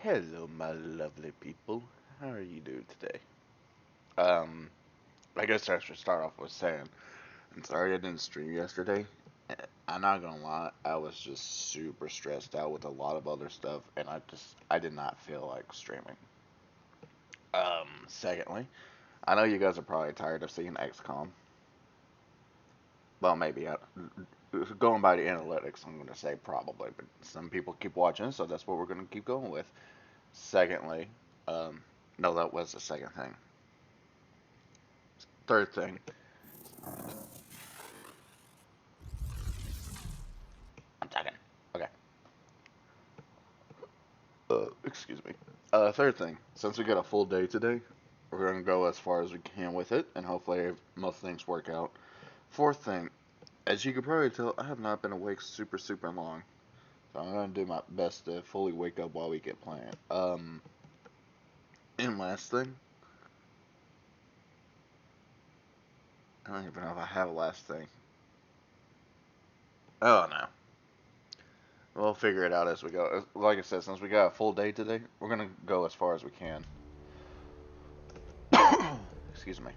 Hello, my lovely people. How are you doing today? Um, I guess I should start off with saying, I'm sorry I didn't stream yesterday. I'm not gonna lie, I was just super stressed out with a lot of other stuff, and I did not feel like streaming. Secondly, I know you guys are probably tired of seeing XCOM. Well, maybe. Going by the analytics, I'm gonna say probably, but some people keep watching, so that's what we're gonna keep going with. Secondly, um, no, that was the second thing. Third thing, I'm talking. Okay. Excuse me. Third thing, since we got a full day today, we're gonna go as far as we can with it, and hopefully most things work out. Fourth thing, as you can probably tell, I have not been awake super long, so I'm gonna do my best to fully wake up while we get playing. And last thing, I don't even know if I have a last thing. Oh no, we'll figure it out as we go. Like I said, since we got a full day today, we're gonna go as far as we can. Excuse me.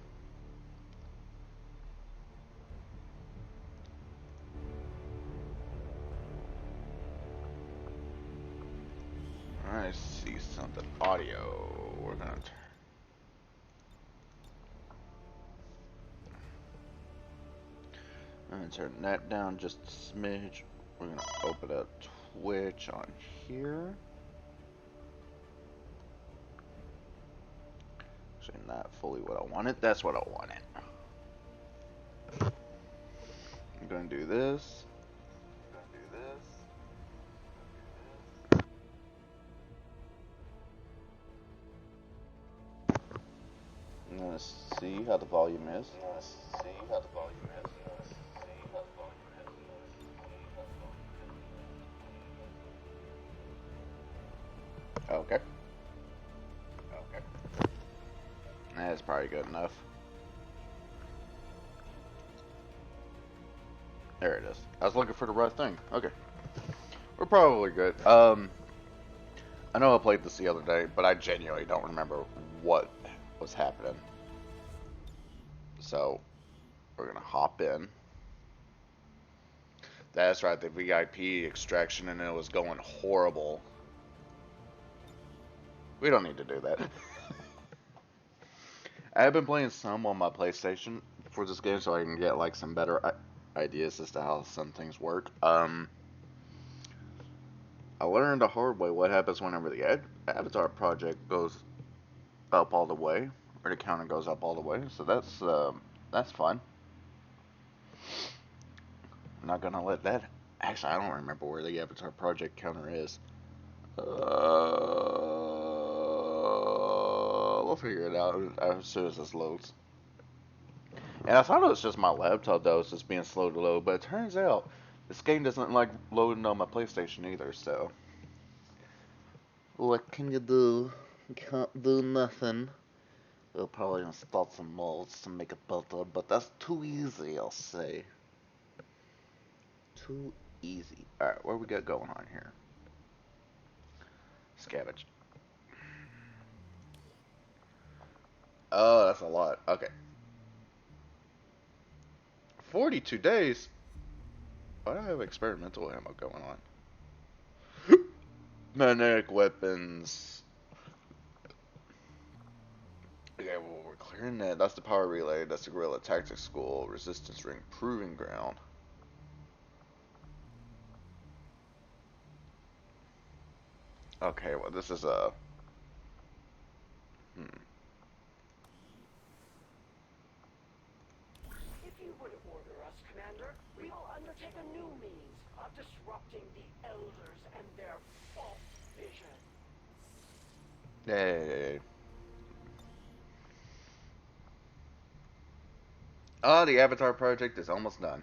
I see something. Audio. I'm gonna turn that down just a smidge. We're gonna open up Twitch on here. Actually, not fully what I wanted. That's what I wanted. I'm gonna do this. I'm gonna see how the volume is. Okay. That's probably good enough. There it is. I was looking for the right thing. Okay. We're probably good. I know I played this the other day, but I genuinely don't remember what was happening. So, we're gonna hop in. That's right, the VIP extraction, and it was going horrible. We don't need to do that. I have been playing some on my PlayStation for this game so I can get like some better ideas as to how some things work. I learned the hard way what happens whenever the Avatar project goes up all the way, or the counter goes up all the way. So that's fun. I'm not gonna let that. Actually, I don't remember where the Avatar project counter is. We'll figure it out as soon as this loads. And I thought it was just my laptop that was just being slow to load, but it turns out this game doesn't like loading on my PlayStation either, so. What can you do? Can't do nothing. We'll probably install some mods to make it better, but that's too easy, I'll say. Too easy. Alright, what we got going on here? Scavenge. Oh, that's a lot. Okay. 42 days? Why do I have experimental ammo going on? Magnetic weapons. Okay, well, we're clearing that. That's the power relay. That's the guerrilla tactics school. Resistance ring. Proving ground. Okay, well, this is a. Hmm. If you would order us, Commander, we will undertake a new means of disrupting the Elders and their false vision. Yay. Oh, the Avatar project is almost done.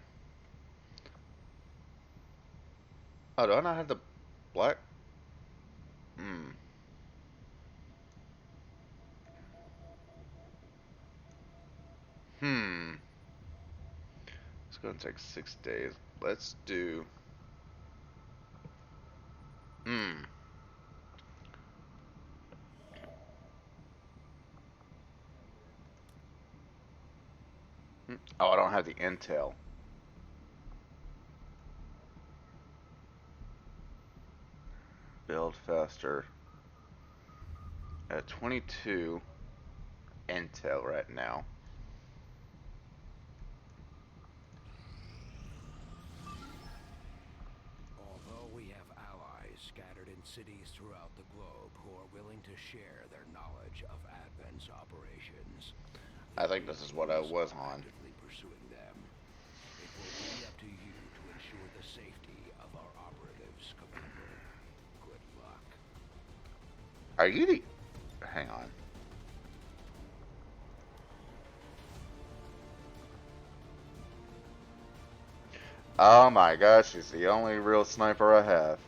Oh, do I not have the black? Hmm. Hmm. It's gonna take 6 days. Let's do. Hmm. Oh, I don't have the intel. Build faster. At 22 intel right now. Although we have allies scattered in cities throughout the globe who are willing to share their knowledge of Advent's operations, the I think this is what I humans was are on. actively pursuing them. It will be up to you to ensure the safety of our operatives, Commander. Good luck. Are you the... Hang on. Oh my gosh, he's the only real sniper I have.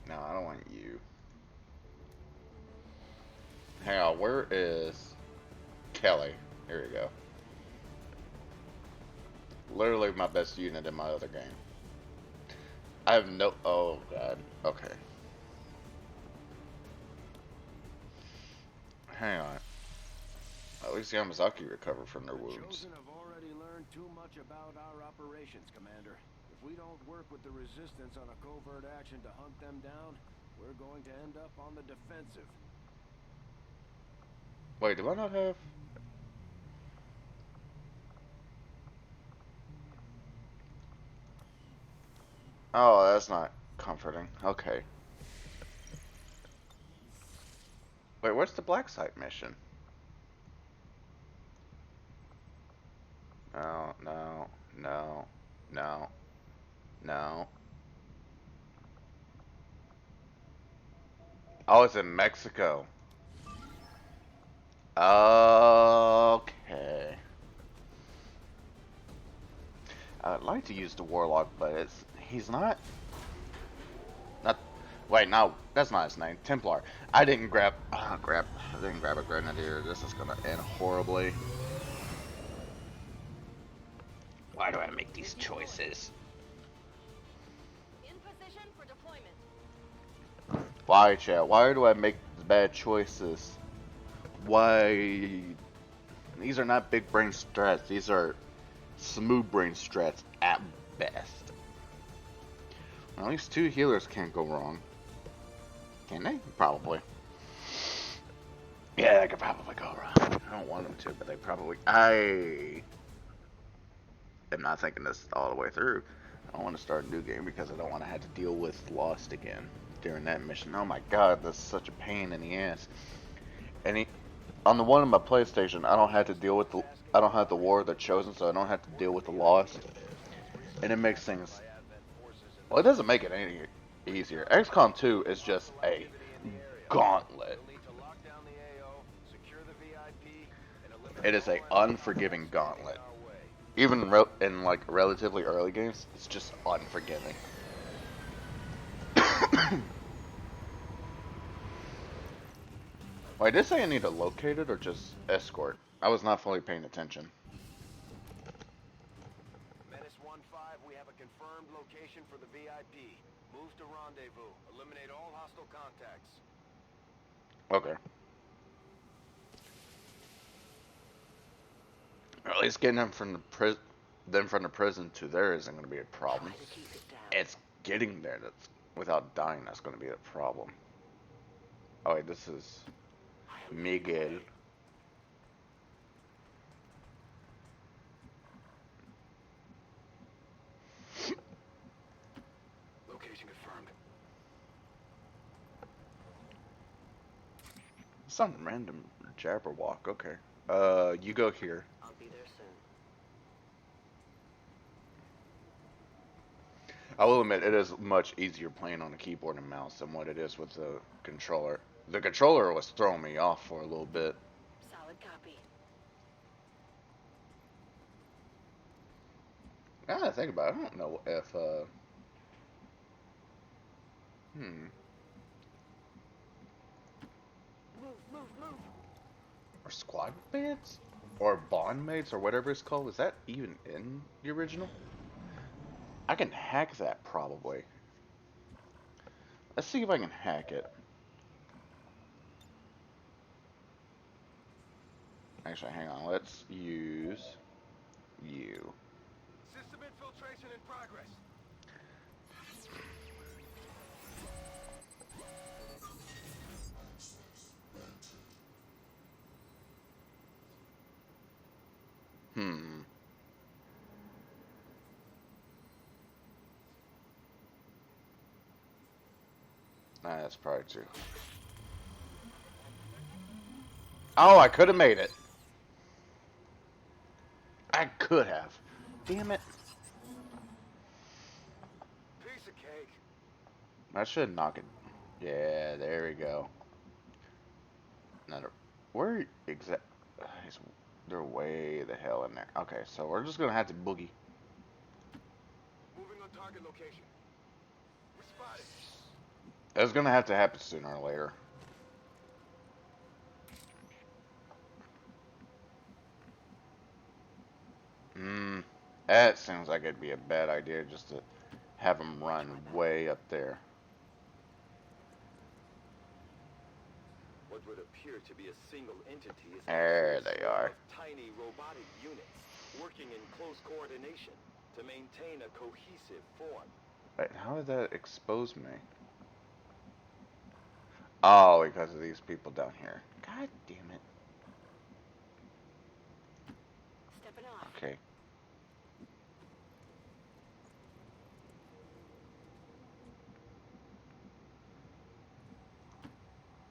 No, I don't want you. Hang on, where is Kelly? Here we go. Literally my best unit in my other game. I have no... Oh, God. Okay. Hang on. At least Yamazaki recovered from their The wounds. Chosen have already learned too much about our operations, Commander. If we don't work with the Resistance on a covert action to hunt them down, we're going to end up on the defensive. Wait, do I not have... Oh, that's not comforting. Okay. Wait, where's the black site mission? No, no, no, no, no. Oh, it's in Mexico. Okay. I'd like to use the Warlock, but he's not. Wait, no, that's not his name. Templar. I didn't grab. Oh, crap. I didn't grab a Grenadier. This is gonna end horribly. Why do I make these choices? In position for deployment. Why, chat? Why do I make bad choices? Why? These are not big brain strats. These are smooth brain strats at best. Well, at least two healers can't go wrong. Can they? Probably. Yeah, they could probably go wrong. I don't want them to, but they probably. I am not thinking this all the way through. I don't want to start a new game because I don't want to have to deal with Lost again during that mission. Oh my god, that's such a pain in the ass. And on the one on my PlayStation, I don't have to deal with the. I don't have the War of the Chosen, so I don't have to deal with the Lost, and it makes things. Well, it doesn't make it any easier. XCOM 2 is just a gauntlet. It is a unforgiving gauntlet. Even in like relatively early games, it's just unforgiving. Wait, did it say I need to locate it or just escort? I was not fully paying attention. Menace 1-5, we have a confirmed location for the VIP. Move to rendezvous. Eliminate all hostile contacts. Okay. Or at least getting them from the prison to there isn't going to be a problem. Try to keep it down. It's getting there that's without dying that's going to be a problem. Oh wait, this is Miguel. Location confirmed. Some random Jabberwock. Okay. You go here. I'll be there soon. I will admit it is much easier playing on a keyboard and mouse than what it is with the controller. The controller was throwing me off for a little bit. Solid copy. Now that I think about it, I don't know if Hmm. Move, move, move. Or squad mates? Or bond mates, or whatever it's called. Is that even in the original? I can hack that probably. Let's see if I can hack it. Actually, hang on. Let's use you. System infiltration in progress. Hmm. That's probably true. Oh, I could have made it. I could have. Damn it. Piece of cake. I should knock it. Yeah, there we go. Another. Where exact? They're way the hell in there. Okay, so we're just gonna have to boogie. Moving on target location. We're spotted. That's gonna have to happen sooner or later. Hmm. That seems like it'd be a bad idea just to have them run way up there. What would appear to be a single entity is There actually a they swarm are. of tiny robotic units working in close coordination to maintain a cohesive form. Wait, how did that expose me? Oh, because of these people down here. God damn it. Stepping off. Okay.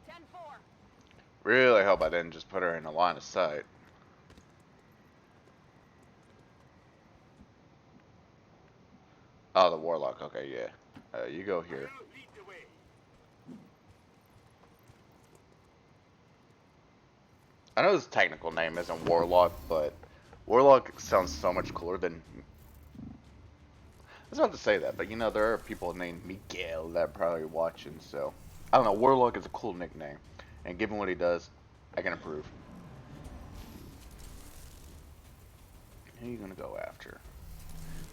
Ten four. Really hope I didn't just put her in a line of sight. Oh, the warlock. Okay, yeah. You go here. Lead the way. I know his technical name isn't warlock, but warlock sounds so much cooler than. I was about to say that, but you know there are people named Miguel that are probably watching, so I don't know. Warlock is a cool nickname, and given what he does, I can approve. Who are you gonna go after?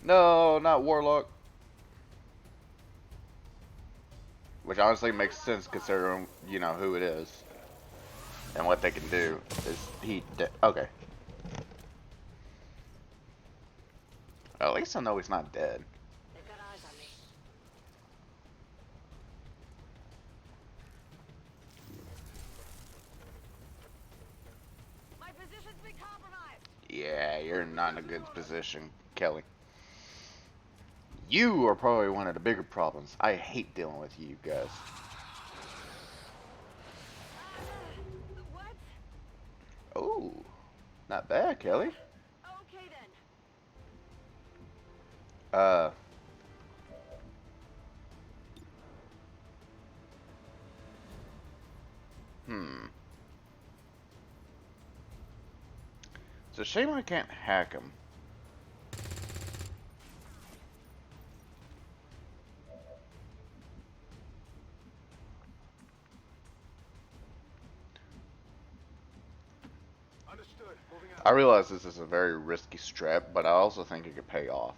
No, not warlock. Which honestly makes sense considering you know who it is and what they can do. Is he okay? At least I know he's not dead. They've got eyes on me. My position's been compromised. Yeah, you're not in a good position, Kelly. You are probably one of the bigger problems. I hate dealing with you guys. What? Oh, not bad, Kelly. Okay then. Uh, hmm. It's a shame I can't hack him. Understood. Moving out. I realize this is a very risky strat, but I also think it could pay off.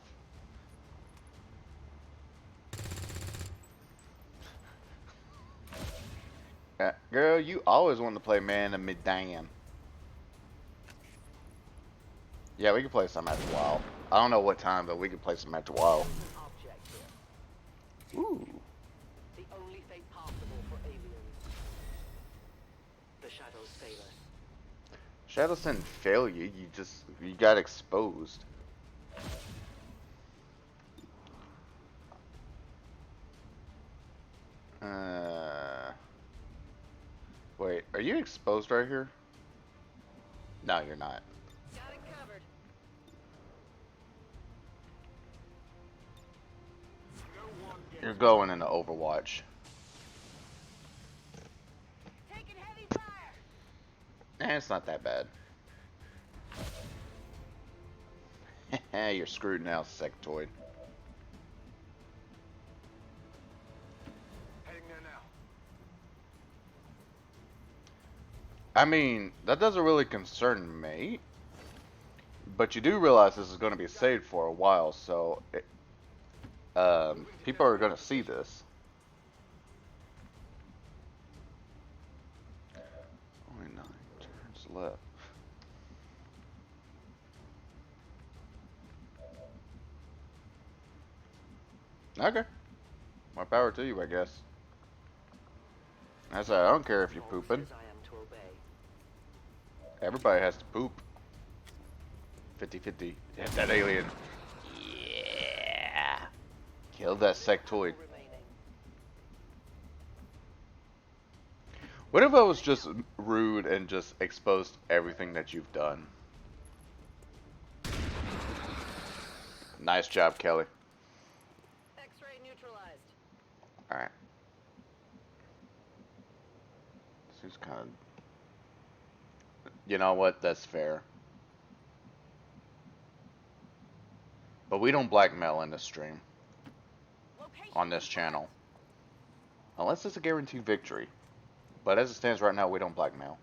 Girl, you always wanted to play man of Medan. Yeah, we can play some after a while. I don't know what time, but we can play some after a while. There's an object here. Ooh. The only fate possible for aliens. The shadows fail us. Shadows didn't fail you. You got exposed. Uh, wait, are you exposed right here? No, you're not. Got it covered. No one gets You're going into Overwatch. Taking heavy fire. It's not that bad. You're screwed now, sectoid. I mean, that doesn't really concern me, but you do realize this is going to be saved for a while, so people are going to see this. Only 9 turns left. Okay. More power to you, I guess. I said, I don't care if you're All pooping. says I am to obey. Everybody has to poop. 50-50. Hit that alien. Yeah. Kill that sectoid. Remaining. What if I was just rude and just exposed everything that you've done? Nice job, Kelly. X-ray neutralized. Alright. Seems kind of... You know what? That's fair. But we don't blackmail in this stream. Location On this channel. Unless it's a guaranteed victory. But as it stands right now, we don't blackmail.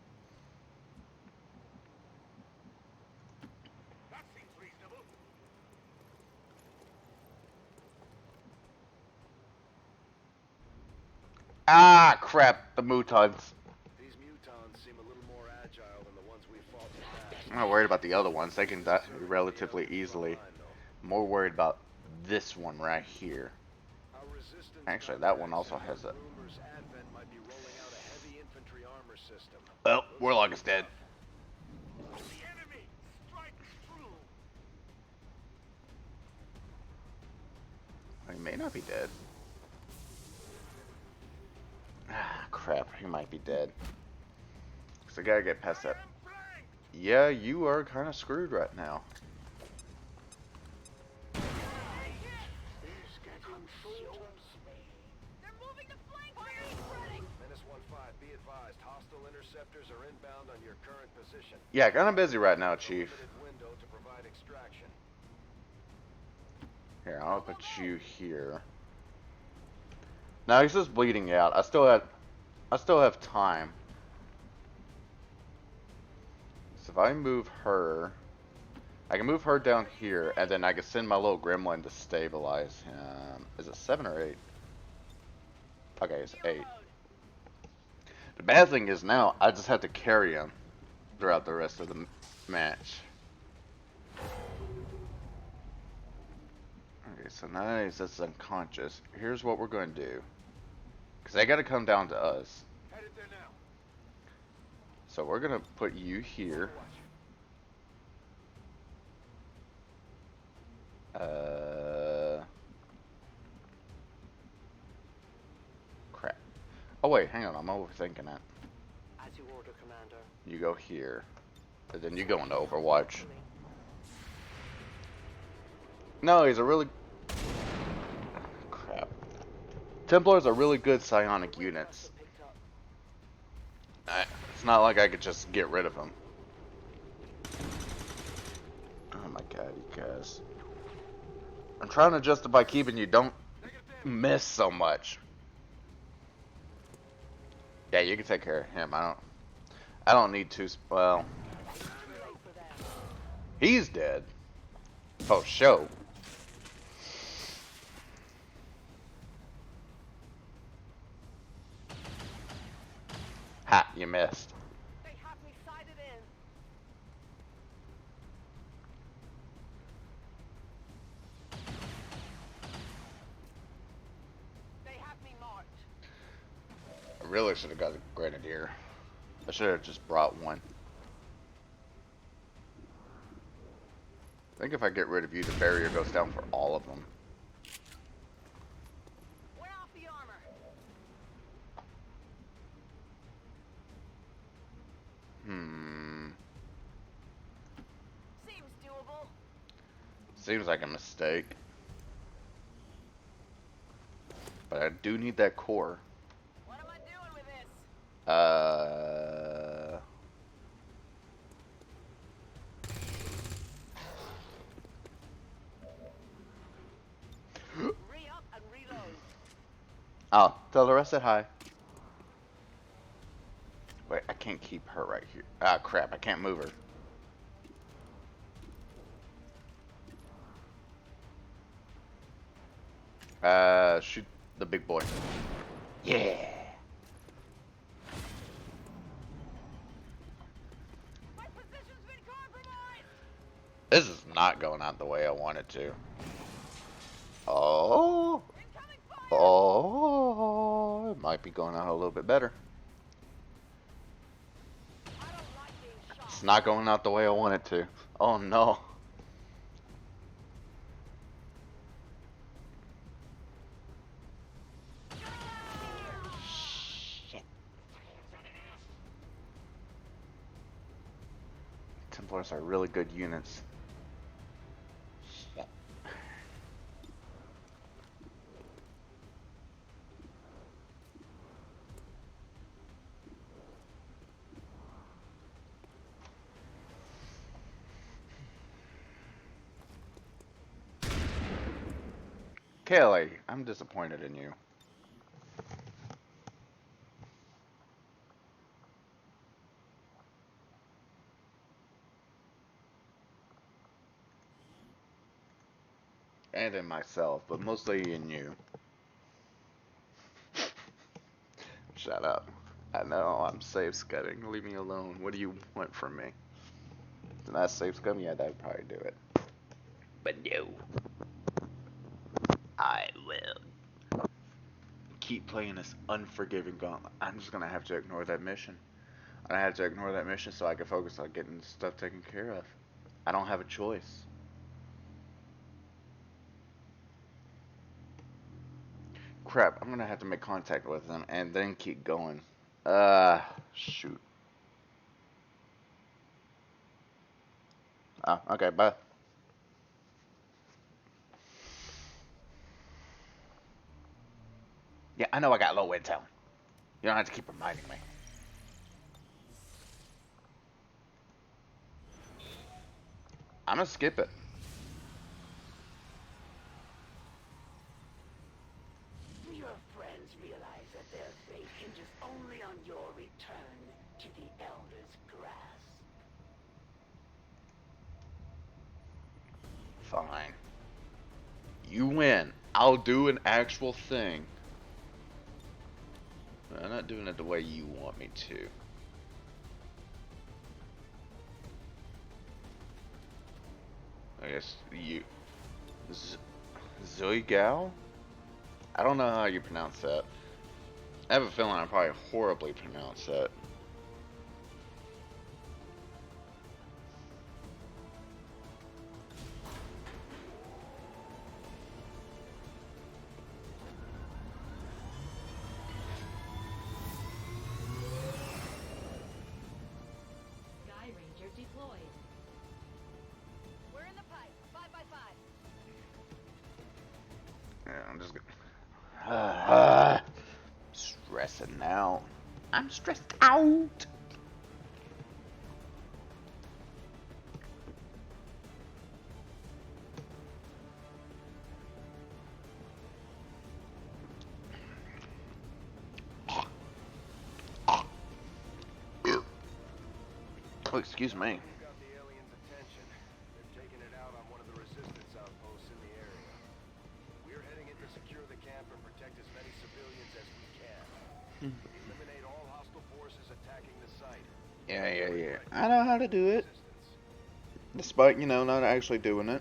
That seems reasonable. Ah, crap. The mutants. These mutons seem a little more agile than the ones we fought in the past. I'm not worried about the other ones. They can die relatively easily. I'm more worried about this one right here. Our resistance Actually, that one also has a... rumors Advent might be rolling out a heavy infantry armor system. Well, Warlock is dead. The enemy strikes true. He may not be dead. Ah, crap. He might be dead. So I gotta get past that. Yeah, you are kind of screwed right now. They're moving to flank. Fire spreading. Menace 1-5, be advised, hostile interceptors are inbound on your current position. Yeah, kind of busy right now, Chief. Limited window to provide extraction. Here, I'll put you here. Now he's just bleeding out. I still have time. So if I move her, I can move her down here, and then I can send my little gremlin to stabilize him. Is it 7 or 8? Okay, it's 8. The bad thing is now I just have to carry him throughout the rest of the match. Okay, so now that he's just unconscious, here's what we're going to do. Because they got to come down to us. Headed there now. So we're going to put you here. Crap. Oh wait, hang on, I'm overthinking it. As you order, Commander. You go here. And then you go into Overwatch. No, he's a really... Crap. Templars are really good psionic units. Picked up. It's not like I could just get rid of them. Oh my god, you guys. I'm trying to justify keeping you. Don't miss so much. Yeah, you can take care of him. I don't need to. Well, he's dead. Oh, show. Ha, you missed. They have me sighted in. They have me marked. I really should have got a grenadier. I should have just brought one. I think if I get rid of you, the barrier goes down for all of them. Wear off the armor. Hmm. Seems doable. Seems like a mistake. But I do need that core. What am I doing with this? Re-up and reload. Oh, tell the rest that hi. Wait, I can't keep her right here. Ah, crap, I can't move her. Shoot the big boy. Yeah. My position's been compromised! This is not going out the way I want it to. Oh. Incoming fire! Oh. It might be going out a little bit better. I don't like being shot. It's not going out the way I want it to. Oh no. Shit. Templars are really good units. Shit. Kelly, I'm disappointed in you. And in myself, but mostly in you. Shut up. I know, I'm safe scudding. Leave me alone. What do you want from me? Did I safe scum? Yeah, that'd probably do it. But no. I will keep playing this unforgiving gauntlet. I'm just gonna have to ignore that mission. I have to ignore that mission so I can focus on getting stuff taken care of. I don't have a choice. Crap, I'm gonna have to make contact with them and then keep going. Shoot. Oh, okay, bye. Yeah, I know I got low intel. You don't have to keep reminding me. I'm gonna skip it. Do your friends realize that their fate hinges only on your return to the Elder's grasp? Fine. You win. I'll do an actual thing. I'm not doing it the way you want me to. I guess you... Zoe Gal? I don't know how you pronounce that. I have a feeling I probably horribly pronounce that. Sky Ranger deployed. We're in the pipe. 5x5. Yeah, I'm just gonna... stressing out. I'm stressed out. Oh, excuse me. You got the aliens' attention. They're taking it out on one of the resistance outposts in the area. We're heading in to secure the camp and protect as many civilians as we can. Eliminate all hostile forces attacking the site. Yeah. I know how to do it. Despite, not actually doing it.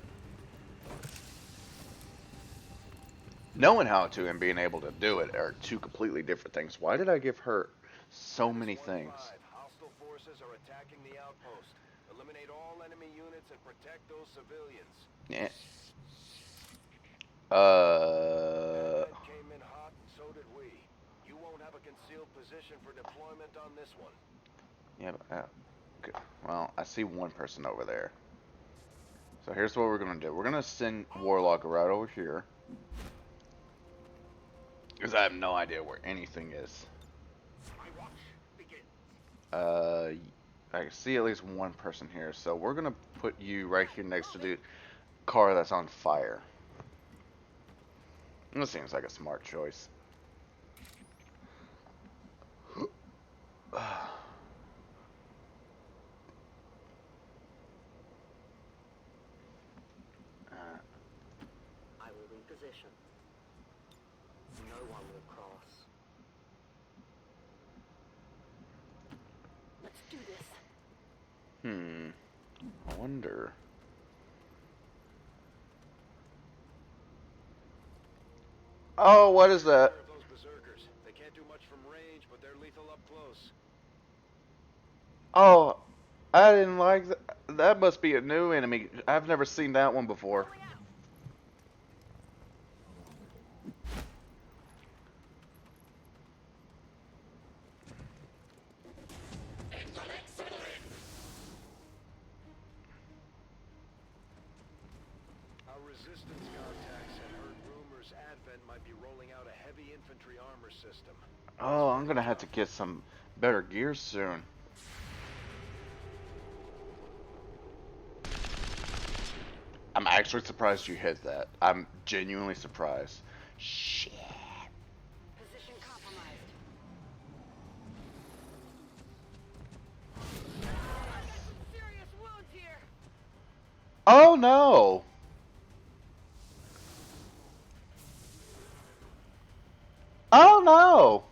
Knowing how to and being able to do it are two completely different things. Why did I give her so many things? Hostile forces are attacking the outpost. Eliminate all enemy units and protect those civilians. Yeah. That came in hot, and so did we. You won't have a concealed position for deployment on this one. Yeah, but, okay. Well, I see one person over there. So here's what we're gonna do. We're gonna send Warlock right over here. Because I have no idea where anything is. My watch begins. I see at least one person here. So we're gonna put you right here next to the car that's on fire. This seems like a smart choice. position. No one will cross. Let's do this. I wonder. Oh, what is that? Beware of those berserkers. They can't do much from range, but they're lethal up close. Oh, I didn't like that. That must be a new enemy. I've never seen that one before. Going out. Our resistance contacts had heard rumors Advent might be rolling out a heavy infantry armor system. Oh, I'm gonna have to get some better gear soon. I'm actually surprised you hit that. I'm genuinely surprised. Shit. Position compromised. Serious wounds here. Oh no. Oh no.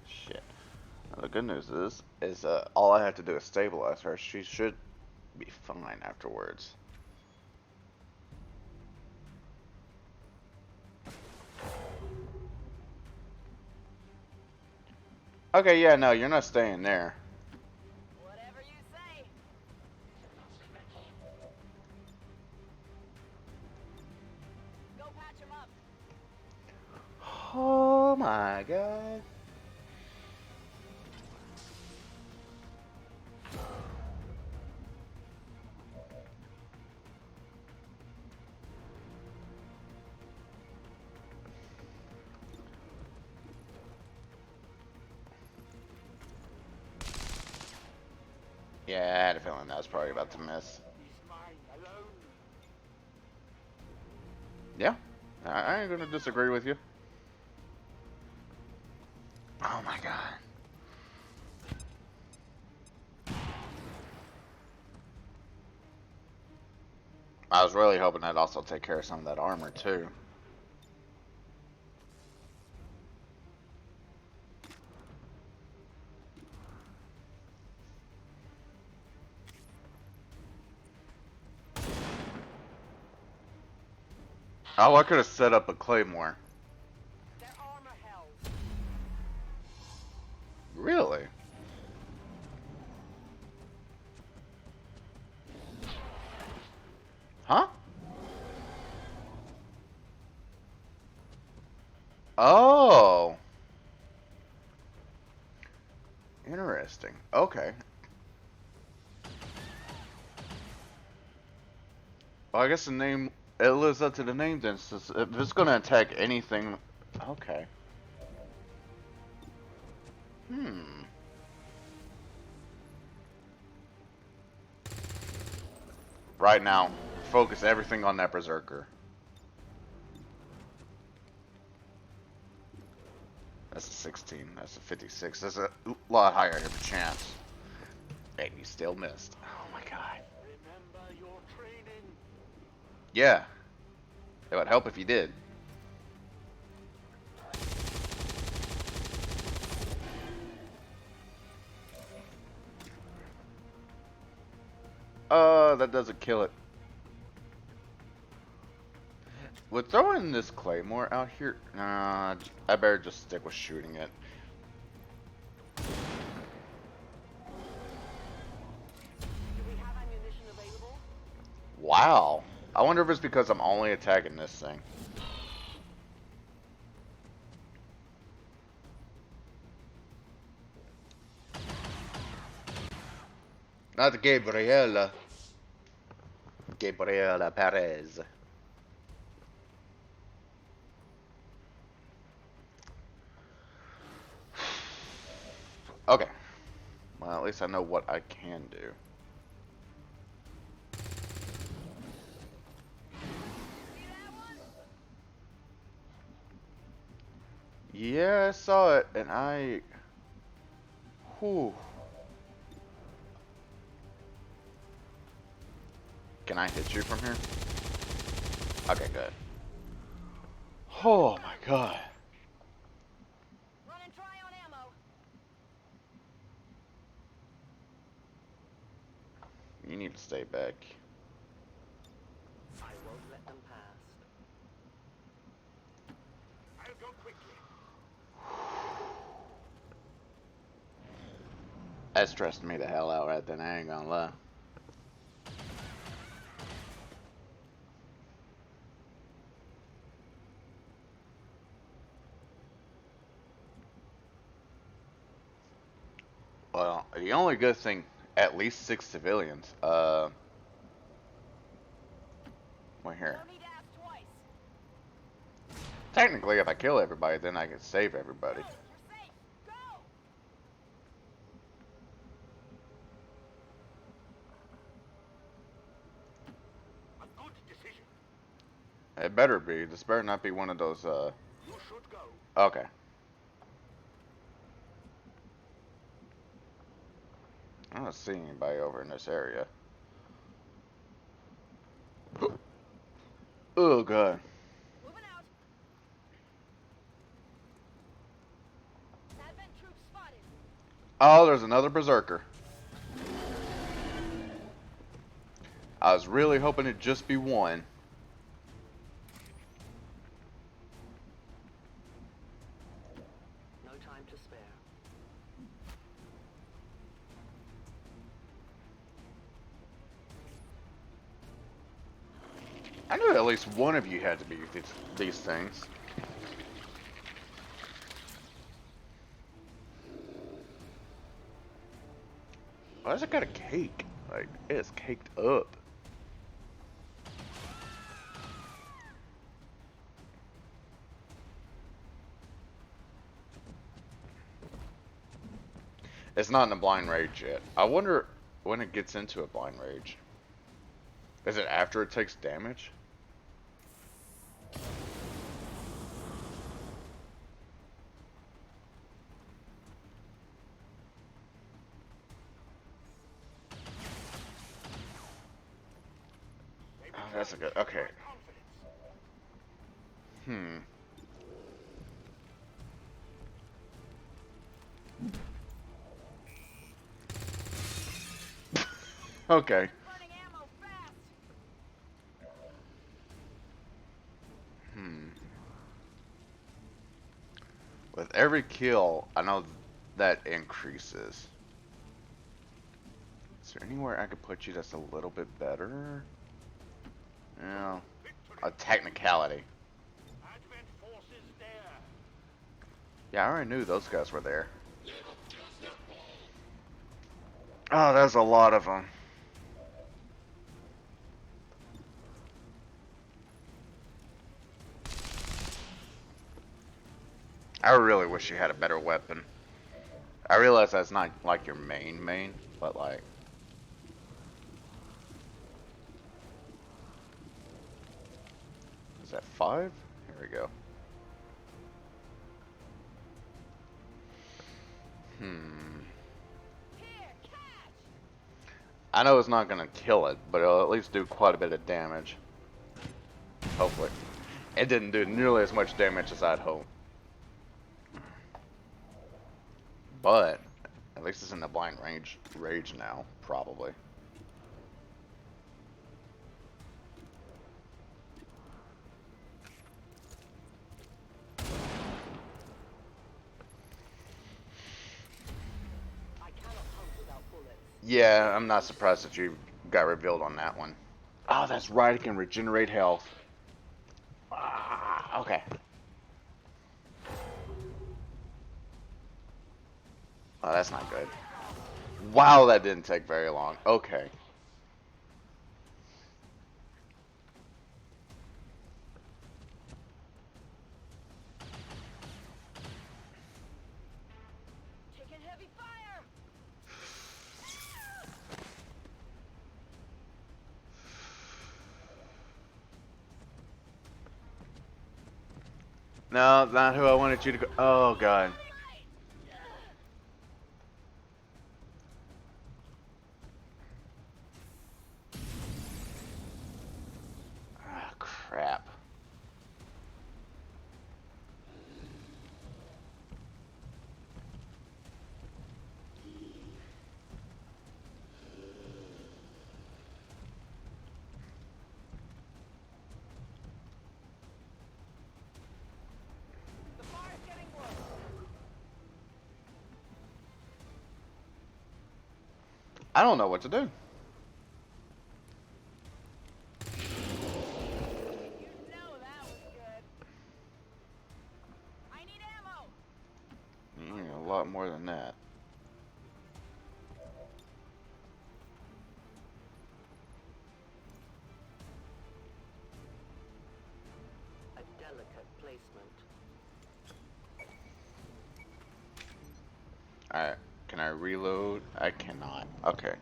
Shit. Now, the good news is all I have to do is stabilize her. She should be fine afterwards. Okay, yeah, no, you're not staying there. Whatever you say. Go patch him up. Oh my god. Yeah, I had a feeling that was probably about to miss. He's mine alone. Yeah, I ain't gonna disagree with you. Oh my god. I was really hoping that'd also take care of some of that armor too. Oh, I could have set up a claymore. Their armor held. Really? Huh? Oh. Interesting. Okay. Well, I guess the name, it lives up to the name then. Since if it's gonna attack anything. Okay. Hmm. Right now, focus everything on that berserker. That's a 16. That's a 56. That's a lot higher of a chance. And you still missed. Oh my god. Remember your training. Yeah. It would help if you did. That doesn't kill it. With throwing this claymore out here, nah, I better just stick with shooting it. Do we have ammunition available? Wow. I wonder if it's because I'm only attacking this thing. Not Gabriela. Gabriela Perez. Okay. Well, at least I know what I can do. See that one? Yeah, I saw it, and whew. Can I hit you from here? Okay, good. Oh my god. Running dry on ammo. You need to stay back. I won't let them pass. I'll go quickly. That stressed me the hell out right then, I ain't gonna lie. Well, the only good thing, at least 6 civilians. Wait here. No need to ask twice. Technically, if I kill everybody, then I can save everybody. Go. You're safe. Go. A good decision. It better be. This better not be one of those, You should go. Okay. I don't see anybody over in this area. Oh, God. Moving out. Advent troops spotted. Oh, there's another berserker. I was really hoping it'd just be one. No time to spare. I knew at least one of you had to be these things. Why does it got a cake? Like, it is caked up. It's not in a blind rage yet. I wonder when it gets into a blind rage. Is it after it takes damage? Oh, that's a good. Okay. Hmm. Okay. Burning ammo fast. Hmm. With every kill, I know that increases. Is there anywhere I could put you that's a little bit better? Yeah. A technicality. Advent forces there. Yeah, I already knew those guys were there. Oh, there's a lot of them. I really wish you had a better weapon. I realize that's not like your main, but like... Is that 5? Here we go. Here, catch. I know it's not gonna kill it, but it'll at least do quite a bit of damage. Hopefully. It didn't do nearly as much damage as I'd hoped. But, at least it's in the blind rage now, probably. I cannot hunt without bullets. Yeah, I'm not surprised that you got revealed on that one. Oh, that's right, it can regenerate health. Ah, okay. Oh, that's not good. Wow, that didn't take very long. Okay. Taking heavy fire. No, not who I wanted you to go. Oh god. Ah, crap. The fire's getting low. I don't know what to do. You know that was good. I need ammo. You need a lot more than that. A delicate placement. Alright. Can I reload? I cannot. Okay.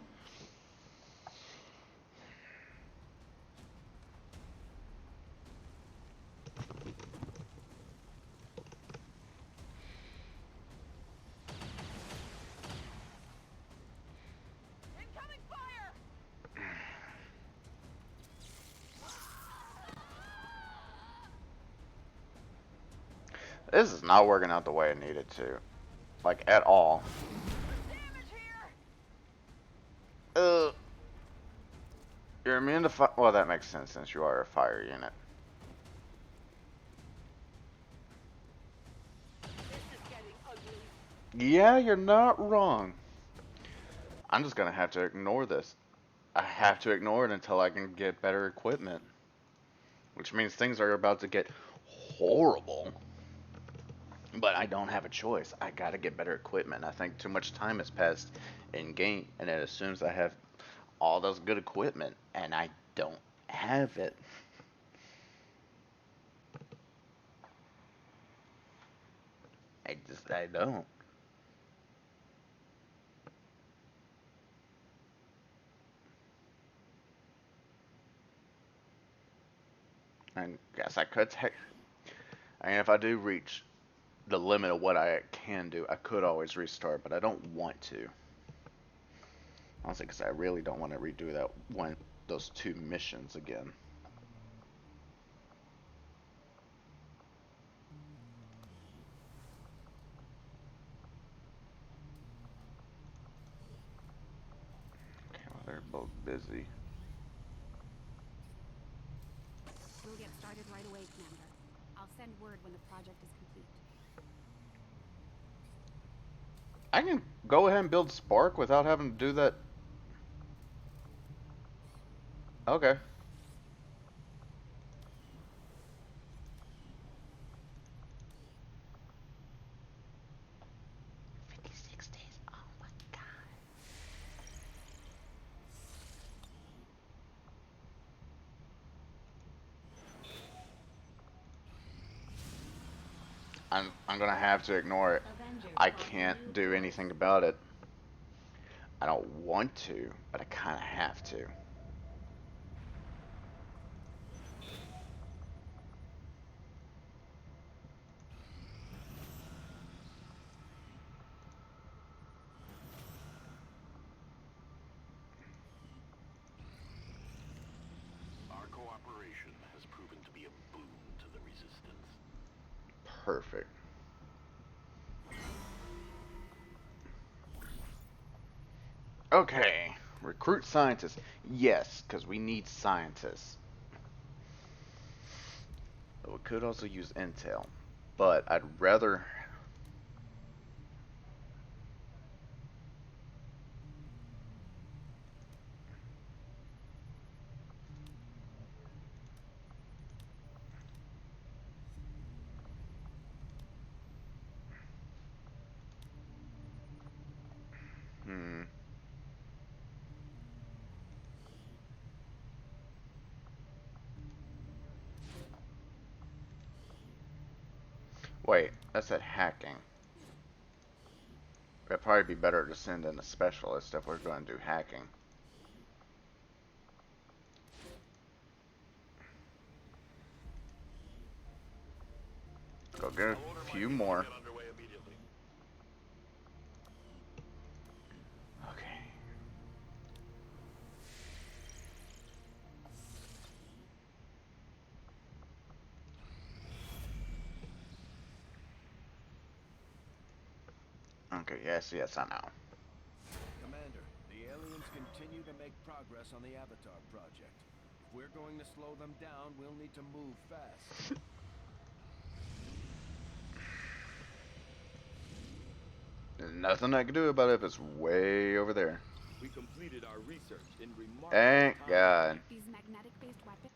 Incoming fire. This is not working out the way it needed to. Like, at all. Damage here. Ugh. You're immune to fire. Well, that makes sense since you are a fire unit. This is getting ugly. Yeah, you're not wrong. I'm just gonna have to ignore this. I have to ignore it until I can get better equipment. Which means things are about to get horrible. But I don't have a choice. I gotta get better equipment. I think too much time has passed in game, and it assumes I have all those good equipment, and I don't have it. I don't. And guess I could take. I mean, if I do reach the limit of what I can do, I could always restart, but I don't want to. Honestly, because I really don't want to redo that one, those two missions again. Okay, well, they're both busy. We'll get started right away, Commander. I'll send word when the project is complete. I can go ahead and build Spark without having to do that. Okay. I'm gonna have to ignore it. Avenger I spotting can't new do kill. anything about it. I don't want to, but I kind of have to. Our cooperation has proven to be a boon to the Resistance. Perfect. Okay. Recruit scientists. Yes, because we need scientists. But we could also use intel. But I'd rather. Hmm. Wait, that's at hacking. It'd probably be better to send in a specialist if we're going to do hacking. Go get a I'll order my few people to more. get underway immediately. Okay. Okay, yes, I know. Commander, the aliens continue to make progress on the Avatar project. If we're going to slow them down, we'll need to move fast. There's nothing I can do about it if it's way over there. We completed our research in remarkable Thank time. God. These magnetic-based weapons.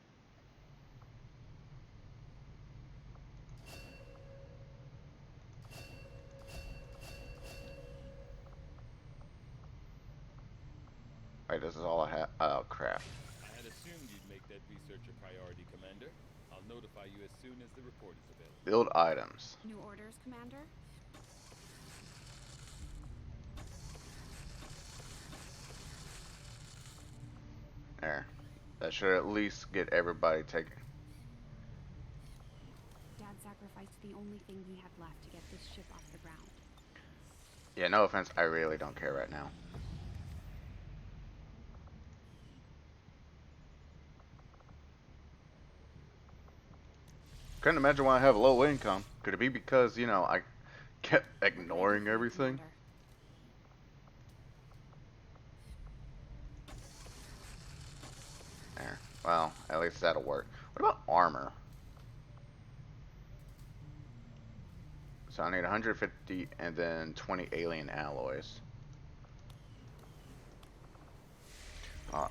Wait, this is all I have. Oh, crap. I had assumed you'd make that research a priority, Commander. I'll notify you as soon as the report is available. Build items. New orders, Commander? There. That should at least get everybody taken. Dad sacrificed the only thing he had left to get this ship off the ground. Yeah, no offense. I really don't care right now. Couldn't imagine why I have low income. Could it be because, you know, I kept What can I do ignoring for you, everything? Commander? There. Well, at least that'll work. What about armor? So I need 150 and then 20 alien alloys.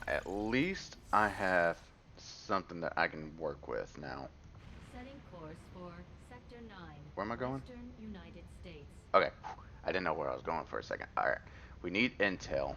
At least I have something that I can work with now. Setting course for Sector 9, Where am I going? Western United States. Okay. I didn't know where I was going for a second. Alright. We need intel.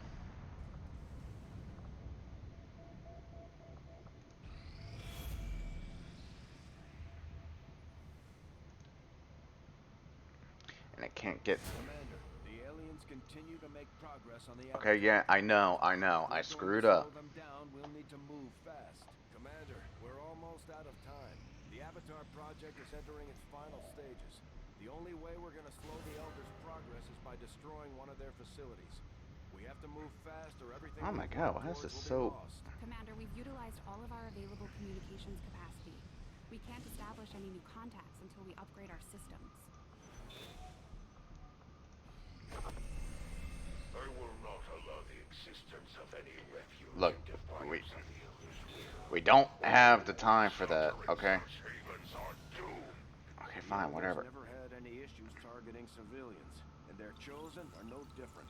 And I can't get... Commander, the aliens continue to make progress on the Okay, Avatar. yeah, I know. I If we're going to screwed slow up. them down, we'll need to move fast. Commander, we're almost out of time. The Avatar project is entering its final stages. The only way we're going to slow the Elders' progress is by destroying one of their facilities. We have to move fast or everything Oh my we've God, worked why is towards this will be so... lost. Commander, we've utilized all of our available communications capacity. We can't establish any new contacts until we upgrade our systems. I will not allow the existence of any refuge Look, in defiance of the Elder's will. we don't have the All time for that, slaughterings okay? of humans are doomed. Okay, The fine, Elders whatever. never had any issues targeting civilians, and their chosen are no different.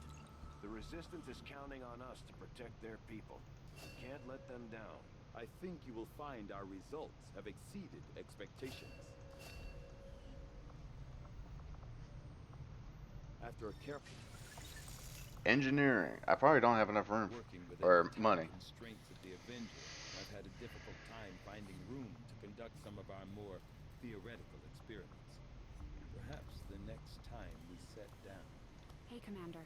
The Resistance is counting on us to protect their people. We can't let them down. I think you will find our results have exceeded expectations. After a careful Engineering. I probably don't have enough room working within or the money. time constraints of the Avenger, I've had a difficult time finding room to conduct some of our more theoretical experiments. Perhaps the next time we set down. Hey, Commander.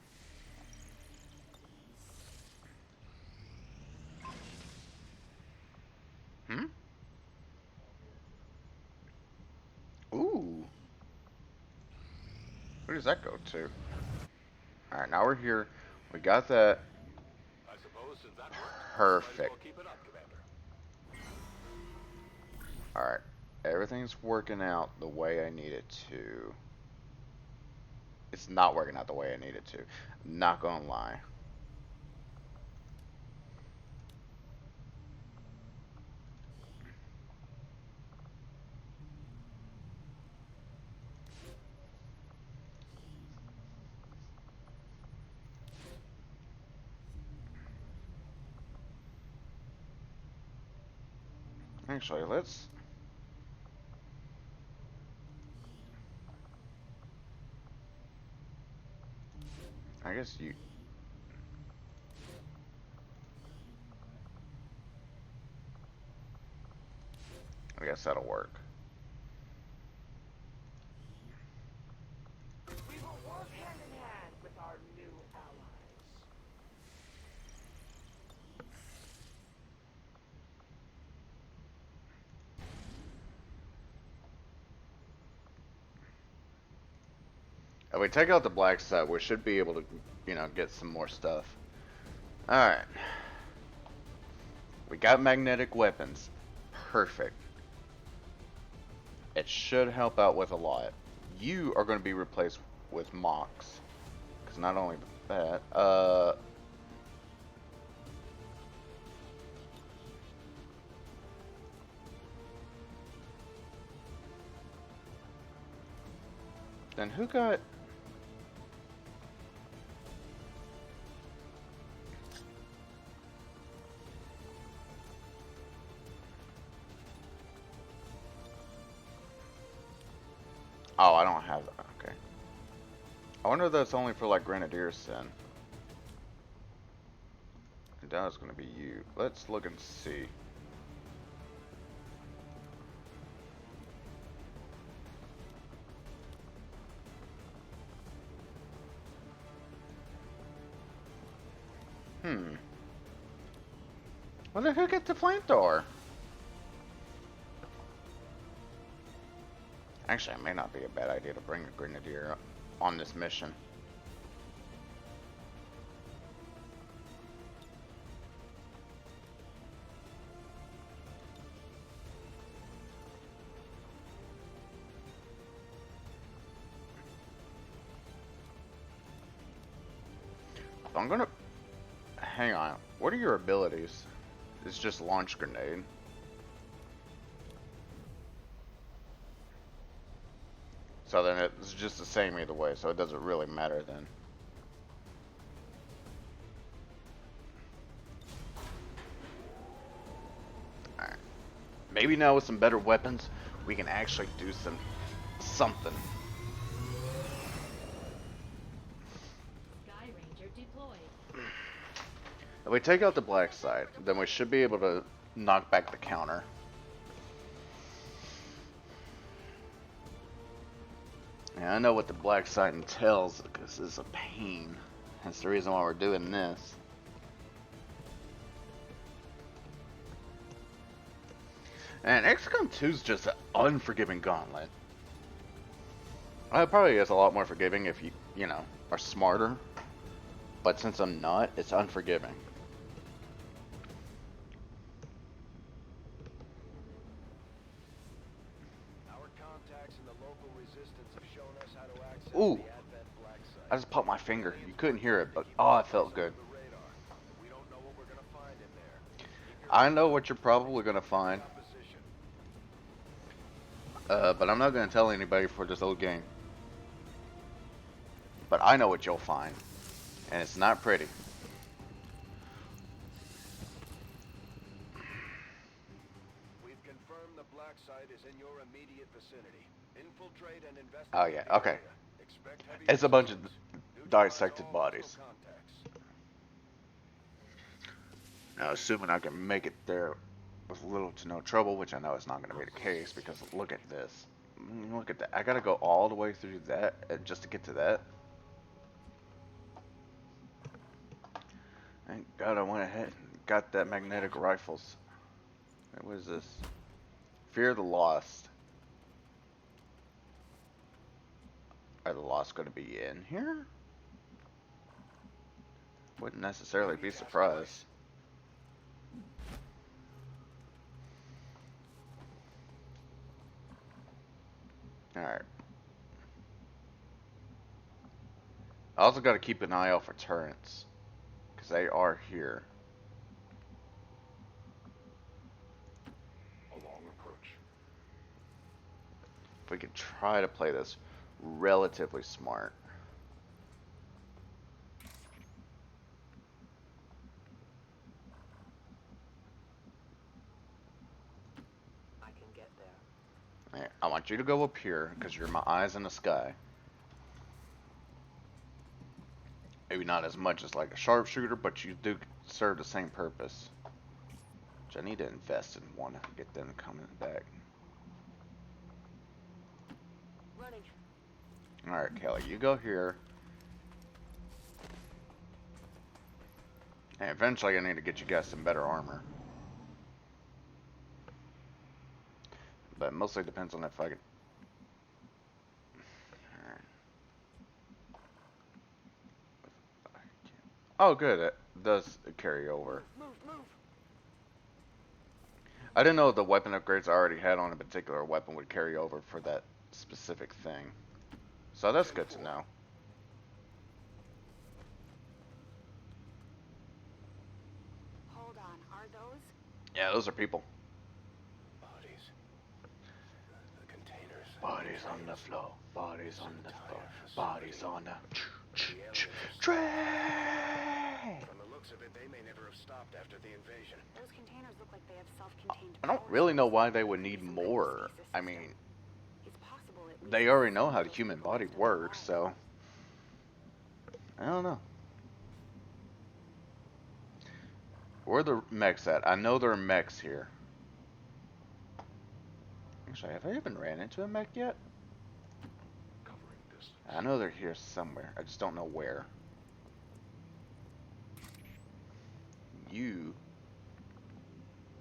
Hmm? Ooh. Where does that go to? Alright, now we're here. We got that. I suppose since that worked, might as well Perfect. keep it up, Commander. Alright. Everything's working out the way I need it to. It's not working out the way I need it to. I'm not gonna lie. Actually, let's... I guess you... I guess that'll work. We will work hand in hand with our new allies. If we take out the black site, we should be able to, get some more stuff. Alright. We got magnetic weapons. Perfect. It should help out with a lot. You are going to be replaced with mocks. Because not only that, then who got... Oh, I don't have that. Okay. I wonder if that's only for like grenadiers then. That was going to be you. Let's look and see. Well, then who gets the flamethrower? Actually, it may not be a bad idea to bring a grenadier on this mission. I'm gonna... Hang on. What are your abilities? It's just launch grenade. So then it's just the same either way, so it doesn't really matter then. Alright. Maybe now with some better weapons, we can actually do something. Sky Ranger deployed. If we take out the black side, then we should be able to knock back the counter. Yeah, I know what the black site entails, because it's a pain. That's the reason why we're doing this. And XCOM 2 is just an unforgiving gauntlet. I probably guess a lot more forgiving if you know, are smarter. But since I'm not, it's unforgiving. Ooh, I just popped my finger. You couldn't hear it, but oh, it felt good. I know what you're probably gonna find, but I'm not gonna tell anybody for this old game. But I know what you'll find, and it's not pretty. We've confirmed the black site is in your immediate vicinity. Infiltrate and investigate. Oh yeah, okay. It's a bunch of dissected bodies. Now, assuming I can make it there with little to no trouble, which I know is not going to be the case, because look at this. Look at that. I got to go all the way through that just to get to that. Thank God I went ahead and got that magnetic rifles. What is this? Fear the Lost. Are the Lost going to be in here? Wouldn't necessarily be surprised. Alright. I also got to keep an eye out for turrets, because they are here. If we could try to play this relatively smart. I can get there. I want you to go up here, because you're my eyes in the sky. Maybe not as much as like a sharpshooter, but you do serve the same purpose. Which I need to invest in one to get them coming back. Running. Alright, Kelly, you go here. And eventually I need to get you guys some better armor. But it mostly depends on if I can... Alright. Oh, good. It does carry over. Move, move. I didn't know the weapon upgrades I already had on a particular weapon would carry over for that specific thing. So that's good to know. Hold on, are those? Yeah, those are people. Bodies. The containers. Bodies on the floor. Bodies on the floor. Bodies on the The aliens are train. From the looks of it, they may never have stopped after the invasion. Those containers look like they have self-contained I don't power really know sources. why they would need Some kind of more. stasis I system. mean, It's possible at least they already know some how of the those human people body are still works, alive. so I don't know. Where are the mechs at? I know there are mechs here. Actually, have I even ran into a mech yet? Covering distance. I know they're here somewhere. I just don't know where. You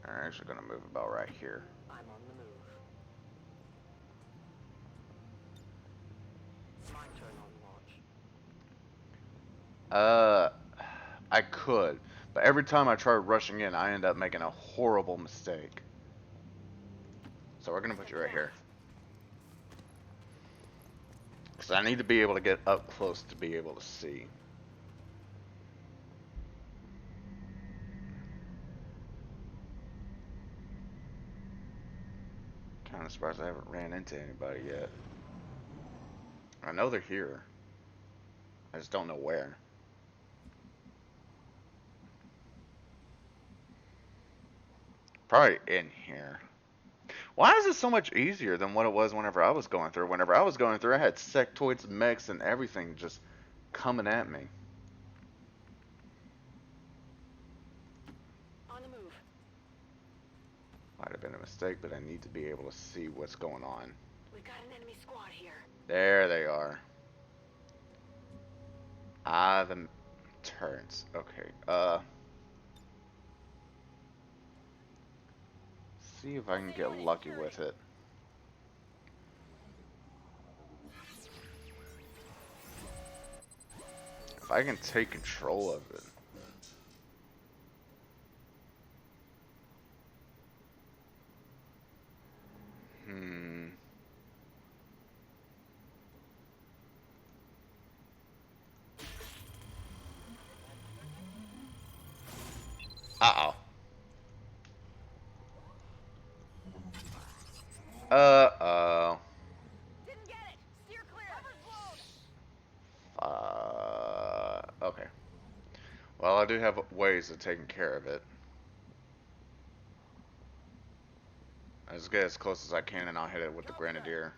are actually going to move about right here. I'm on the move. My turn on watch. I could, but every time I try rushing in, I end up making a horrible mistake. So we're going to put you right here. Because I need to be able to get up close to be able to see. Kind of surprised I haven't ran into anybody yet. I know they're here. I just don't know where. Probably in here. Why is it so much easier than what it was whenever I was going through? Whenever I was going through, I had sectoids, mechs, and everything just coming at me. On the move. Might have been a mistake, but I need to be able to see what's going on. We've got an enemy squad here. There they are. Ah, the turrets. Okay, see if I can get lucky with it. If I can take control of it. Uh-oh. Uh-oh. Didn't get it. Steer clear. Cover's blown. Okay. Well, I do have ways of taking care of it. Let's get as close as I can and I'll hit it with the grenadier.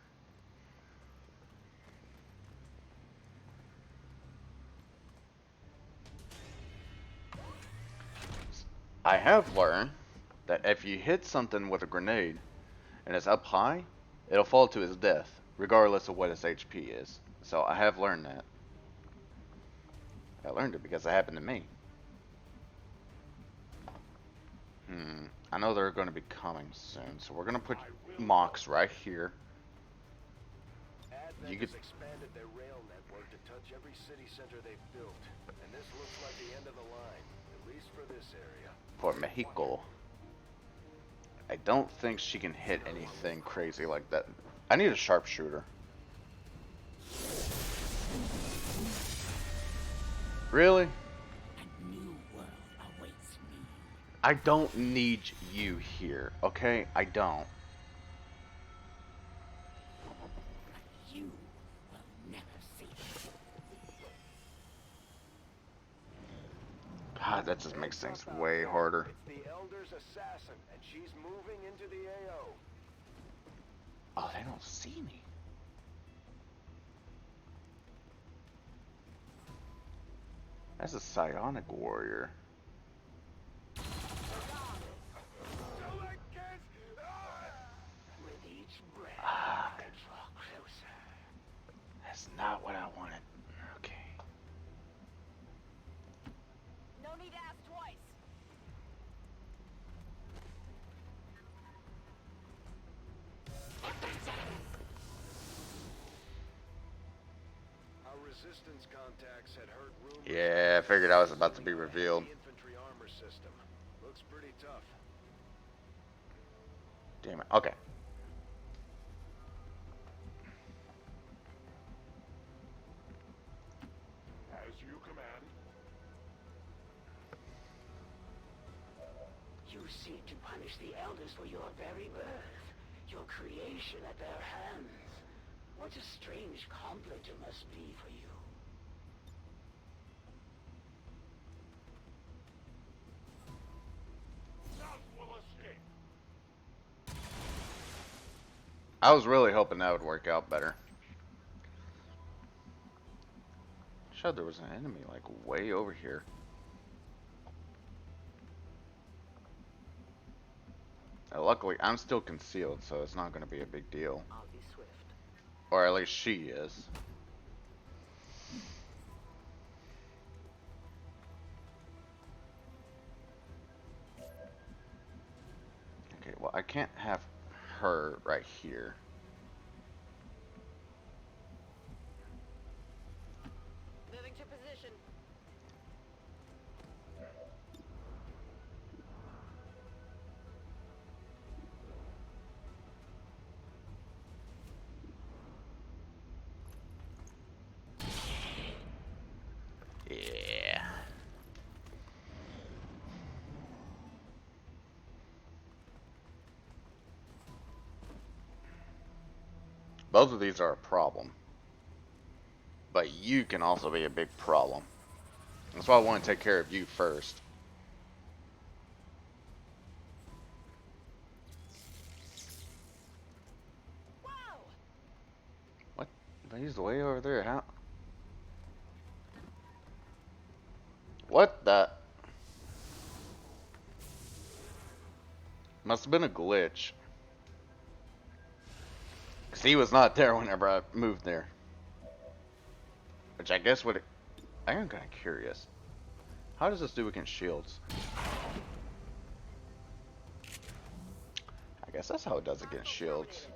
I have learned that if you hit something with a grenade and it's up high, it'll fall to its death, regardless of what its HP is. So I have learned that. I learned it because it happened to me. I know they're going to be coming soon, so we're going to put mocks right here. You Advent could has expanded their rail network to touch every city center they've built, and this looks like the end of the line, at least for this area. for Mexico. I don't think she can hit anything crazy like that. I need a sharpshooter. Really? A new world awaits me. I don't need you here, okay? I don't. You will never see it. God, that just makes Heads things up out way there. harder. It's the Elder's assassin, and she's moving into the AO. Oh, they don't see me. That's a psionic warrior. With each breath, Ah. I draw closer. That's not what I wanted. Okay. No need to ask twice. Our resistance contacts had heard rumors. Yeah, I figured I was about to be revealed. The infantry armor system looks pretty tough. Damn it. Okay. As you command. You seek to punish the elders for your very birth, your creation at their hands. What a strange compliment it must be for you. None will escape. I was really hoping that would work out better. Showed there was an enemy like way over here. Luckily, I'm still concealed, so it's not going to be a big deal. I'll be swift. Or at least she is. Okay, well, I can't have her right here. Moving to position. Yeah. Both of these are a problem. But you can also be a big problem. That's why I want to take care of you first. Whoa! What? But he's way over there. How? What the? Must have been a glitch. Because he was not there whenever I moved there. Which I guess would... I am kind of curious. How does this do against shields? I guess that's how it does against shields.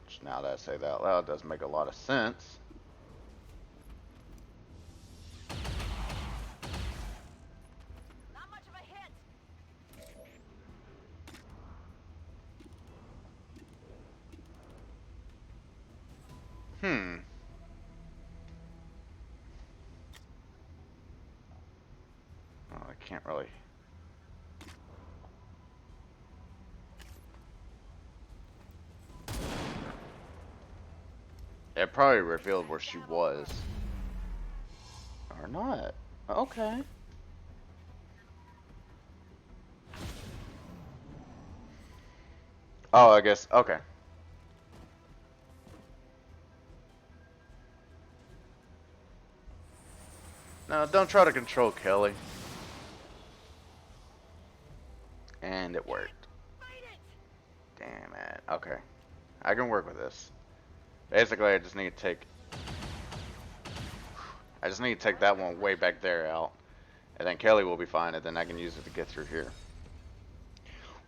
Which now that I say that out loud does make a lot of sense. Not much of a hit. Hmm. Oh, I can't really... It probably revealed where she was. Or not. Okay. Oh, I guess, okay. No, don't try to control Kelly. And it worked. Fight it! Damn it. Okay. I can work with this. Basically, I just need to take... that one way back there out. And then Kelly will be fine, and then I can use it to get through here.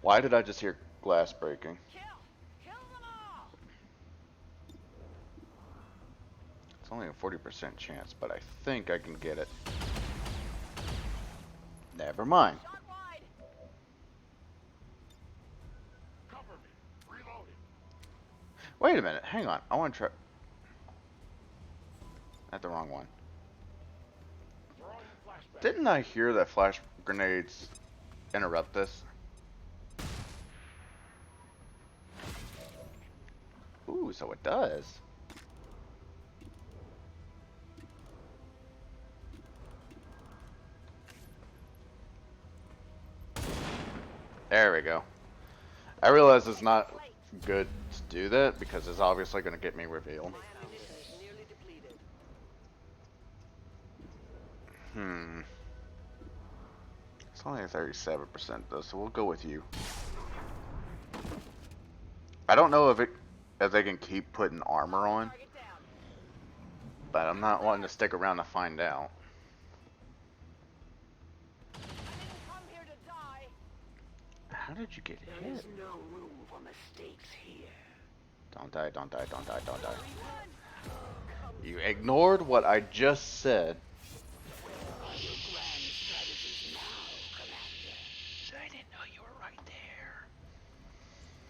Why did I just hear glass breaking? Kill! Kill them all! It's only a 40% chance, but I think I can get it. Never mind. Shot wide! Cover me. Reloading. Wait a minute. Hang on. I want to try... Not the wrong one. Throwing flashbang. Didn't I hear that flash grenades interrupt this? Ooh, so it does. There we go. I realize it's not good to do that because it's obviously going to get me revealed. My ammunition is nearly depleted. Hmm. It's only a 37% though, so we'll go with you. I don't know if they can keep putting armor on, Target down. but I'm not wanting to stick around to find out. I didn't come here to die. How did you get There hit? is no room for mistakes here. Don't die, don't die, don't die, don't die. You ignored what I just said. Where are your grand strategies now, Commander? I didn't know you were right there.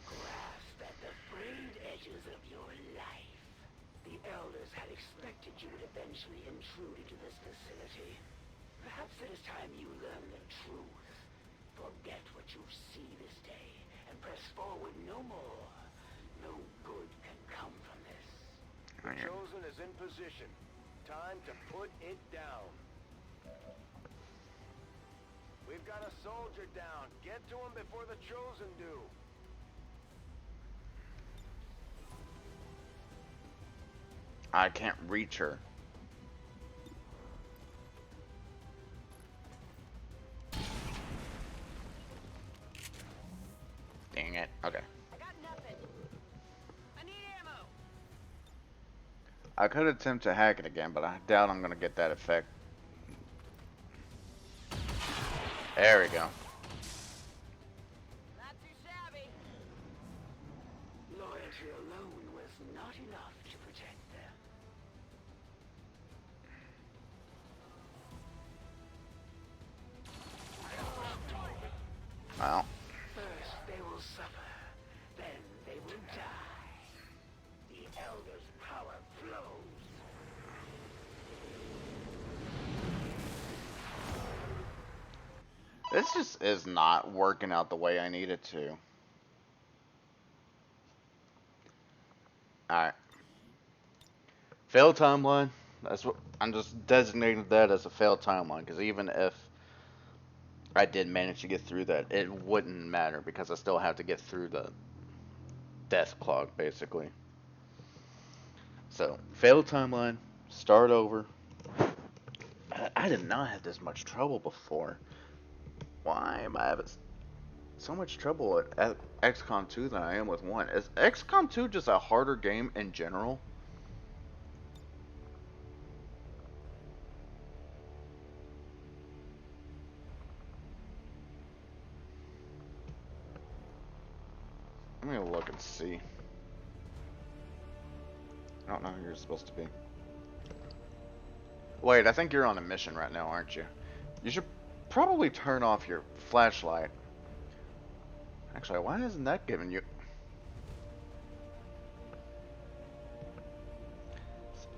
Grasp at the frayed edges of your life. The Elders had expected you would eventually intrude into this facility. Perhaps it is time you learn the truth. Forget what you see this day, and press forward no more. No good can come from this. The Chosen is in position. Time to put it down. We've got a soldier down. Get to him before the Chosen do. I can't reach her. Dang it. Okay. I got nothing. I need ammo. I could attempt to hack it again, but I doubt I'm gonna get that effect. There we go. Not too shabby. Loyalty alone was not enough to protect them. Well, First they will suffer, then they will die. The Elder's power flows. this just is not working out the way I need it to. Alright. Failed timeline. That's what I'm just designating that as a failed timeline, because even if I did manage to get through that, it wouldn't matter because I still have to get through the death clock, basically. So, failed timeline, start over. I did not have this much trouble before. Why am I having so much trouble at XCOM 2 than I am with 1? Is XCOM 2 just a harder game in general? I'm gonna look and see. I don't know who you're supposed to be. Wait, I think you're on a mission right now, aren't you? You should probably turn off your flashlight. Actually, why isn't that giving you...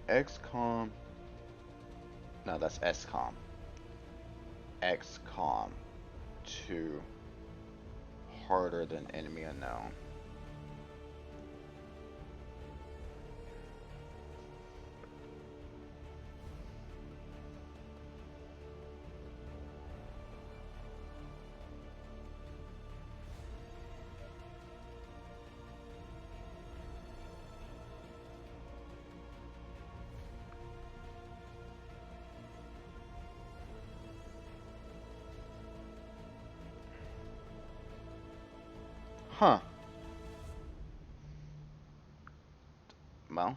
XCOM... No, that's SCOM. XCOM 2. Harder than enemy unknown. Huh. Well,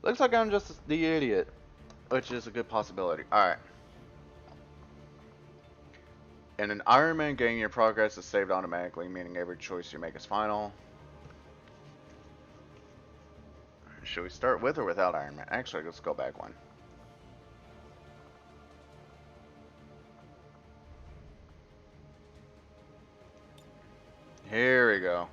looks like I'm just the idiot, which is a good possibility. Alright. In an Iron Man game, your progress is saved automatically, meaning every choice you make is final. Should we start with or without Iron Man? Actually, let's go back one. Here we go.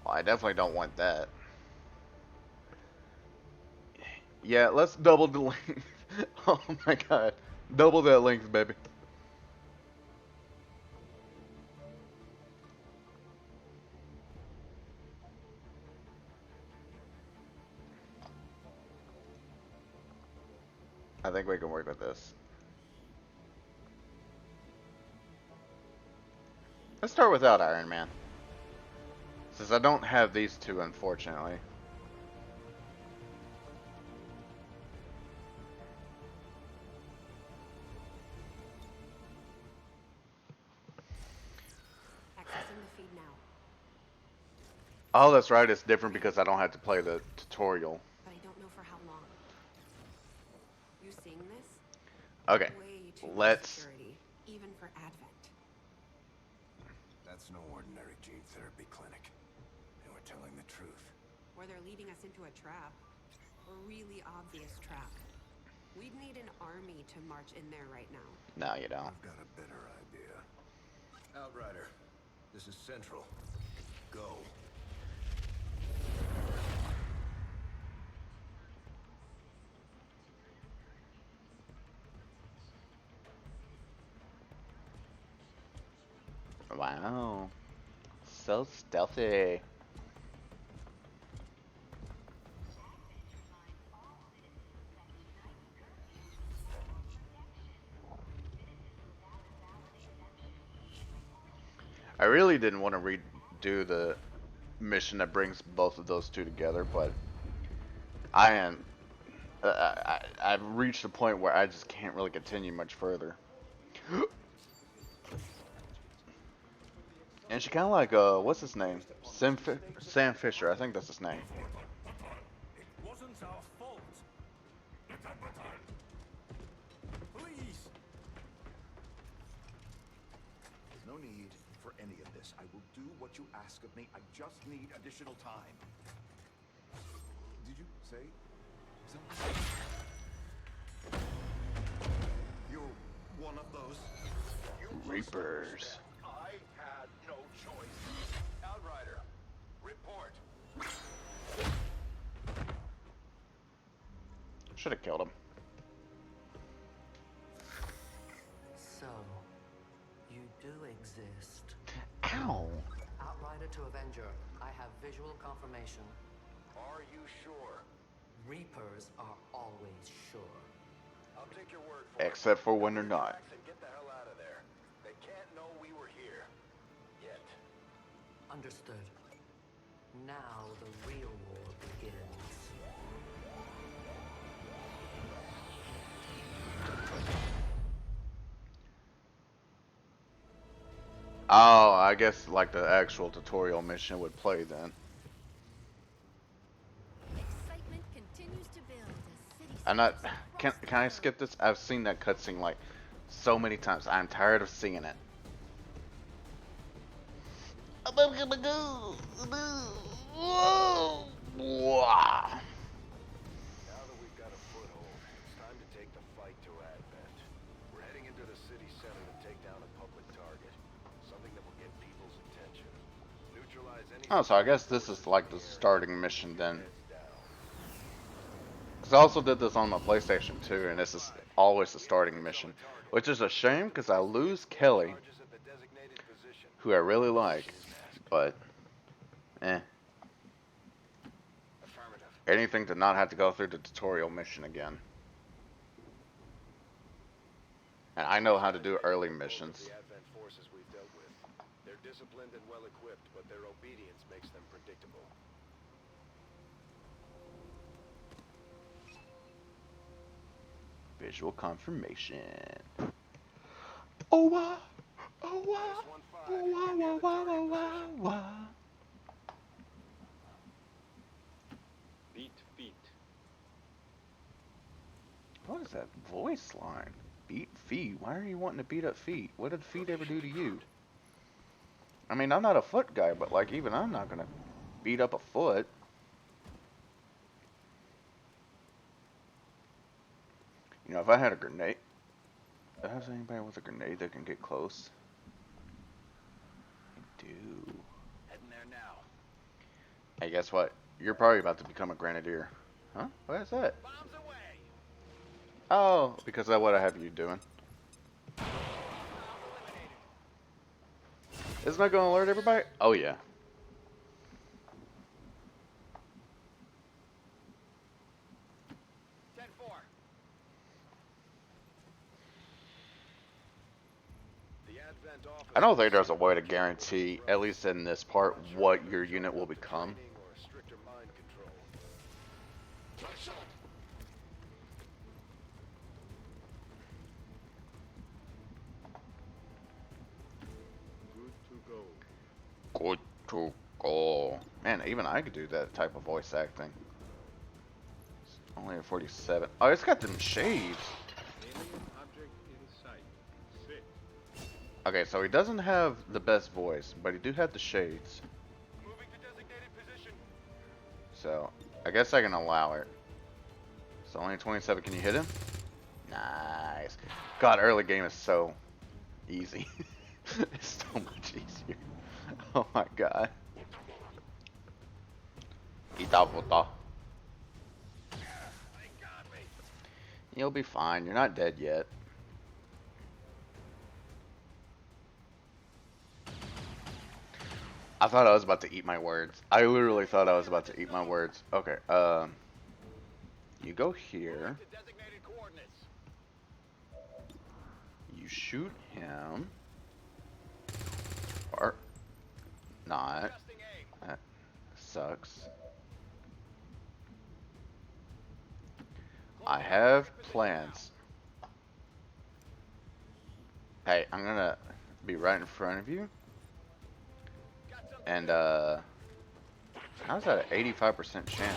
Well, I definitely don't want that. Yeah, let's double the length. Oh my god. Double that length, baby. I think we can work with this. Let's start without Iron Man. Since I don't have these two, unfortunately. Accessing the feed now. Oh, that's right. It's different because I don't have to play the tutorial. but I don't know for how long. You seeing this? Okay, Way too much let's. security, even for Advent. That's no ordinary gene therapy clinic. And we're telling the truth. Or they're leading us into a trap. A really obvious trap. We'd need an army to march in there right now. No, you don't. I've got a better idea. Outrider, this is Central. Go. Wow, so stealthy. I really didn't want to redo the mission that brings both of those two together, but I am. I've reached a point where I just can't really continue much further. And she kind of like what's his name? Sam Fisher, I think that's his name. It wasn't our fault. Please. There's no need for any of this. I will do what you ask of me. I just need additional time. Did you say something? You're one of those. You must Reapers. understand. I had no choice. Outrider, report. Should have killed him. So, you do exist. Ow. Outrider to Avenger, I have visual confirmation. Are you sure? Reapers are always sure. I'll take your word for it. Except for when they're not. Relax and get the hell out of there. They can't know we were here. Yet. Understood. Now the real war begins. Oh, I guess like the actual tutorial mission would play then. Excitement continues to build as city I'm not. streets Can across the I world skip this? I've seen that cutscene like so many times. I'm tired of seeing it. Now that we've got a foothold, it's time to take the fight to Advent. We're heading into the city center to take down a public target. Something that will get people's attention. Neutralize any. Oh, so I guess this is like the starting mission then. Heads down. Because I also did this on my PlayStation 2, and this is always the starting mission. Which is a shame because I lose Kelly, Charges at the designated position. who I really like. But, eh. Affirmative. Anything to not have to go through the tutorial mission again. And I know how to do early missions. The Advent forces we've dealt with. They're disciplined and well equipped, but their obedience makes them predictable. Visual confirmation. Oh wow, oh wow, oh wow, wow, wow, wow, wow, wow. Beat feet. What is that voice line? Beat feet? Why are you wanting to beat up feet? What did feet ever do to you? I mean, I'm not a foot guy, but like even I'm not gonna beat up a foot. You know, if I had a grenade, has anybody with a grenade that can get close? I do. Heading there now. Hey, guess what? You're probably about to become a grenadier. Huh? What is that? Bombs away. Oh, because of what I have you doing. Isn't that going to alert everybody? Oh, yeah. 10-4. The Advent office. I don't think there's a way to guarantee, at least in this part, what your unit will become. Training or stricter mind control. Good to go. Good to go. Man, even I could do that type of voice acting. Only a 47. Oh, it's got them shades. Alien object in sight. Sit. Okay, so he doesn't have the best voice, but he do have the shades. Moving to designated position. So, I guess I can allow it. So only 27. Can you hit him? Nice. God, early game is so easy. It's so much easier. Oh my god. Ita puta. They got me. You'll be fine. You're not dead yet. I thought I was about to eat my words. I literally thought I was about to eat my words. Okay, you go here. To designated coordinates. You shoot him. Or not. Adjusting aim. That sucks. I have plans. Hey, I'm gonna be right in front of you. And, how's that an 85% chance?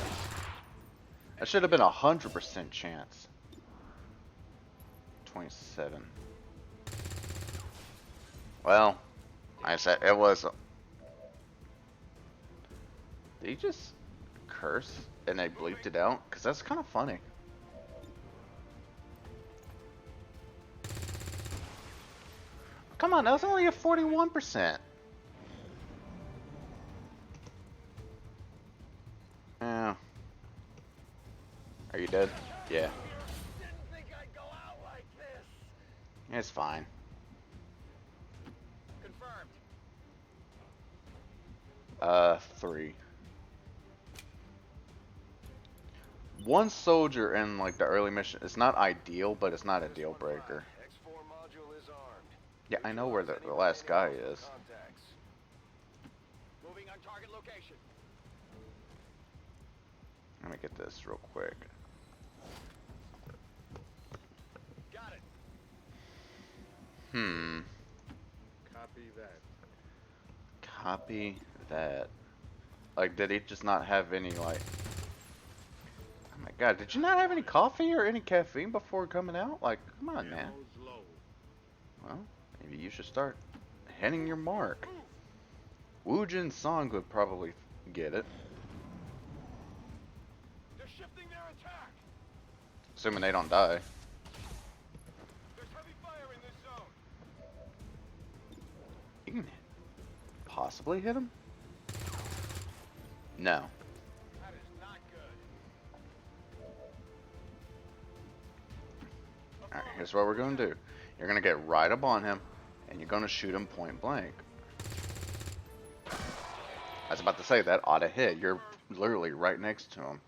That should have been a 100% chance. 27. Well, I said it was. Did he just curse and they bleeped it out? Because that's kind of funny. Come on, that was only a 41%. Yeah. Are you dead? Yeah. Didn't think I'd go out like this. It's fine. Confirmed. 3. One soldier in like the early mission. It's not ideal, but it's not a deal breaker. X4 module is armed. Yeah, I know where the last guy is. Contacts. Moving on target location. Let me get this real quick. Got it. Copy that. Copy that. Like, did he just not have any, like... Oh my god, did you not have any coffee or any caffeine before coming out? Like, come on, man. Ammo's low. Well, maybe you should start hitting your mark. Woojin Song would probably get it. They're shifting their attack. Assuming they don't die. There's heavy fire in this zone. You can possibly hit him? No. That is not good. Alright, here's what we're gonna do. You're gonna get right up on him, and you're gonna shoot him point blank. I was about to say, that ought to hit. You're literally right next to him.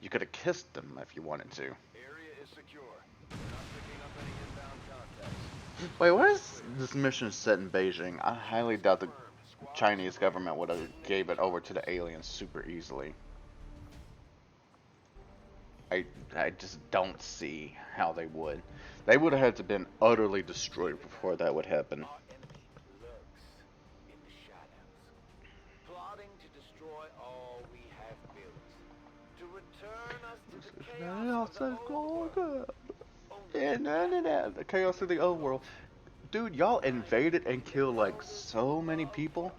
You could have kissed him if you wanted to. Area is secure. We're not picking up any inbound contacts. Wait, why is this mission set in Beijing? I highly doubt the Chinese government would have gave it over to the aliens super easily. I just don't see how they would. They would have had to been utterly destroyed before that would happen. Our enemy lurks in the shadows, plotting to destroy all we have built, to return us to the chaos of the old world. The chaos of the old world. Dude, y'all invaded and killed like so many people.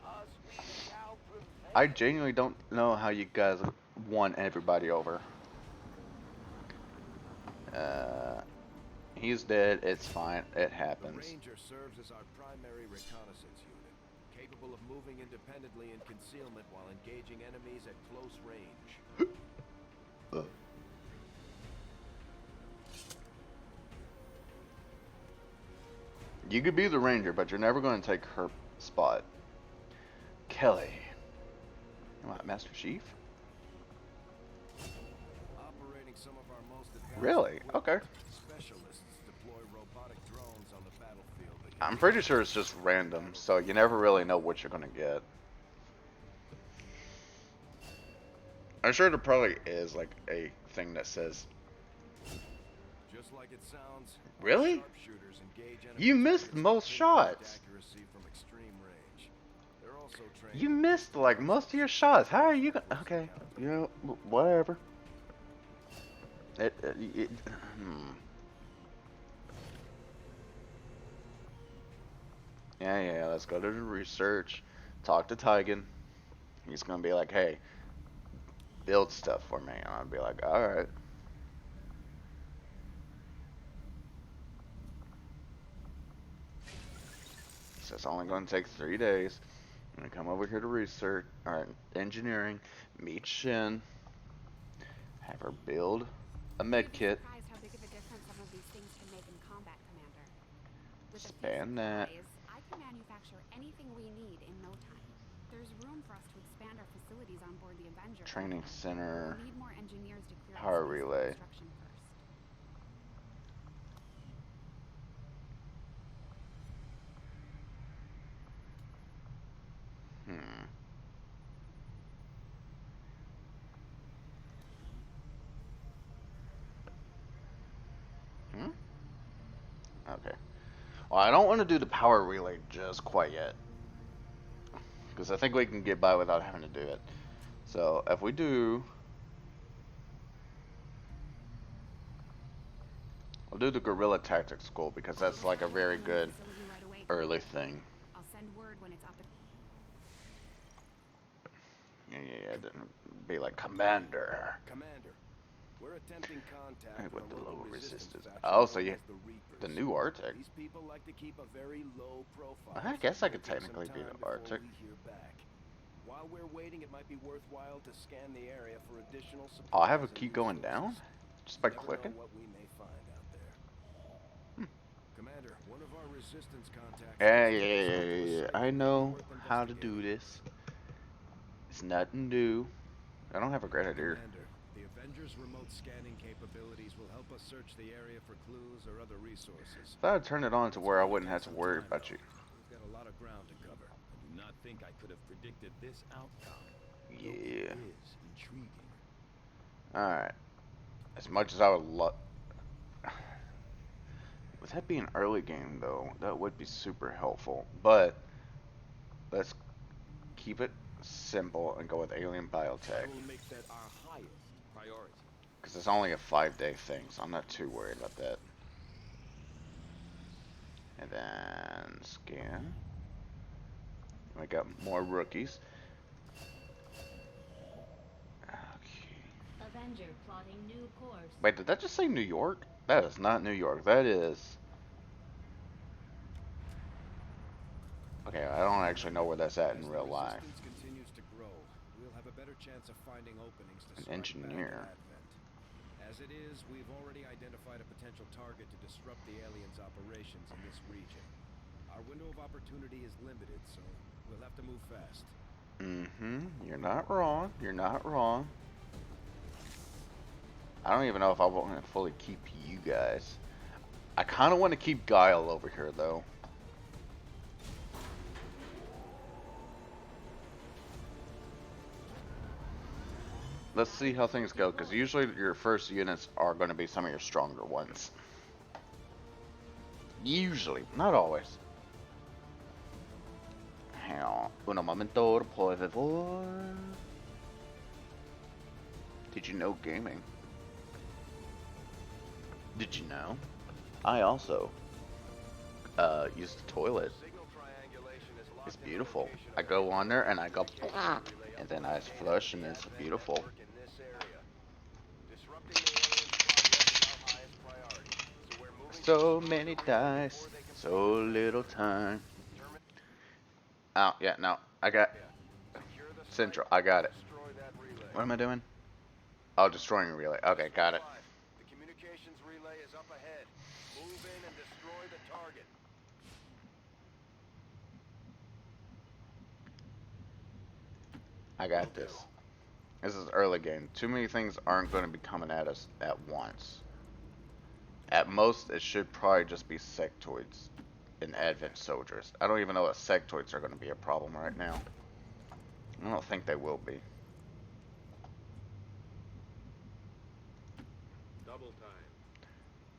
I genuinely don't know how you guys won everybody over. He's dead. It's fine. It The happens. Ranger serves as our primary reconnaissance unit, capable of moving independently in concealment while engaging enemies at close range. You could be the ranger, but you're never going to take her spot. Kelly. You want Master Chief? Operating some of our most advanced Really? equipment, Okay. Specialists deploy robotic drones on the battlefield. I'm pretty sure it's just random, so you never really know what you're going to get. I'm sure there probably is like a thing that says, Just like it sounds. Really? Sharpshooters engage You enemy missed targets most with pinpoint shots. accuracy from extreme range. They're also trained You missed like most of your shots. How are you gonna? Okay, you know, whatever. Hmm. Yeah. Let's go to the research. Talk to Tygan. He's gonna be like, hey, build stuff for me, and I'll be like, all right. So it's only gonna take 3 days. I'm gonna come over here to research, or engineering, meet Shin, have her build a med You'd be kit, surprised how big of a difference some of these things can make in combat, Commander. With a few span that, supplies, I can manufacture anything we need in no time. There's room for us to expand our facilities on board the Avenger. training We'll center, need more engineers to clear the power space for relay. construction first. Hmm. Hmm? Okay. Well, I don't want to do the power relay just quite yet. Because I think we can get by without having to do it. So, if we do... We'll do the guerrilla tactics school, because that's like a very good early thing. I'll send word when it's up. Yeah. Be like, Commander. Commander, we're attempting contact With with the a local low resistance resistance. faction Oh, so known you... as the Reapers. The new Arctic. These people like to keep a very low profile. I guess I so could it'll take some technically be time the before Arctic. we hear back. While we're waiting, it might be worthwhile to scan the area for additional supplies. Oh, I have a and key going down? resources. Just by Never clicking? know what we may find out there. Commander, one of our resistance contacts. Yeah. I know how to do this. It's nothing new. I don't have a great idea. Commander, the Avengers' remote scanning capabilities will help us search the area for clues or other resources. If I had turned it on to where I wouldn't have to worry about you. We've got a lot of ground to cover. I do not think I could have predicted this outcome. Yeah. Though it is intriguing. Alright. As much as I would love... With that being early game, though, that would be super helpful. But, let's keep it simple and go with alien biotech. I will make that our highest priority. Because it's only a 5-day thing, so I'm not too worried about that. And then scan. I got more rookies. Okay. Avenger plotting new course. Wait, did that just say New York? That is not New York. That is... Okay, I don't actually know where that's at in real life. Resistance continues to grow. We'll have a better chance of finding openings to An strike engineer. back at Advent. As it is, we've already identified a potential target to disrupt the aliens' operations in this region. Our window of opportunity is limited, so we'll have to move fast. You're not wrong. You're not wrong. I don't even know if I want to fully keep you guys. I kind of want to keep Guile over here, though. Let's see how things go, because usually your first units are going to be some of your stronger ones. Usually, not always. Hang on. Un momento, por favor. Did you know gaming? Did you know? I also use the toilet. Signal triangulation is locked It's in the beautiful. location I of go on there and I go, relay and then I flush, and it's beautiful. network in this area. Disrupting the aliens' progress is our highest priority. So we're moving So many dice, so little time. Oh, yeah, no, I got secure the site, Central. I got it. destroy that relay. What am I doing? Oh, destroying a relay. Okay, got it. The communications relay is up ahead. Move in and destroy the target. I got this. This is early game. Too many things aren't going to be coming at us at once. At most, it should probably just be sectoids and advent soldiers. I don't even know if sectoids are going to be a problem right now. I don't think they will be. Double time.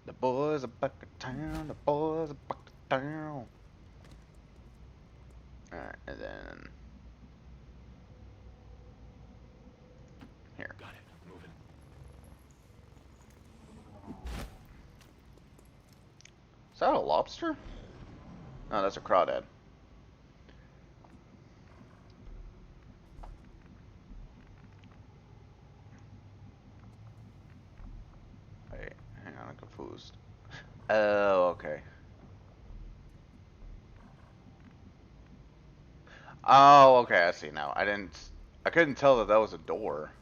The boys are back in town. The boys are back in town. Alright, and then Is that a lobster? No, that's a crawdad. Wait, hang on, I'm confused. Oh, okay. Oh, okay, I see now. I couldn't tell that that was a door.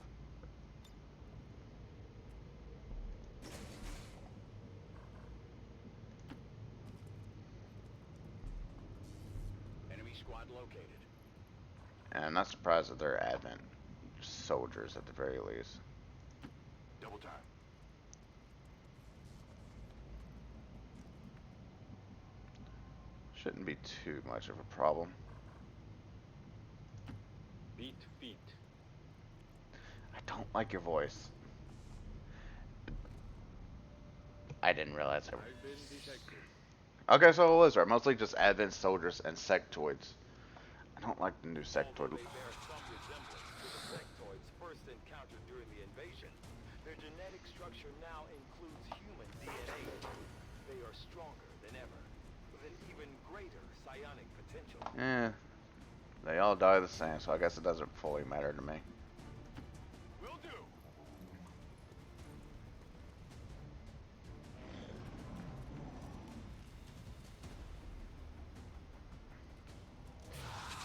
Enemy squad located. And I'm not surprised that they're Advent soldiers at the very least. Double time. Shouldn't be too much of a problem. Beat feet. I don't like your voice. I didn't realize it. I've been detected. Okay, so it was right. Mostly just Advent soldiers and sectoids. I don't like the new sectoid. Although they bear some resemblance to the sectoids first encountered during the invasion, their genetic structure now includes human DNA. They are stronger than ever, with an even greater psionic potential. Eh, they all die the same, so I guess it doesn't fully matter to me. Will do.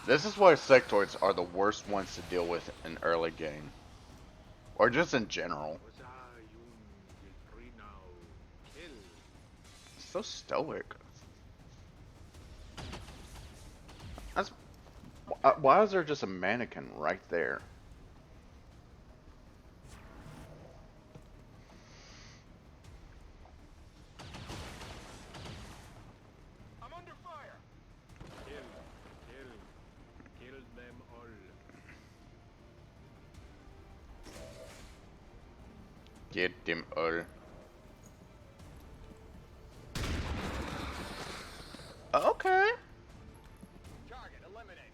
This is why sectoids are the worst ones to deal with in early game. Or just in general. So stoic. That's why is there just a mannequin right there? I'm under fire. Kill them all. Get them all. Okay. Target eliminated.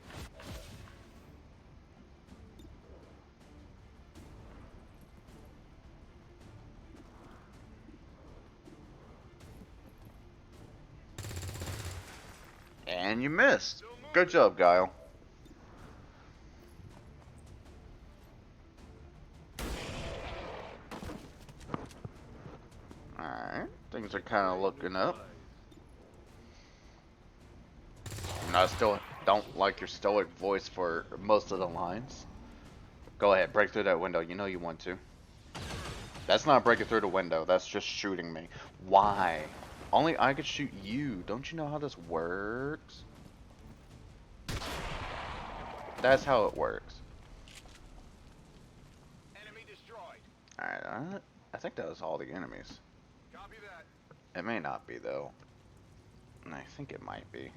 And you missed. Good job, Guile. Alright, things are kind of looking up. And I still don't like your stoic voice for most of the lines. Go ahead, break through that window. You know you want to. That's not breaking through the window. That's just shooting me. Why? Only I could shoot you. Don't you know how this works? That's how it works. Enemy destroyed. Alright, I think that was all the enemies. Copy that. It may not be, though. I think it might be.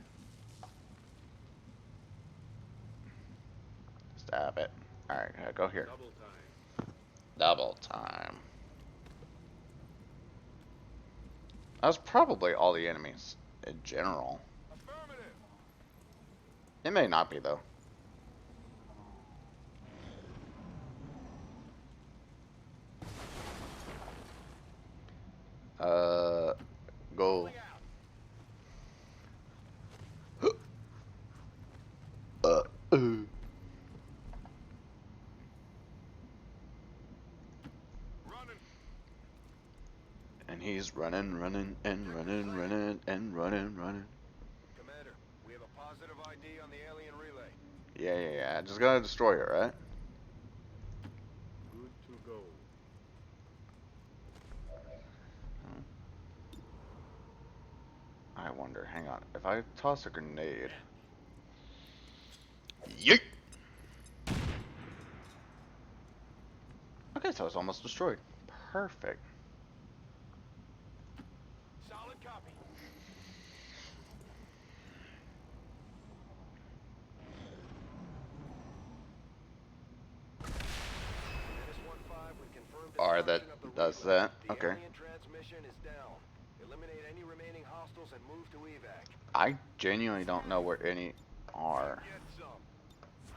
Stab it. Alright, go here. Double time. Double time. That's probably all the enemies in general. Affirmative. It may not be, though. Go. uh. Running. And he's running, running, and running, running, and running, running. Commander, we have a positive ID on the alien relay. Yeah. Just gotta destroy it, right? Good to go. I wonder, hang on. If I toss a grenade. Yeet! Okay, so it's almost destroyed. Perfect. Solid copy. -15, we confirmed Or that destruction of the does relay. that. The Okay. alien transmission is down. Eliminate any remaining hostiles and move to evac. I genuinely don't know where any are. Get some.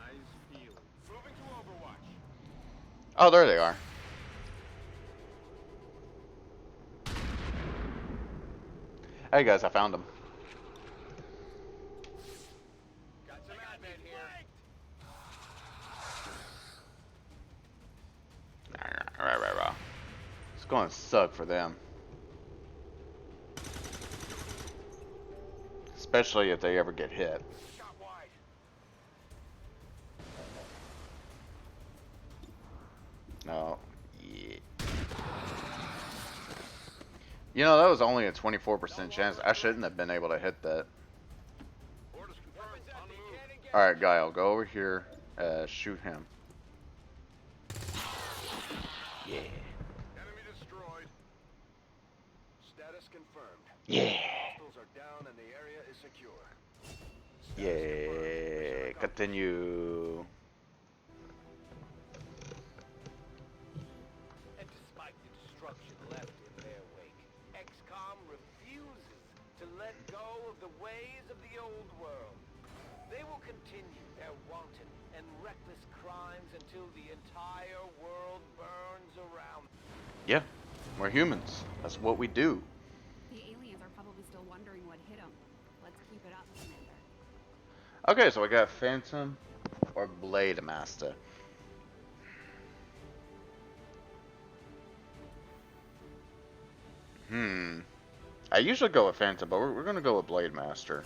Eyes peeled. Moving to Overwatch. Oh, there they are. Hey guys, I found him. Got some advent here. Right. It's going to suck for them. Especially if they ever get hit. Shot wide. No. Yeah. You know, that was only a 24% chance. I shouldn't have been able to hit that. Orders confirmed. On the move. Alright, Guile, go over here. Shoot him. Yeah. Enemy destroyed. Status confirmed. Yeah. Hostiles are down and the area is secure. Status Yeah. confirmed. Continue. And despite the destruction left in their wake, XCOM refuses to let go of the ways of the old world. They will continue their wanton and reckless crimes until the entire world burns around them. Yeah. We're humans. That's what we do. The aliens are probably still wondering what hit them. Let's keep it up, Commander. Okay, so we got Phantom or Blade Master. I usually go with Phantom, but we're gonna go with Blade Master.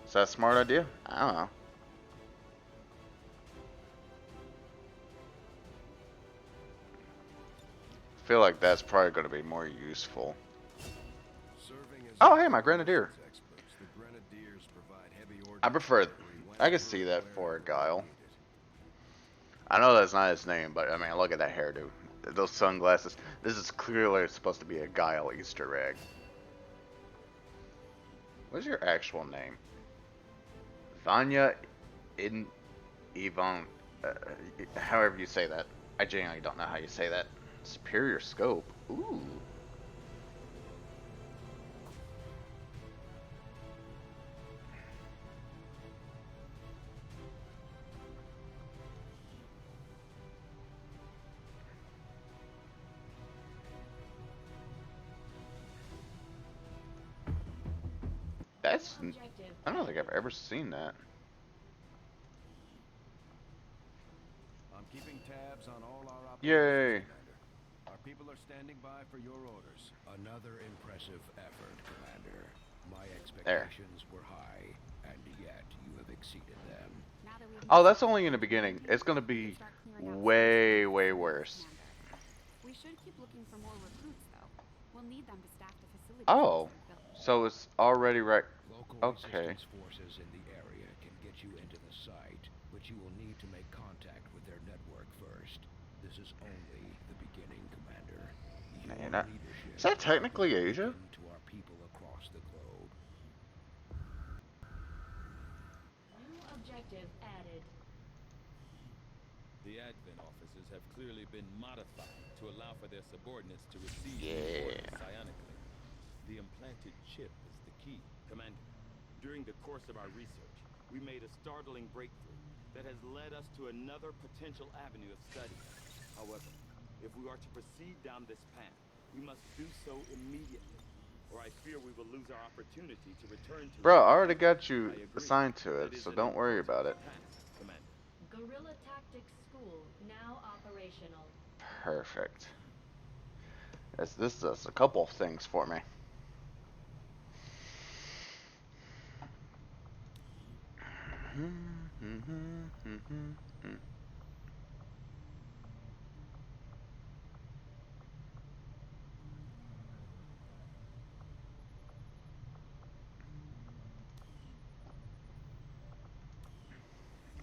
Is that a smart idea? I don't know. I feel like that's probably gonna be more useful. Oh, hey, my Grenadier. I prefer. I can see that for a Guile. I know that's not his name, but I mean, look at that hairdo. Those sunglasses. This is clearly supposed to be a Guile Easter egg. What's your actual name? Vanya Yvonne. However you say that. I genuinely don't know how you say that. Superior scope. Ooh. That's. I don't think I've ever seen that. I'm keeping tabs on all our operations, Yay. Commander. Our people are standing by for your orders. Another impressive effort, Commander. My expectations were high, and yet you have exceeded them. Now that we've Oh, that's only in the beginning. It's gonna be start clearing out way, space. way worse. Commander. We should keep looking for more recruits, though. We'll need them to staff the facility. Oh, so it's already right. Local Okay. resistance forces in the area can get you into the site, but you will need to make contact with their network first. This is only the beginning, Commander. Your Man, leadership is that technically will Asia? begin to our people across the globe. New objective added. The advent officers have clearly been modified to allow for their subordinates to receive Yeah. orders psionically. The implanted chip is the key. Commander, during the course of our research, we made a startling breakthrough that has led us to another potential avenue of study. However, if we are to proceed down this path, we must do so immediately, or I fear we will lose our opportunity to return to... Bro, I already got you I agree. assigned to That it, is so an don't worry important about it. task, Commander. Guerrilla Tactics School now operational. Perfect. This does a couple of things for me.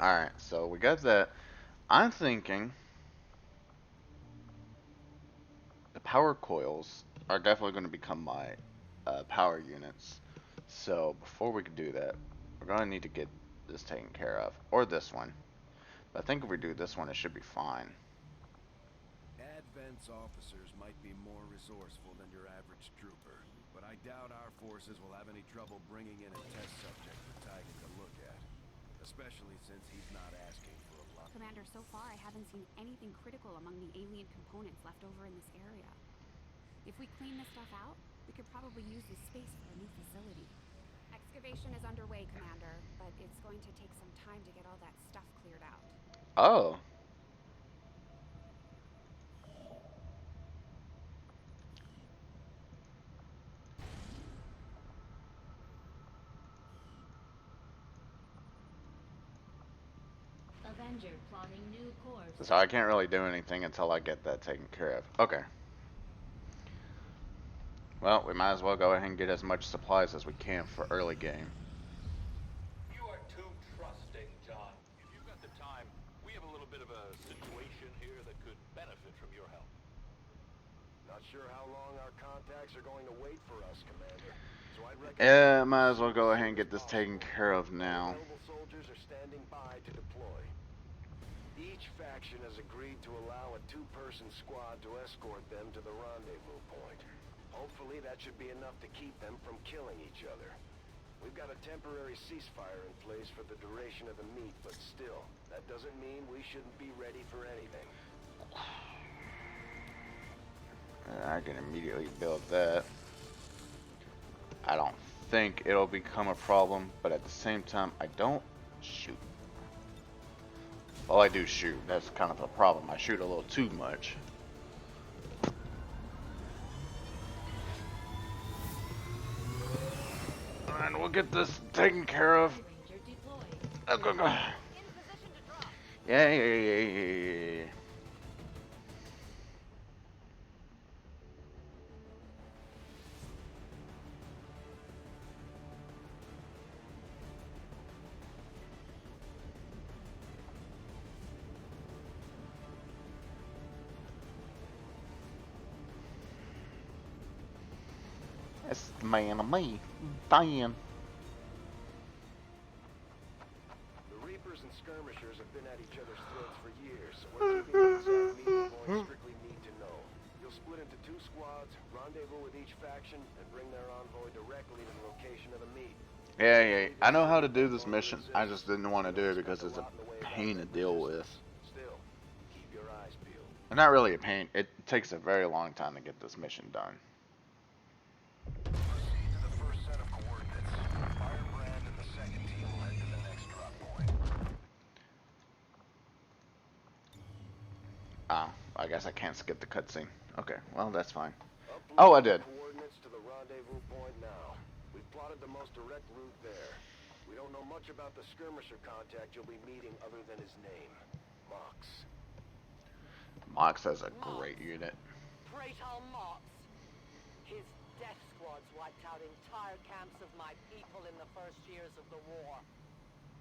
Alright, so we got that. I'm thinking the power coils are definitely going to become my power units. So before we can do that, we're going to need to get this taken care of. Or this one. But I think if we do this one, it should be fine. Advent's officers might be more resourceful than your average trooper, but I doubt our forces will have any trouble bringing in a test subject for Tigan to look at, especially since he's not asking for a lot. Commander, so far I haven't seen anything critical among the alien components left over in this area. If we clean this stuff out, We could probably use this space for a new facility. Excavation is underway, Commander, but it's going to take some time to get all that stuff cleared out. Oh. Avenger plotting new course. So I can't really do anything until I get that taken care of. Okay. Well, we might as well go ahead and get as much supplies as we can for early game. You are too trusting, John. If you've got the time, we have a little bit of a situation here that could benefit from your help. Not sure how long our contacts are going to wait for us, Commander. So I'd recommend Might as well go ahead and get this taken care of now. available soldiers are standing by to deploy. Each faction has agreed to allow a two-person squad to escort them to the rendezvous point. Hopefully that should be enough to keep them from killing each other. We've got a temporary ceasefire in place for the duration of the meet, but still, that doesn't mean we shouldn't be ready for anything. I can immediately build that. I don't think it'll become a problem, but at the same time, I don't shoot. Well, I do shoot. That's kind of a problem. I shoot a little too much. And we'll get this taken care of. Ranger deployed. Go. Yeah. That's the man of me, Diane. The Reapers and Skirmishers have been at each other's throats for years, so we're keeping the exact meeting point strictly need to know. You'll split into two squads, rendezvous with each faction, and bring their envoy directly to the location of the meet. Yeah. I know how to do this mission. I just didn't want to do it because it's a pain to deal with. Still, keep your eyes peeled. And not really a pain. It takes a very long time to get this mission done. Proceed to the first set of coordinates. Firebrand and the second team will head to the next drop point. Ah, I guess I can't skip the cutscene. Okay, well, that's fine. Upload Oh, I did. coordinates to the rendezvous point now. We've plotted the most direct route there. We don't know much about the skirmisher contact you'll be meeting other than his name, Mox. Mox has a great unit. Praetor Mox. His death squads wiped out entire camps of my people in the first years of the war.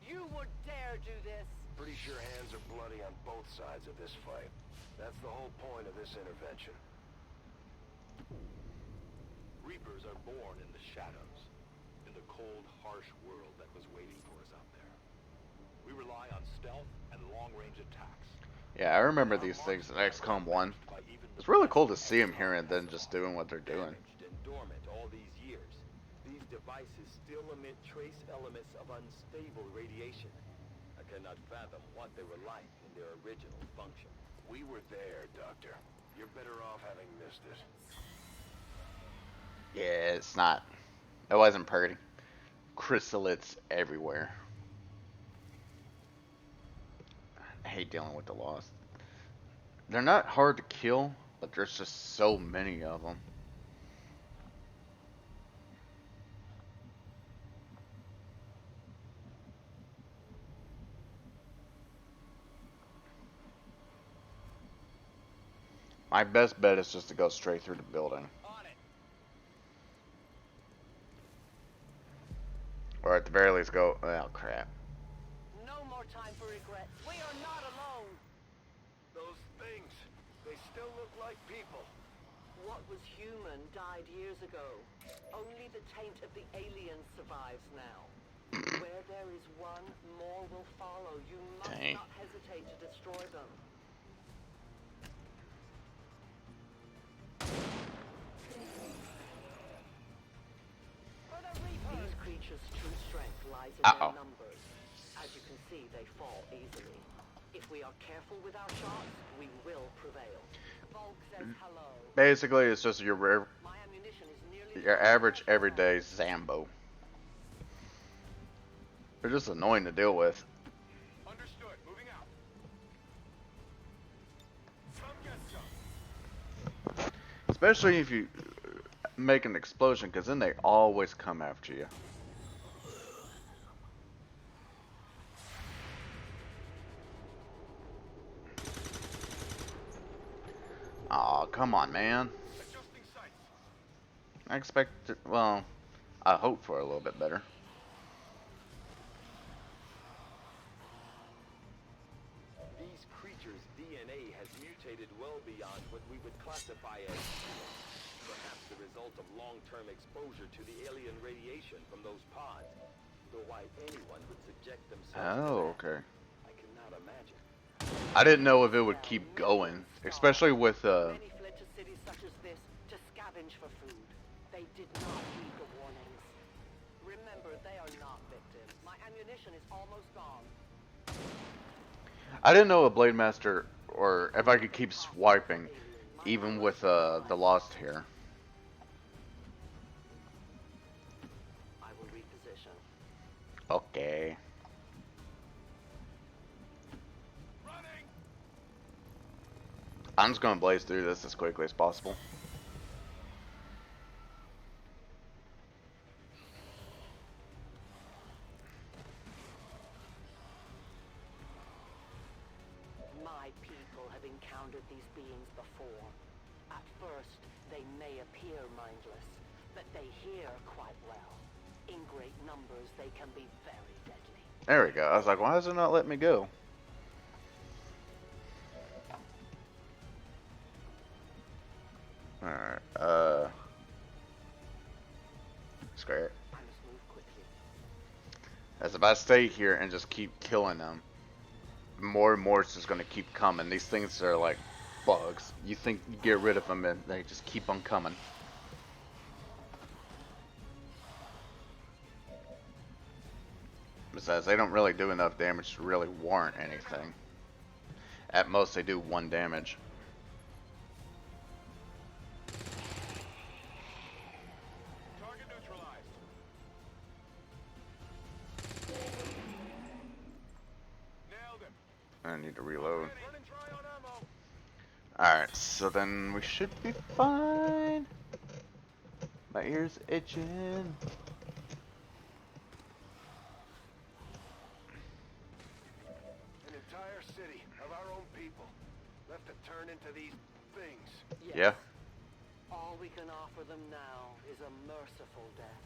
You would dare do this? Pretty sure hands are bloody on both sides of this fight. That's the whole point of this intervention. Reapers are born in the shadows, in the cold, harsh world that was waiting for us out there. We rely on stealth and long-range attacks. Yeah, I remember these things in XCOM 1. It's really cool to see them here and then just doing what they're doing. Damaged and dormant all these years, these devices still emit trace elements of unstable radiation. I cannot fathom what they were like in their original function. We were there, Doctor. You're better off having missed it. Yeah, it's not. It wasn't pretty. Chrysalids everywhere. I hate dealing with the Lost. They're not hard to kill, but there's just so many of them. My best bet is just to go straight through the building. On it. Or at the very least go, oh crap. No more time for regrets. We are not alone. Those things, they still look like people. What was human died years ago. Only the taint of the alien survives now. Where there is one, more will follow. You must Dang. not hesitate to destroy them. For the Reapers. These creatures' true strength lies in Uh-oh. their numbers. As you can see, they fall easily. If we are careful with our shots, we will prevail. Volk says hello. Basically, it's just your rare. My ammunition is nearly your average everyday Zambo. They're just annoying to deal with. Understood. Moving out. Come get some. Especially if you make an explosion, because then they always come after you. Aw, come on, man. Adjusting sights. I expected, well, I hope for a little bit better. These creatures' DNA has mutated well beyond what we would classify as human. Perhaps the result of long-term exposure to the alien radiation from those pods. Though why anyone would subject themselves to Oh, that, okay. I cannot imagine. I didn't know if it would keep going, especially with, Many fled to cities such as this to scavenge for food. They did not heed the warnings. Remember, they are not victims. My ammunition is almost gone. I didn't know a Blade Master, or if I could keep swiping, even with, the Lost here. I will reposition. Okay. Running. I'm just gonna blaze through this as quickly as possible. My people have encountered these beings before. At first, they may appear mindless, but they hear quite well. In great numbers, they can be very deadly. There we go. I was like, why does it not let me go? Alright, screw it. I must move quickly. As if I stay here and just keep killing them, more and more is just gonna keep coming. These things are like bugs. You think you get rid of them and they just keep on coming. Besides, they don't really do enough damage to really warrant anything. At most, they do 1 damage. Target neutralized. Nailed him. I need to reload. Running dry on ammo. Alright, so then we should be fine. My ear's itching. An entire city of our own people left to turn into these things. Yes. Yeah. All we can offer them now is a merciful death.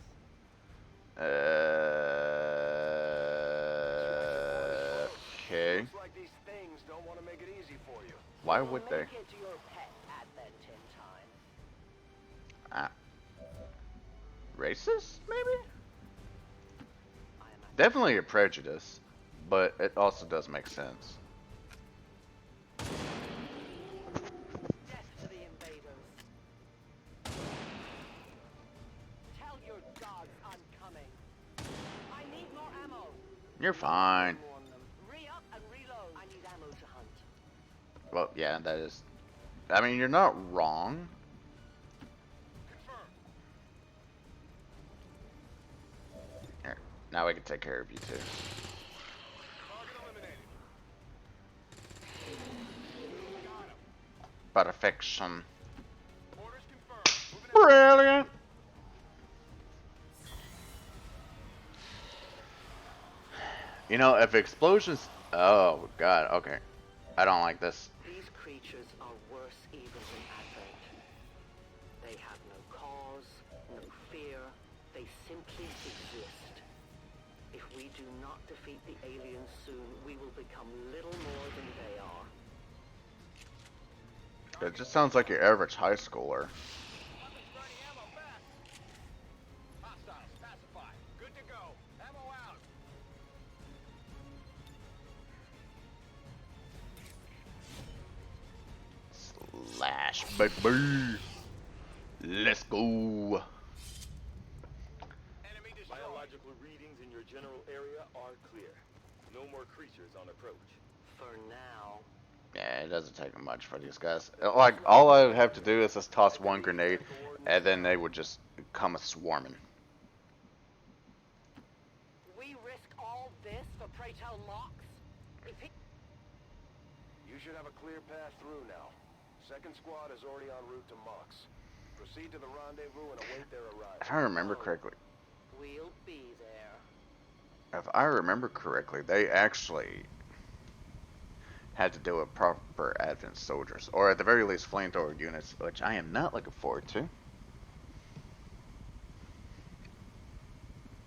Okay. Looks like these things don't want to make it easy for you. Why would they? Make it your pet advent in time. Ah. Racist, maybe? I am at Definitely a prejudice, but it also does make sense. death to the invaders. Tell your gods I'm coming. I need more ammo. You're fine. Warn them. Re-up and reload. I need ammo to hunt. Well, yeah, that is... I mean, you're not wrong. Confirmed. Here, now I can take care of you too. Target eliminated. Got him. Perfection. Orders confirmed. Moving out. Brilliant! You know, if explosions... Oh, God, okay. I don't like this. These creatures are worse even than Advent. They have no cause, no fear. They simply exist. If we do not defeat the aliens soon, we will become little more than they are. It just sounds like your average high schooler. Weapons ready, ammo back. Hostiles pacified. Good to go. Ammo out. Slash, baby. Let's go. Enemy destroyed. Biological readings in your general area are clear. No more creatures on approach. For now, Yeah, it doesn't take much for these guys. Like, all I would have to do is just toss one grenade, and then they would just come a swarming. We risk all this for pray tell Mox? If he... You should have a clear path through now. Second squad is already en route to Mox. Proceed to the rendezvous and await their arrival. If I remember correctly, We'll be there. if I remember correctly, they actually had to do with proper advanced soldiers, or at the very least flamethrower units, which I am not looking forward to.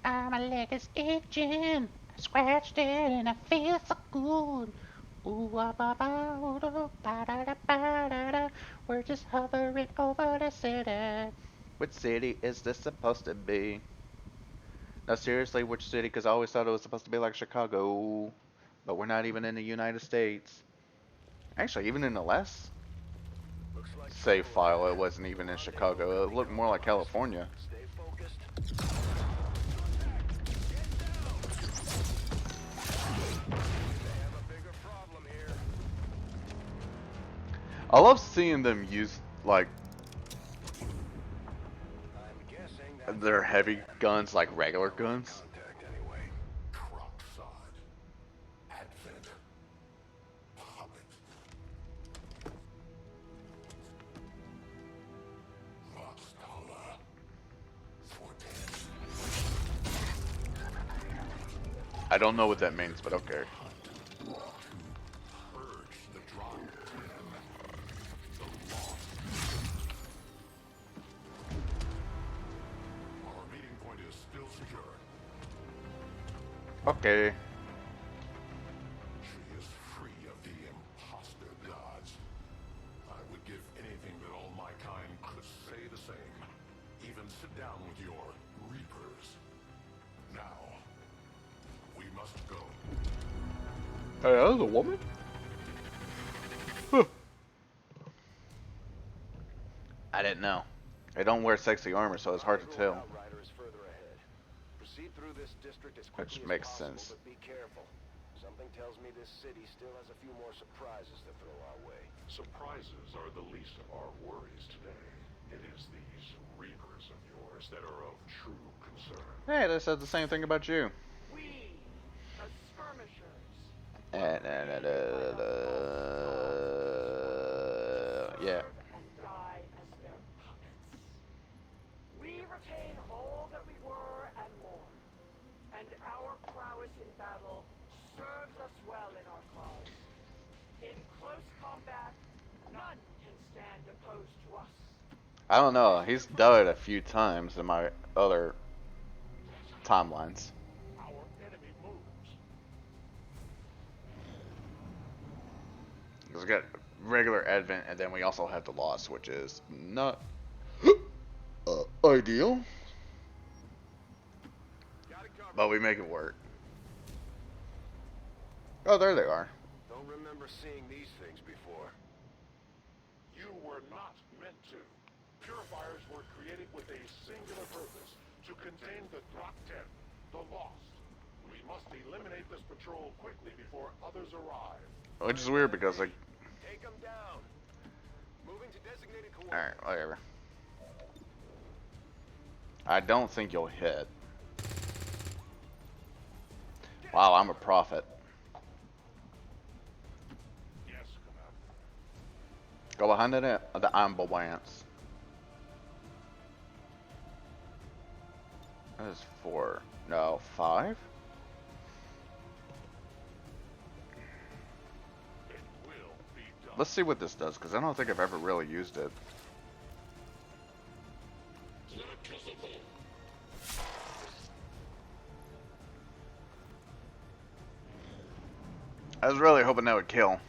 My leg is itching. I scratched it and I feel so good. Ooh, ah, ba, ba, ooh, ba, da, da, ba, da, da. We're just hovering over the city. Which city is this supposed to be? No, seriously, which city? Because I always thought it was supposed to be like Chicago. But we're not even in the United States. Actually, even in the last save file, it wasn't even in Chicago. It looked more like California. Stay focused. They have a bigger problem here. I love seeing them use, like, I'm guessing that's their heavy guns like regular guns. contact anyway. Crocksod. Advent. Puppet. Moxtola. Fortes. I don't know what that means, but okay. Purge the drop. The lost. Our meeting point is still secure. Okay. She is free of the imposter gods. I would give anything that all my kind could say the same. Even sit down with your reapers. Now, we must go. Hey, that was a woman? Huh. I didn't know. They don't wear sexy armor, so it's hard to tell. Outrider is further ahead. Proceed through this district as Which quickly makes as possible, sense. but be careful. Something tells me this city still has a few more surprises to throw our way. Surprises are the least of our worries today. It is these reapers of yours that are of true concern. Hey, they said the same thing about you. We, the skirmishers, Yeah. and die as their puppets. We retain all that we were and more, and our prowess in battle serves us well in our cause. In close combat, none can stand opposed to us. I don't know. He's died a few times in my other timelines. Our enemy moves. Because we got regular Advent, and then we also have the Lost, which is not ideal, Got it covered. but we make it work. Oh, there they are. Don't remember seeing these things before. You were not meant to. Purifiers were created with a singular purpose, to contain the Drakten, the Lost. We must eliminate this patrol quickly before others arrive. Which is weird because, like, Take them down. Moving to designated alright, coordinates. whatever. I don't think you'll hit. Wow, I'm a prophet. Yes, Commander. Go behind the ambulance. That is 4. No, 5? It will be done. Let's see what this does, because I don't think I've ever really used it. I was really hoping that would kill.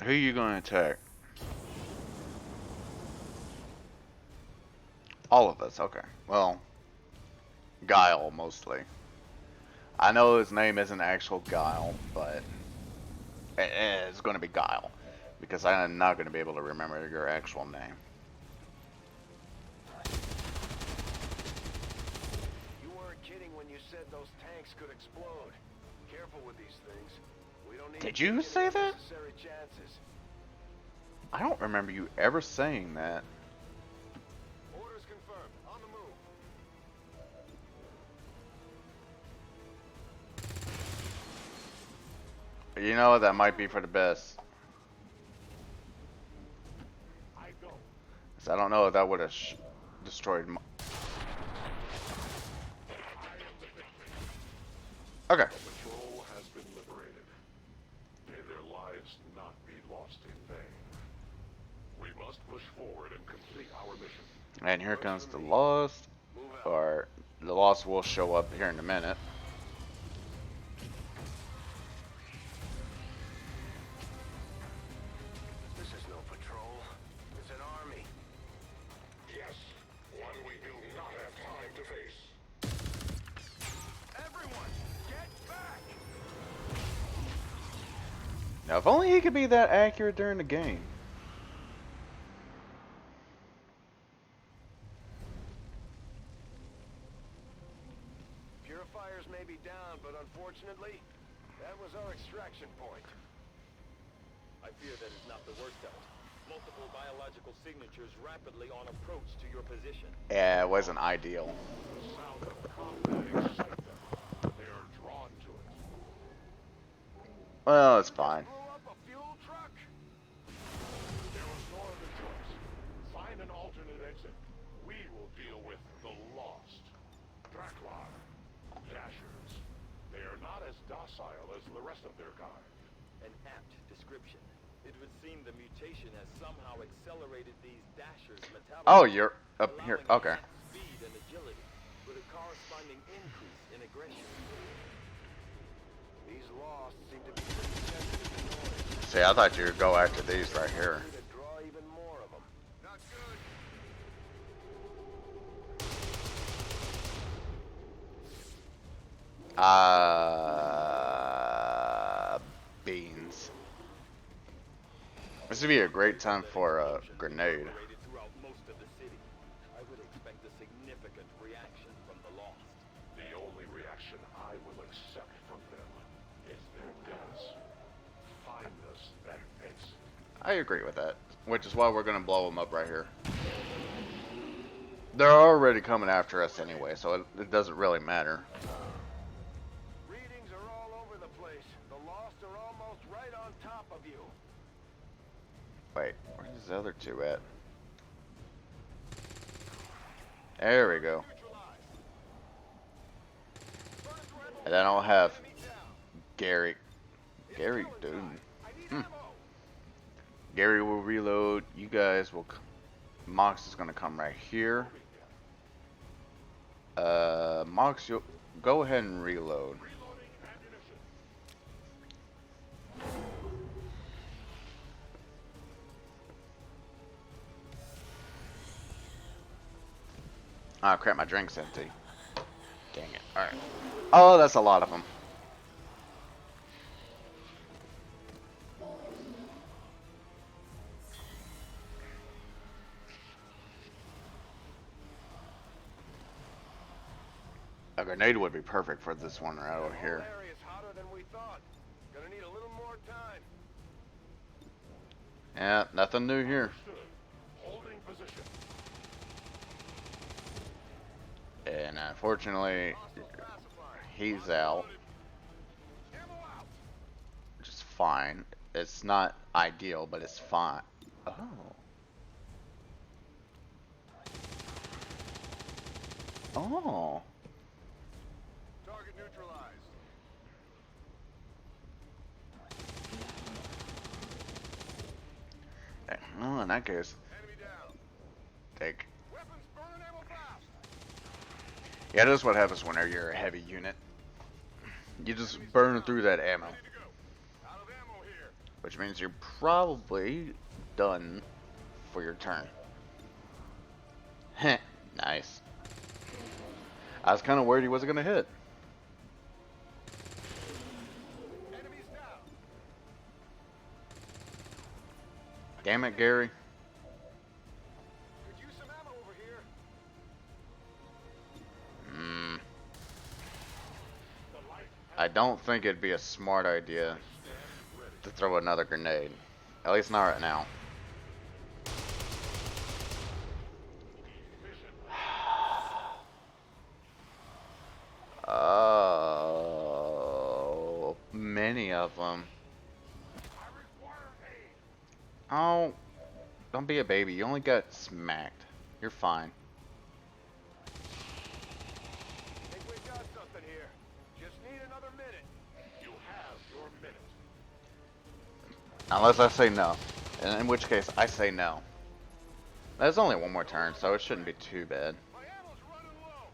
Who are you going to attack? All of us, okay. Well, Guile, mostly. I know his name isn't actual Guile, but it's going to be Guile. Because I'm not going to be able to remember your actual name. You weren't kidding when you said those tanks could explode. Careful with these things. We don't need Did you taking say that? unnecessary chances. I don't remember you ever saying that. Orders confirmed. On the move. You know, that might be for the best. I go. 'Cause I don't know if that would have destroyed Okay. Patrol has been liberated. May their lives not be lost in vain. We must push forward and complete our mission. And here comes the Lost. Or the Lost will show up here in a minute. This is no patrol. It's an army. Yes, one we do not have time to face. Everyone, get back! Now, if only he could be that accurate during the game. Purifiers may be down, but unfortunately, that was our extraction point. I fear that is not the worst of it. Multiple biological signatures rapidly on approach to your position. Yeah, it wasn't ideal. The sound of combat excites them. They are drawn to it. Well, it's fine. Blow up a fuel truck? There was no other choice. Find an alternate exit. We will deal with the Lost. Draklar. Dashers. They are not as docile as the rest of their kind. An apt description. It would seem the mutation has somehow accelerated these dashers' metabolism. Oh, you're up here. allowing Okay. enhanced speed and agility, with a corresponding increase in aggression. These Lost seem to be pretty sensitive to noise. See, I thought you would go after these right here. We need to draw even more of them. Not good. Beans. This would be a great time for a grenade. Operated throughout most of the city. I would expect a significant reaction from the Lost. The only reaction I will accept from them is their deaths. Find us that exit. I agree with that, which is why we're gonna blow them up right here. They're already coming after us anyway, so it doesn't really matter. Readings are all over the place. The Lost are almost right on top of you. Wait, where's the other two at? There we go. And then I'll have Gary. Gary, dude. Gary will reload. You guys will. Mox is gonna come right here. Mox, you'll go ahead and reload. Oh crap, my drink's empty. Dang it. Alright. Oh, that's a lot of them. A grenade would be perfect for this one right over here. The area's hotter than we thought. Gonna need a little more time. Yeah, nothing new here. Holding position. And unfortunately, he's out. Which is fine. It's not ideal, but it's fine. Oh. Oh. Target neutralized. Well, in that case, Enemy down. take. Weapons burning ammo fast. Yeah, that's what happens whenever you're a heavy unit. You just burn through that ammo. Ready to go. Out of ammo here. Which means you're probably done for your turn. Heh, nice. I was kind of worried he wasn't going to hit. Enemies down. Damn it, Gary. Could use some ammo over here. I don't think it'd be a smart idea. to throw another grenade. At least not right now. Oh, many of them. Oh, don't be a baby. You only got smacked. You're fine. Think we got something here. Just need another minute. You have your minute. Unless I say no. In which case, I say no. There's only one more turn, so it shouldn't be too bad. My ammo's running low.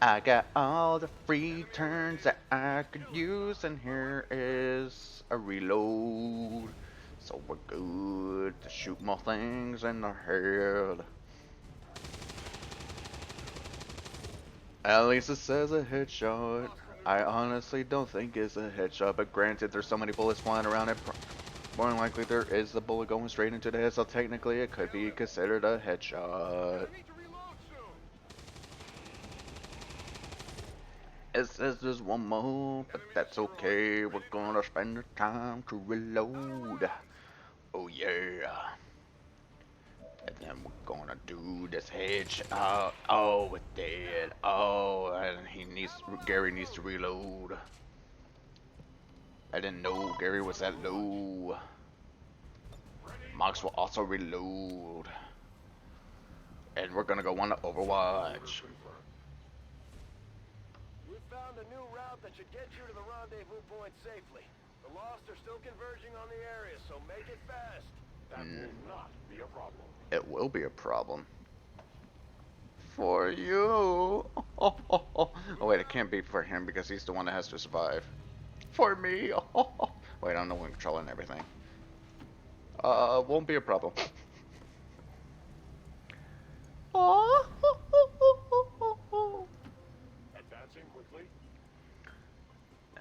I got all the free turns that I could use, and here is a reload. So we're good to shoot more things in the head. At least it says a headshot. I honestly don't think it's a headshot, but granted, there's so many bullets flying around it. More than likely, there is a bullet going straight into the head, so technically, it could be considered a headshot. It says there's one more, but that's okay. We're gonna spend the time to reload. Oh yeah. And then we're gonna do this headshot. Oh, we're dead. Oh, and Gary needs to reload. I didn't know Gary was that low. Mox will also reload. And we're gonna go on to Overwatch. We found a new route that should get you to the rendezvous point safely. The Lost are still converging on the area, so make it fast. That will not be a problem. It will be a problem. For you. Oh wait, it can't be for him because he's the one that has to survive. For me. Wait, I'm the one controlling everything. Won't be a problem. Advancing quickly.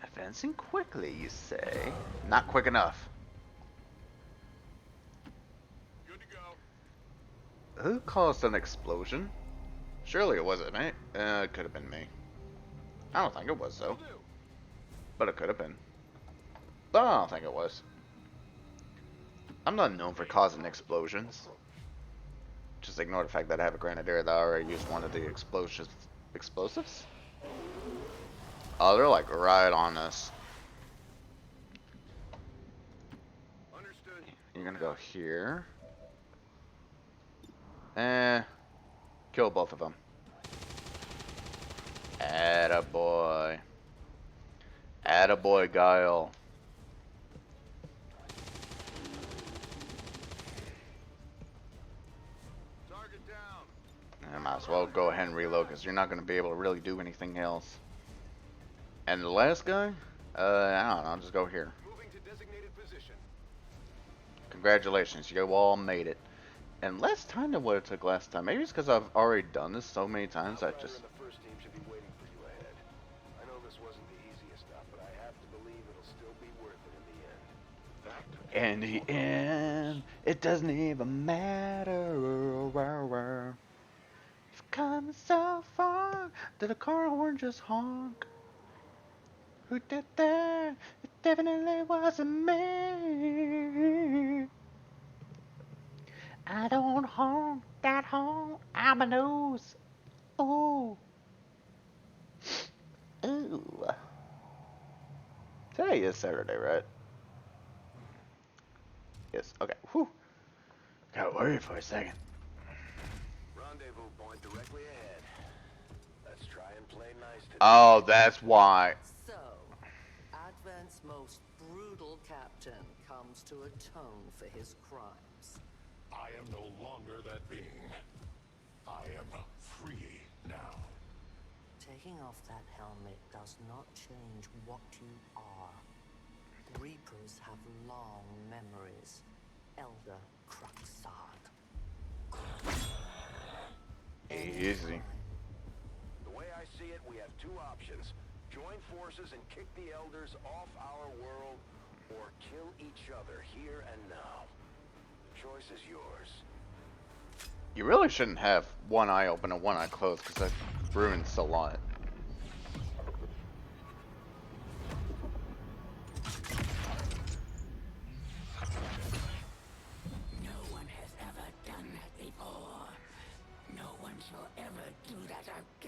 Advancing quickly, you say? Not quick enough. Good to go. Who caused an explosion? Surely it wasn't me. It could have been me. I don't think it was though. But it could have been. But I don't think it was. I'm not known for causing explosions. Just ignore the fact that I have a grenadier that already used one of the explosives. Oh, they're like right on us. Understood. You're gonna go here. Kill both of them. Attaboy. Attaboy, Guile. Target down. I might as well go ahead and reload because you're not going to be able to really do anything else. And the last guy? I don't know, just go here. Moving to designated position. Congratulations, you all made it. And less time than what it took last time. Maybe it's because I've already done this so many times. I just... The first team should be waiting for you ahead. I know this wasn't the easiest stuff, but I have to believe it'll still be worth it in the end. In the end, it doesn't even matter. We've come so far that the car horn just honk. Who did that? It definitely wasn't me. I don't honk that honk. I'm a nose. Ooh. Ooh. Today is Saturday, right? Yes. Okay. Whew. Got worried for a second. Rendezvous point directly ahead. Let's try and play nice today. Oh, that's why. So, Advent's most brutal captain comes to atone for his crimes. I am no longer that being. I am free now. Taking off that helmet does not change what you are. Reapers have long memories. Elder Cruxard. Easy. The way I see it, we have two options. Join forces and kick the Elders off our world, or kill each other here and now. The choice is yours. You really shouldn't have one eye open and one eye closed because that ruins a lot.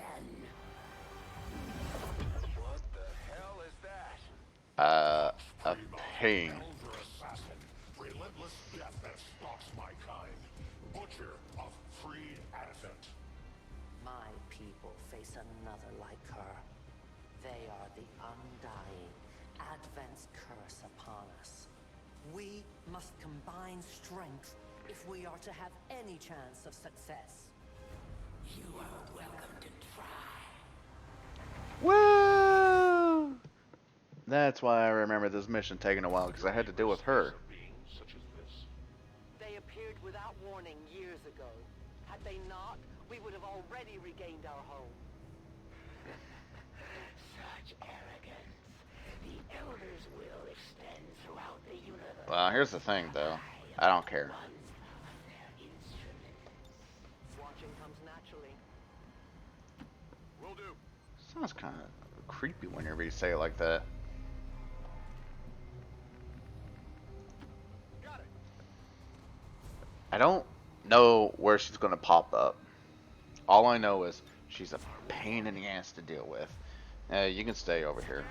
again. What the hell is that? A pain. Elder assassin. Relentless death that stalks my kind. Butcher of freed advent. My people face another like her. They are the undying. Advent's curse upon us. We must combine strength if we are to have any chance of success. You are welcome to try. Woo! That's why I remember this mission taking a while, because I had to deal with her. Such as this. They appeared without warning years ago. Had they not, we would have already regained our home. Such arrogance. The Elder's will extends throughout the universe. Well, here's the thing, though. I don't care. One of their instruments. Watching comes naturally. Will do. Sounds kind of creepy whenever you say it like that. Got it. I don't know where she's going to pop up. All I know is she's a pain in the ass to deal with. You can stay over here.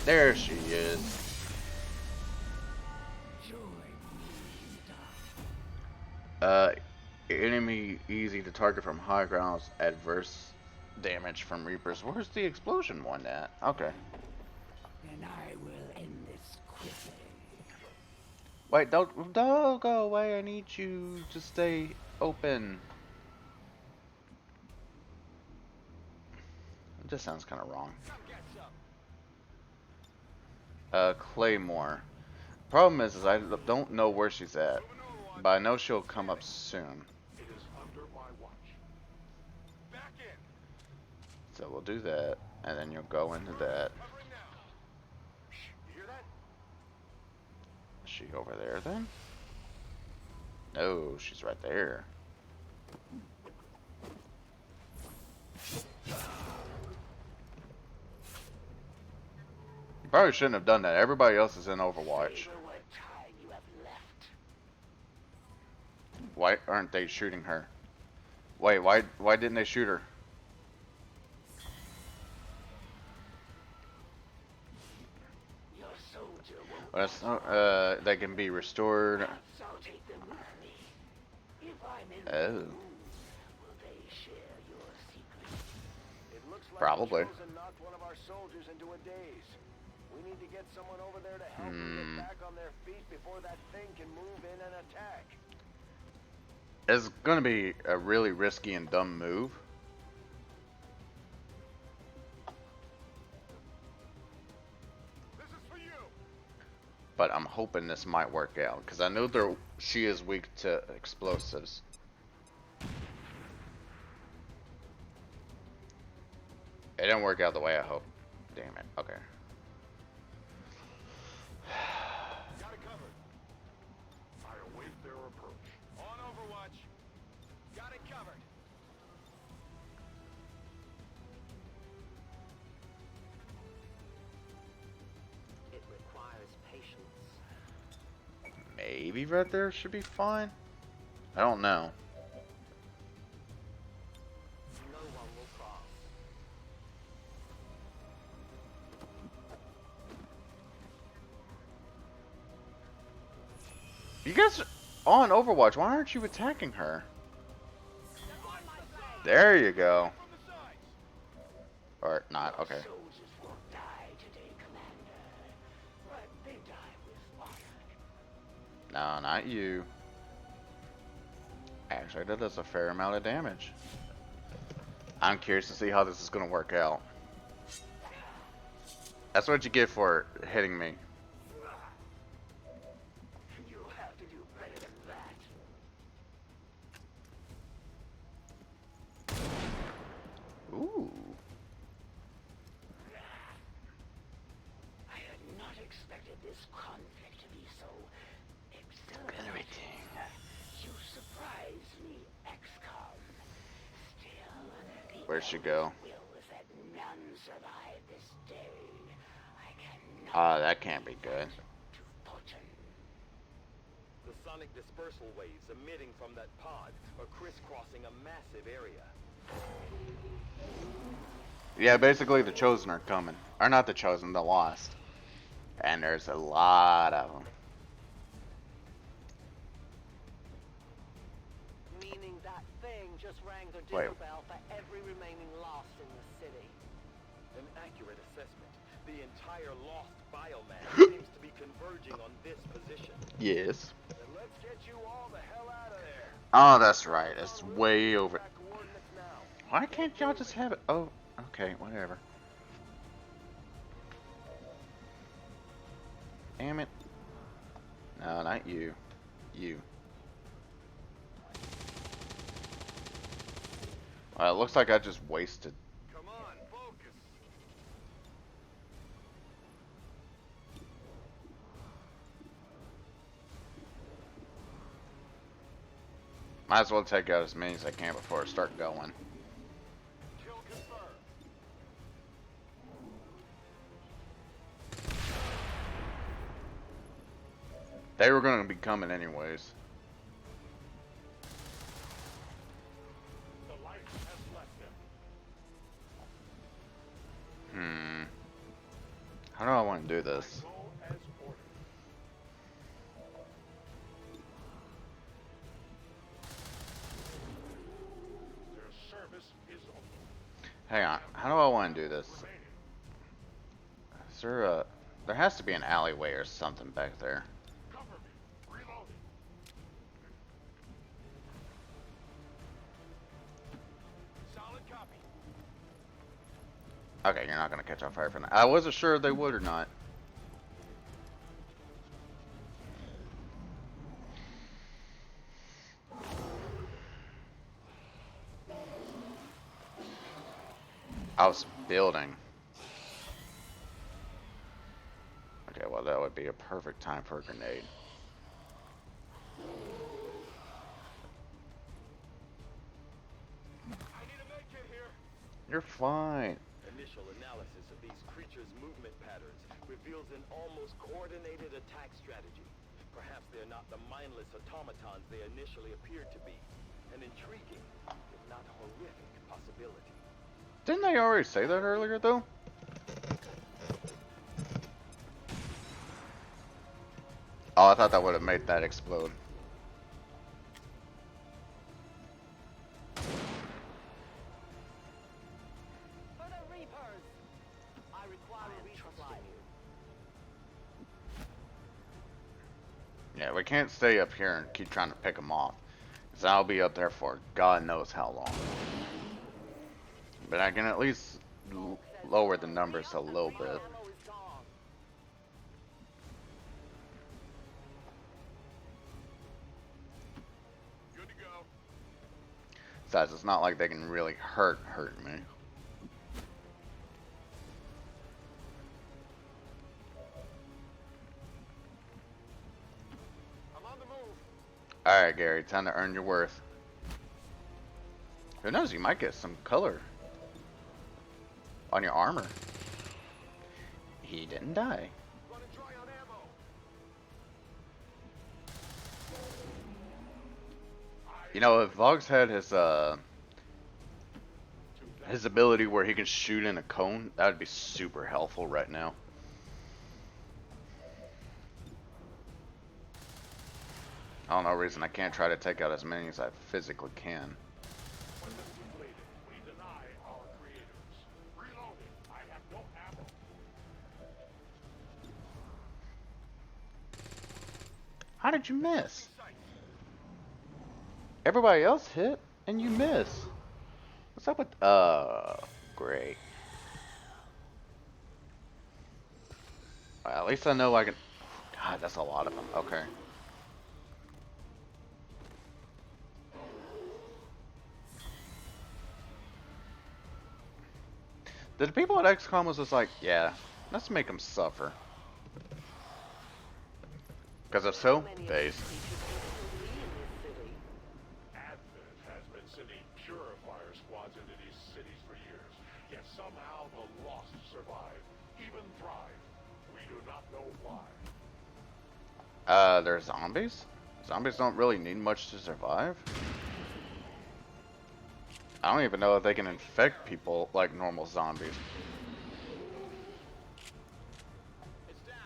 There she is. Enemy easy to target from high grounds, adverse damage from Reapers. Where's the explosion one at? Okay. And I will end this quickly. Wait, don't go away. I need you to stay open. It just sounds kind of wrong. Claymore. Problem is I don't know where she's at, but I know she'll come up soon. It is under my watch. Back in. So we'll do that, and then you'll go into that. Covering now. You hear that? Is she over there then? No, she's right there. You probably shouldn't have done that. Everybody else is in Overwatch. Savor what time you have left. Why aren't they shooting her? Wait, why didn't they shoot her? Your soldier won't. Well, that's not, they can be restored. Perhaps I'll take them with me. If I'm in Oh. the room, will they share your secret? It looks like Probably. the Chosen knocked one of our soldiers into a daze. We need to get someone over there to help them get back on their feet before that thing can move in and attack. It's gonna be a really risky and dumb move. This is for you. But I'm hoping this might work out, because I know she is weak to explosives. It didn't work out the way I hoped. Damn it. Okay. Got it covered. I await their approach. On Overwatch. Got it covered. It requires patience. Maybe right there should be fine. I don't know. No one will cross. You guys are on Overwatch. Why aren't you attacking her? There you go. From the sides. Or not. Okay. Soldiers will die today, Commander. But they die with honor. No, not you. Actually, that does a fair amount of damage. I'm curious to see how this is going to work out. That's what you get for hitting me. You'll have to do better than that. Ooh. I had not expected this conflict to be so exhilarating. You surprise me, XCOM. Still, the Where'd she go? will is that none survive this day. I cannot Ah, that can't be good. to Putin. The sonic dispersal waves emitting from that pod are crisscrossing a massive area. Yeah, basically the Chosen are coming. Or not the Chosen, the Lost. And there's a lot of them. Meaning that thing just rang the Wait. dinner bell for every remaining Lost in the city. An accurate assessment. The entire Lost biomass seems to be converging on this position. Yes. Then let's get you all the hell out of there. Oh, that's right. It's way over. Why can't y'all just have it? Oh, okay, whatever. Damn it. No, not you. You. Well, it looks like I just wasted. Come on, focus. Might as well take out as many as I can before I start going. Kill confirmed. They were going to be coming anyways. The light has left him. How do I want to do this? Go as ordered. Their service is over. Hang on. How do I want to do this? Is there a... There has to be an alleyway or something back there. Cover me. Reloading. Solid copy. Okay, you're not going to catch on fire from that. I wasn't sure if they would or not. I was building. Okay, well that would be a perfect time for a grenade. I need a med kit here. You're fine. Initial analysis of these creatures' movement patterns reveals an almost coordinated attack strategy. Perhaps they're not the mindless automatons they initially appeared to be. An intriguing, if not horrific, possibility. Didn't they already say that earlier though? Oh, I thought that would have made that explode. For the Reapers! I require a resupply. Yeah, we can't stay up here and keep trying to pick them off. Because I'll be up there for God knows how long. But I can at least lower the numbers a little bit. Ammo is gone. Good to go. Besides, it's not like they can really hurt me. I'm on the move. Alright, Gary, time to earn your worth. Who knows, you might get some color on your armor. He didn't die. Running dry on ammo. You know, if Vox had his ability where he can shoot in a cone, that would be super helpful right now. I don't know reason I can't try to take out as many as I physically can. When this completed, we deny our creators. Reloading. I have no ammo. How did you miss? Everybody else hit, and you miss. What's up with... great. Well, at least I know I can... God, that's a lot of them. Okay. The people at XCOM was just like, yeah, let's make them suffer. Because if so, phase. Advent has been sending purifier squads into these cities for years. Yet somehow the lost survive, even thrive. We do not know why. They're zombies? Zombies don't really need much to survive. I don't even know if they can infect people like normal zombies. It's down.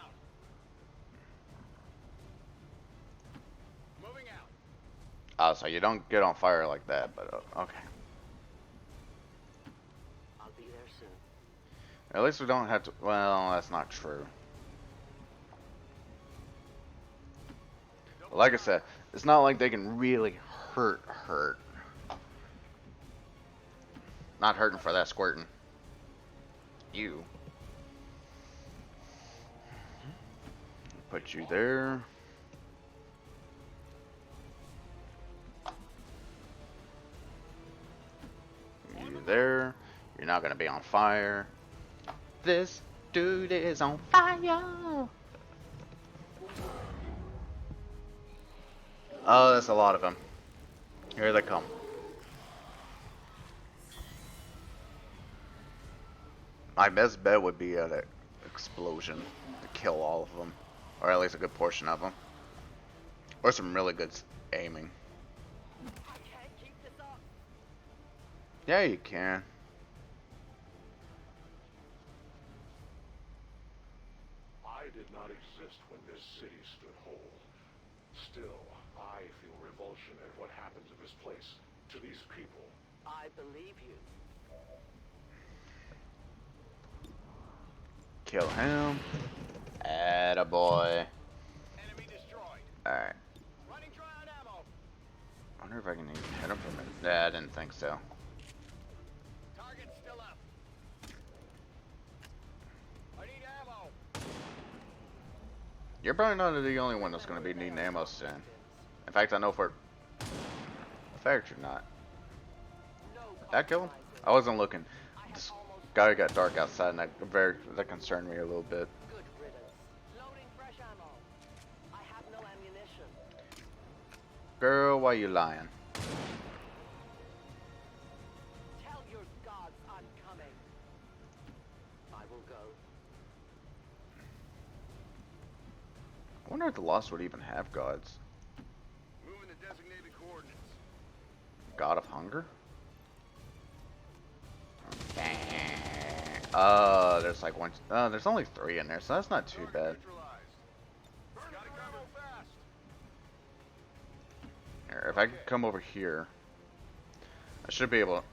Moving out. Oh, so you don't get on fire like that, but okay. I'll be there soon. At least we don't have to. Well, that's not true. Like I said, it's not like they can really hurt. Not hurting for that squirting. You. Put you there. You there. You're not gonna be on fire. This dude is on fire. Oh, that's a lot of them. Here they come. My best bet would be an explosion to kill all of them, or at least a good portion of them, or some really good aiming. I can't keep this up. Yeah, you can. I did not exist when this city stood whole. Still, I feel revulsion at what happened to this place, to these people. I believe you. Kill him. Attaboy. Enemy destroyed. Alright. Running dry on ammo. I wonder if I can even hit him from it. Nah, I didn't think so. Target's still up. I need ammo. You're probably not the only one that's going to be needing ammo soon. In fact, I know for a fact you're not. No That kill him? compromises. I wasn't looking. I This have almost guy got dark outside, and that concerned me a little bit. good riddance. Loading fresh ammo. I have no ammunition. Girl, why you lying? Tell your gods I'm coming. I will go. I wonder if the Lost would even have gods. Moving to designated coordinates. God of Hunger? There's like one. There's only 3 in there, so that's not too bad. Neutralized. Gotta go fast. Here, if I could come over here, I should be able.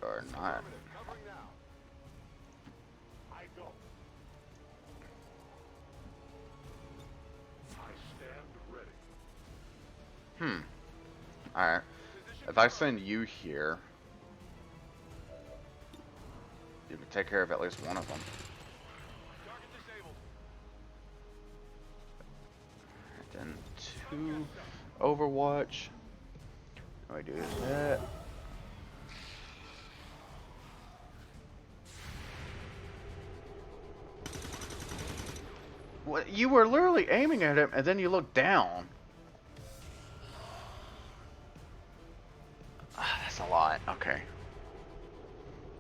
Or not. Covering now. I go. I stand ready. Alright. If I send you here, you can take care of at least one of them. Target disabled. And then 2 Overwatch. I do that. What? You were literally aiming at him, and then you look down. Ah, that's a lot. Okay.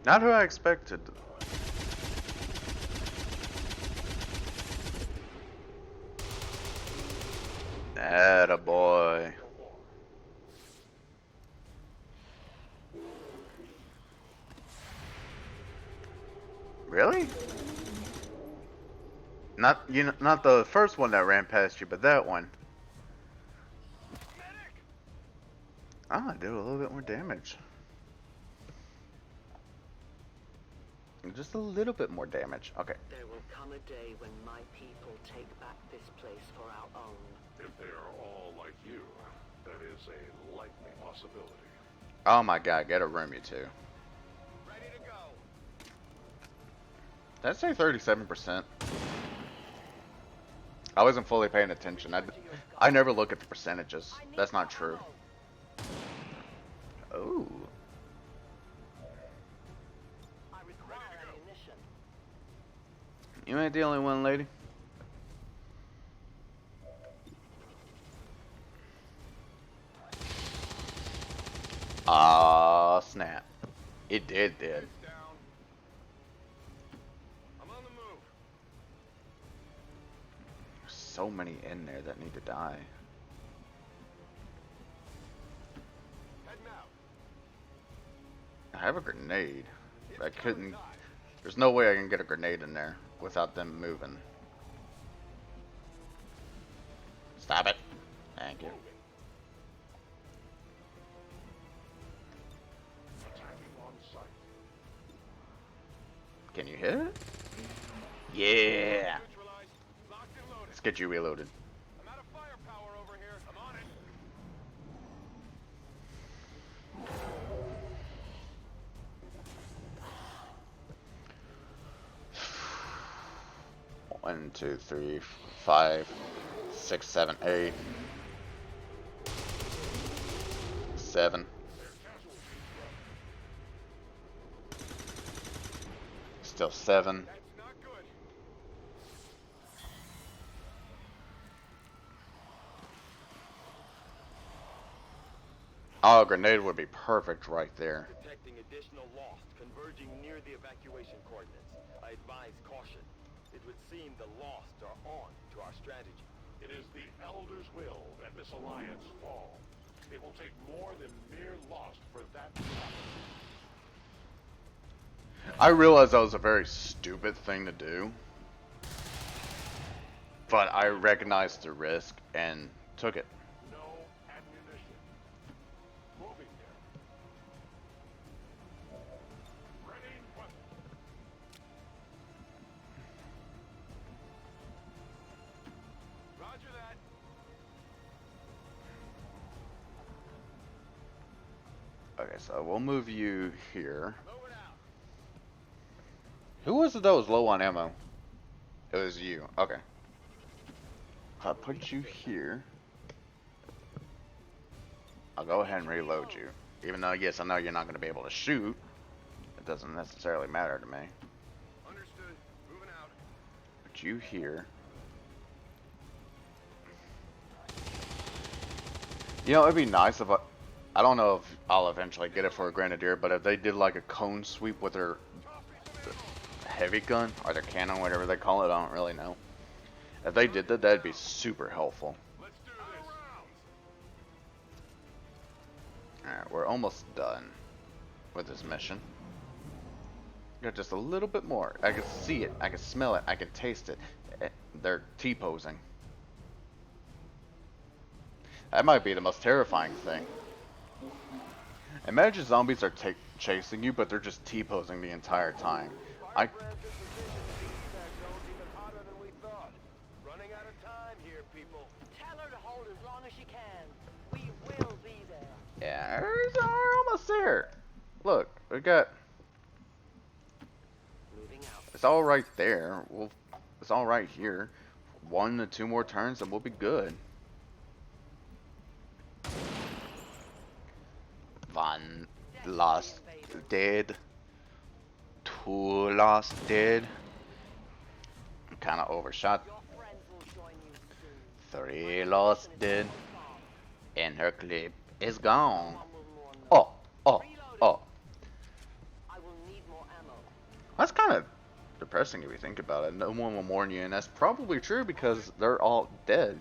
Not who I expected. Attaboy. Really? Not the first one that ran past you, but that one. Ah, did a little bit more damage. Just a little bit more damage. Okay. There will come a day when my people take back this place for our own. If they are all like you, that is a likely possibility. Oh my god, get a room, you two. Ready to go. Did I say 37%? I wasn't fully paying attention. I never look at the percentages. That's not true. Oh. I require ammunition. You ain't the only one, lady. Ah, snap. It did. It's down. I'm on the move. There's so many in there that need to die. I have a grenade. I couldn't. There's no way I can get a grenade in there without them moving. Stop it. Thank you. Can you hit it? Yeah. Let's get you reloaded. I'm out of firepower over here. I'm on it. 1, 2, 3, 5, 6, 7, 8, 7. Still 7. That's not good. Oh, a grenade would be perfect right there. Detecting additional lost converging near the evacuation coordinates. I advise caution. It would seem the lost are on to our strategy. It is the Elder's will that this alliance fall. It will take more than mere lost for that to happen. I realized that was a very stupid thing to do, but I recognized the risk and took it. No ammunition. Moving there. Ready, weapon. Roger that. Okay, so we'll move you here. Moving out. Who was it that was low on ammo? It was you. Okay. If I put you here, I'll go ahead and reload you. Even though, yes, I know you're not going to be able to shoot. It doesn't necessarily matter to me. Understood. Moving out. Put you here. You know, it'd be nice if I don't know if I'll eventually get it for a Grenadier, but if they did like a cone sweep with their heavy gun, or their cannon, whatever they call it, I don't really know. If they did that, that'd be super helpful. Let's do this. Alright, we're almost done with this mission. Got just a little bit more. I can see it, I can smell it, I can taste it. They're T-posing. That might be the most terrifying thing. Imagine zombies are chasing you, but they're just T-posing the entire time. Firebrands in position. The evac zone's even hotter than we thought. Running out of time here, people. Tell her to hold as long as she can. We will be there. Yeah, we're almost there. Look, we got. Moving out. It's all right there. It's all right here. 1 to 2 more turns, and we'll be good. One lost dead. 2 lost dead. Kind of overshot. Your friends will join you soon. 3 lost dead. And her clip is gone. Someone will mourn them. Oh. I will need more ammo. That's kind of depressing if you think about it. No one will mourn you, and that's probably true because they're all dead.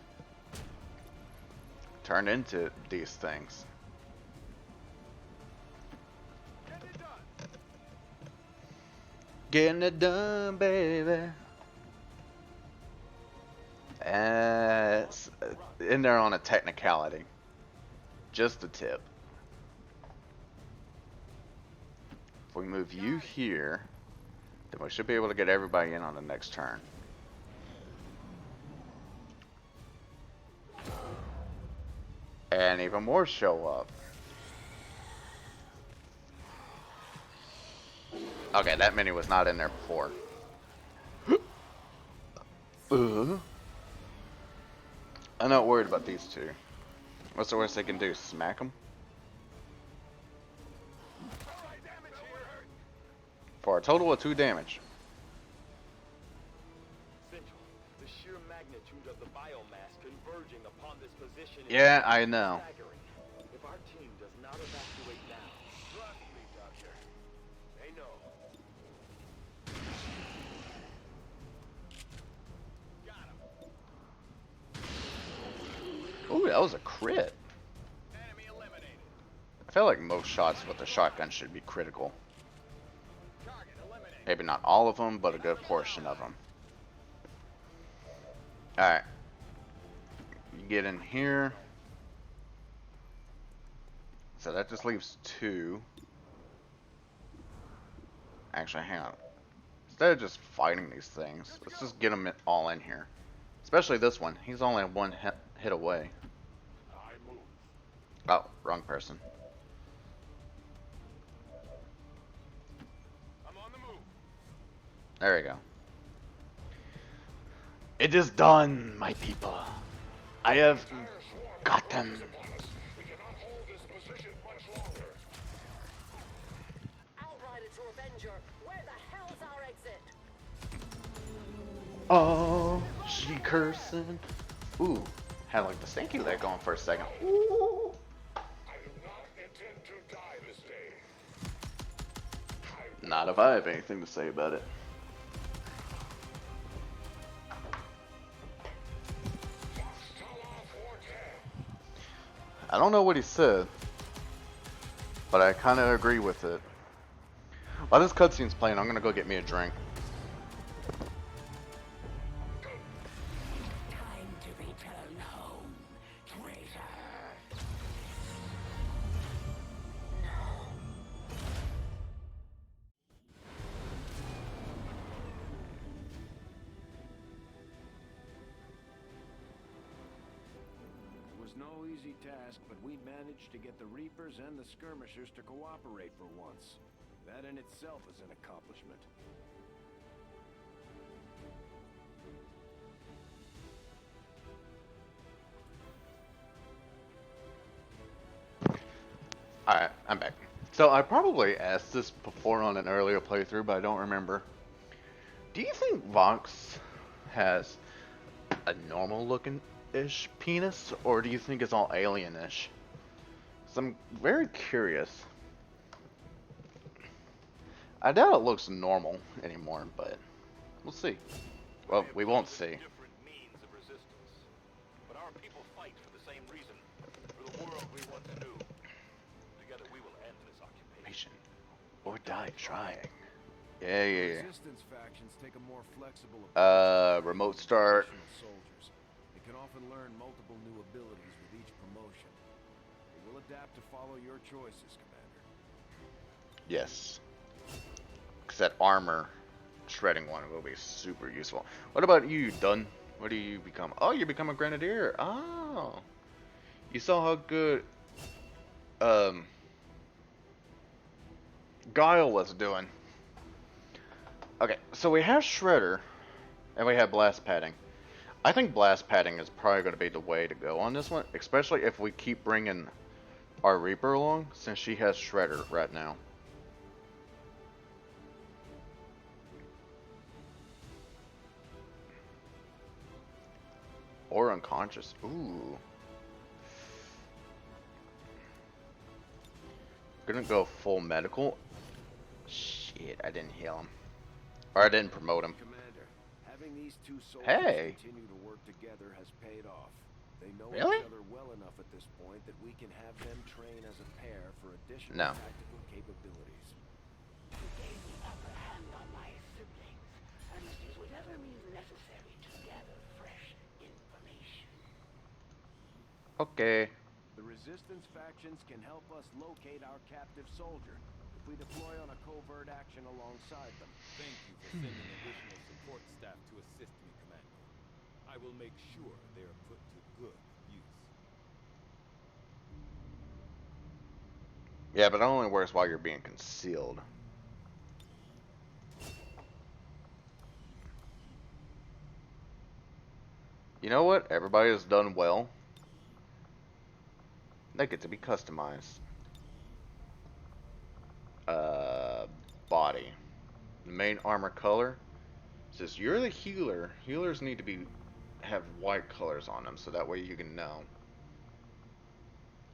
Turned into these things. Getting it done, baby. In there on a technicality. Just a tip. If we move you here, then we should be able to get everybody in on the next turn. And even more show up. Okay, that many was not in there before. I'm not worried about these two. What's the worst they can do? Smack them? For a total of 2 damage. Central, the sheer magnitude of the biomass converging upon this position is Yeah, I know. staggering. If our team does not evacuate now, Trust me, Doctor. They know. Got him. Ooh, that was a crit. Enemy eliminated. feel like most shots with the shotgun should be critical. Maybe not all of them, but a good portion of them. Alright. You get in here. So that just leaves 2. Actually, hang on. Instead of just fighting these things, let's just get them all in here. Especially this one. He's only 1 hit away. Oh, wrong person. I'm on the move. There we go. It is done, my people. I have got them. Outrider to Avenger, where the hell's our exit? Oh, she cursing. Ooh, had like the stanky leg going for a second. Ooh. Not if I have anything to say about it. I don't know what he said, but I kind of agree with it. While this cutscene's playing, I'm gonna go get me a drink. Time to return home, traitor. It was no easy task, but we managed to get the Reapers and the Skirmishers to cooperate for once. That in itself is an accomplishment. Alright, I'm back. So I probably asked this before on an earlier playthrough, but I don't remember. Do you think Vox has a normal looking-ish penis, or do you think it's all alien-ish? So I'm very curious. I doubt it looks normal anymore, but we'll see. Well, we won't see. Different means of resistance. But our people fight for the same reason. For the world we once knew. Together we will end this occupation. Or die trying. Yeah. Resistance factions take a more flexible approach to Remote start. soldiers. They can often learn multiple new abilities with each promotion. They will adapt to follow your choices, Commander. Yes. Because that armor shredding one will be super useful. What about you, Dunn? What do you become? Oh, you become a grenadier. Oh. You saw how good Guile was doing. Okay, so we have Shredder and we have blast padding. I think blast padding is probably going to be the way to go on this one, especially if we keep bringing our Reaper along, since she has Shredder right now. Or unconscious. Ooh. Gonna go full medical. Shit, I didn't heal him. Or I didn't promote him. Commander, having these two soldiers Hey. continue to work together has paid off. They know Really? each other well enough at this point that we can have them train as a pair for additional No. tactical capabilities. You gave the upper hand on my siblings. I must use whatever means necessary to gather fresh information. Okay. The Resistance factions can help us locate our captive soldier if we deploy on a covert action alongside them. Thank you for sending additional support staff to assist me, Commander. I will make sure they are put to good use. Yeah, but it only works while you're being concealed. You know what? Everybody has done well. They get to be customized. Body. The main armor color says you're the healer. Healers need to have white colors on them, so that way you can know.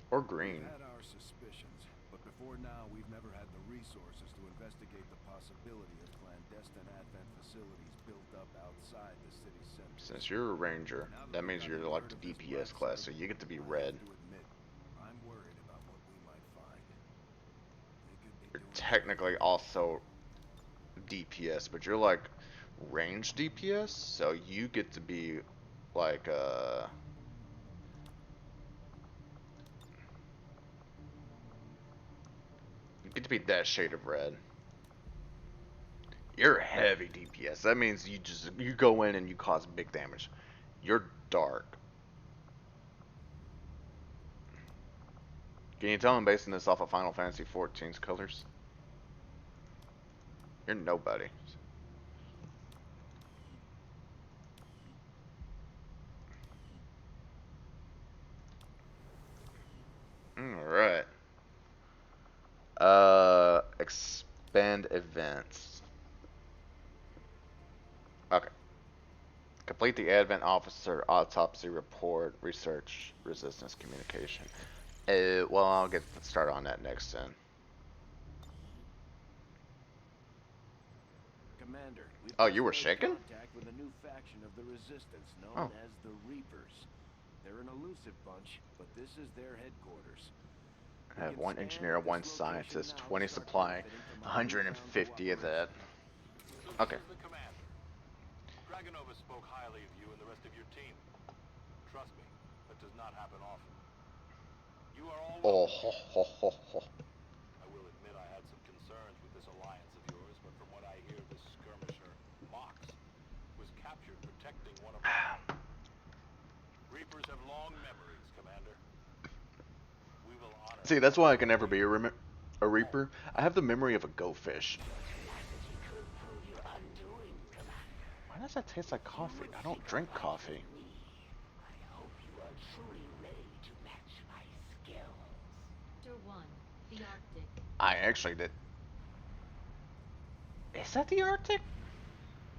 Or green. We've had our suspicions, but before now we've never had the resources to investigate the possibility of clandestine Advent facilities built up outside the city center. Since you're a ranger, that means you're like the DPS class, so you get to be red. I have to admit, I'm worried about what we might find. technically also DPS, but you're like range DPS, so you get to be like you get to be that shade of red. You're heavy DPS. That means you go in and you cause big damage. You're dark. Can you tell I'm basing this off of Final Fantasy XIV's colors? You're nobody. Alright. Expand events. Okay. Complete the Advent Officer Autopsy Report, Research, Resistance Communication. Well, I'll get started on that next then. Commander, we've Oh, just you were made shaken? contact with a new faction of the Resistance Oh. known as the Reapers. They're an elusive bunch, but this is their headquarters. I have one engineer, one scientist, 20 supply, 150 of that. Okay. This is the commander. Dragonova spoke highly of you and the rest of your team. Trust me, that does not happen often. You are all Oh, welcome. ho, ho, ho, ho. I will admit I had some concerns with this alliance of yours, but from what I hear, this skirmisher, Mox, was captured protecting one of our men. Reapers have long memories, Commander. We will honor. See, that's why I can never be a Reaper. I have the memory of a goldfish. Tenacity could prove your undoing, Commander. Why does that taste like coffee? I don't drink coffee. Me. I hope you are truly ready to match my skills. Sector 1, the Arctic. I actually did. Is that the Arctic?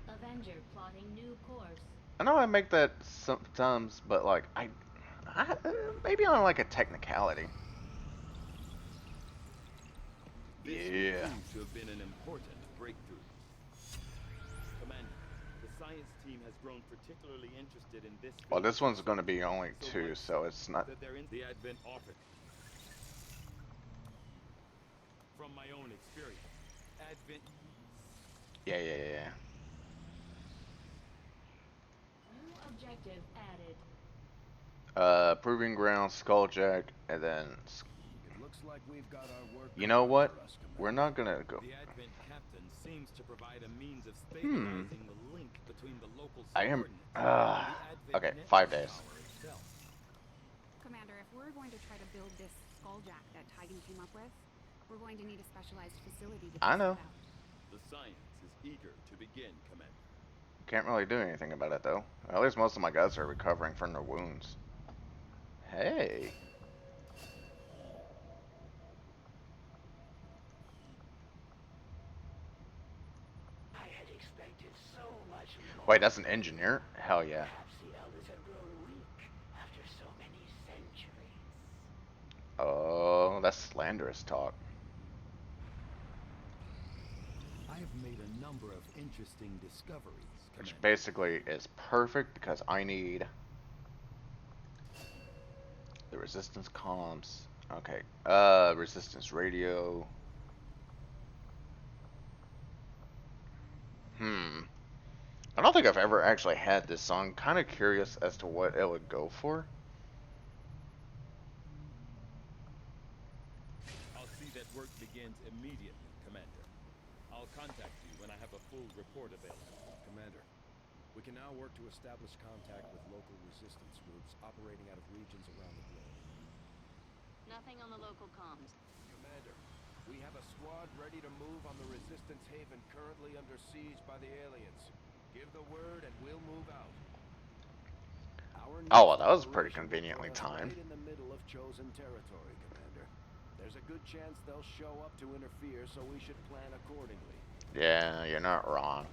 Avenger plotting new course. I know I make that sometimes, but like maybe on like a technicality. This Yeah. seems to have been an important breakthrough. Commander, the science team has grown particularly interested in this. Well, this one's going to be only 2, so it's not. That they're in the Advent office. From my own experience, Advent. Yeah. New objective added. Proving ground, Skulljack, and then. It looks like we've got our work. You know what? cut out for us, Commander. We're not gonna go. The Advent captain seems to provide a means of stabilizing the link between the local I am. subordinates and the Advent Okay, network 5 days. tower itself. Commander, if we're going to try to build this skulljack that Tigan came up with, we're going to need a specialized facility to I test know. it out. The science is eager to begin, Commander. Can't really do anything about it though. At least most of my guys are recovering from their wounds. Hey. I had expected so much more. Wait, that's an engineer? Hell yeah. Perhaps the elders have grown weak after so many centuries. Oh, that's slanderous talk. I have made a number of interesting discoveries, Which Commander. basically is perfect because I need the resistance comms. Okay. Resistance radio. I don't think I've ever actually had this, so I'm kind of curious as to what it would go for. I'll see that work begins immediately, Commander. I'll contact you when I have a full report available. Commander, we can now work to establish contact with local resistance groups operating out of regions around the globe. Nothing on the local comms. Commander, we have a squad ready to move on the resistance haven currently under siege by the aliens. Give the word and we'll move out. Our Oh, well, that was next pretty operation will conveniently put us timed. Right in the middle of chosen territory, Commander. There's a good chance they'll show up to interfere, so we should plan accordingly. Yeah, you're not wrong.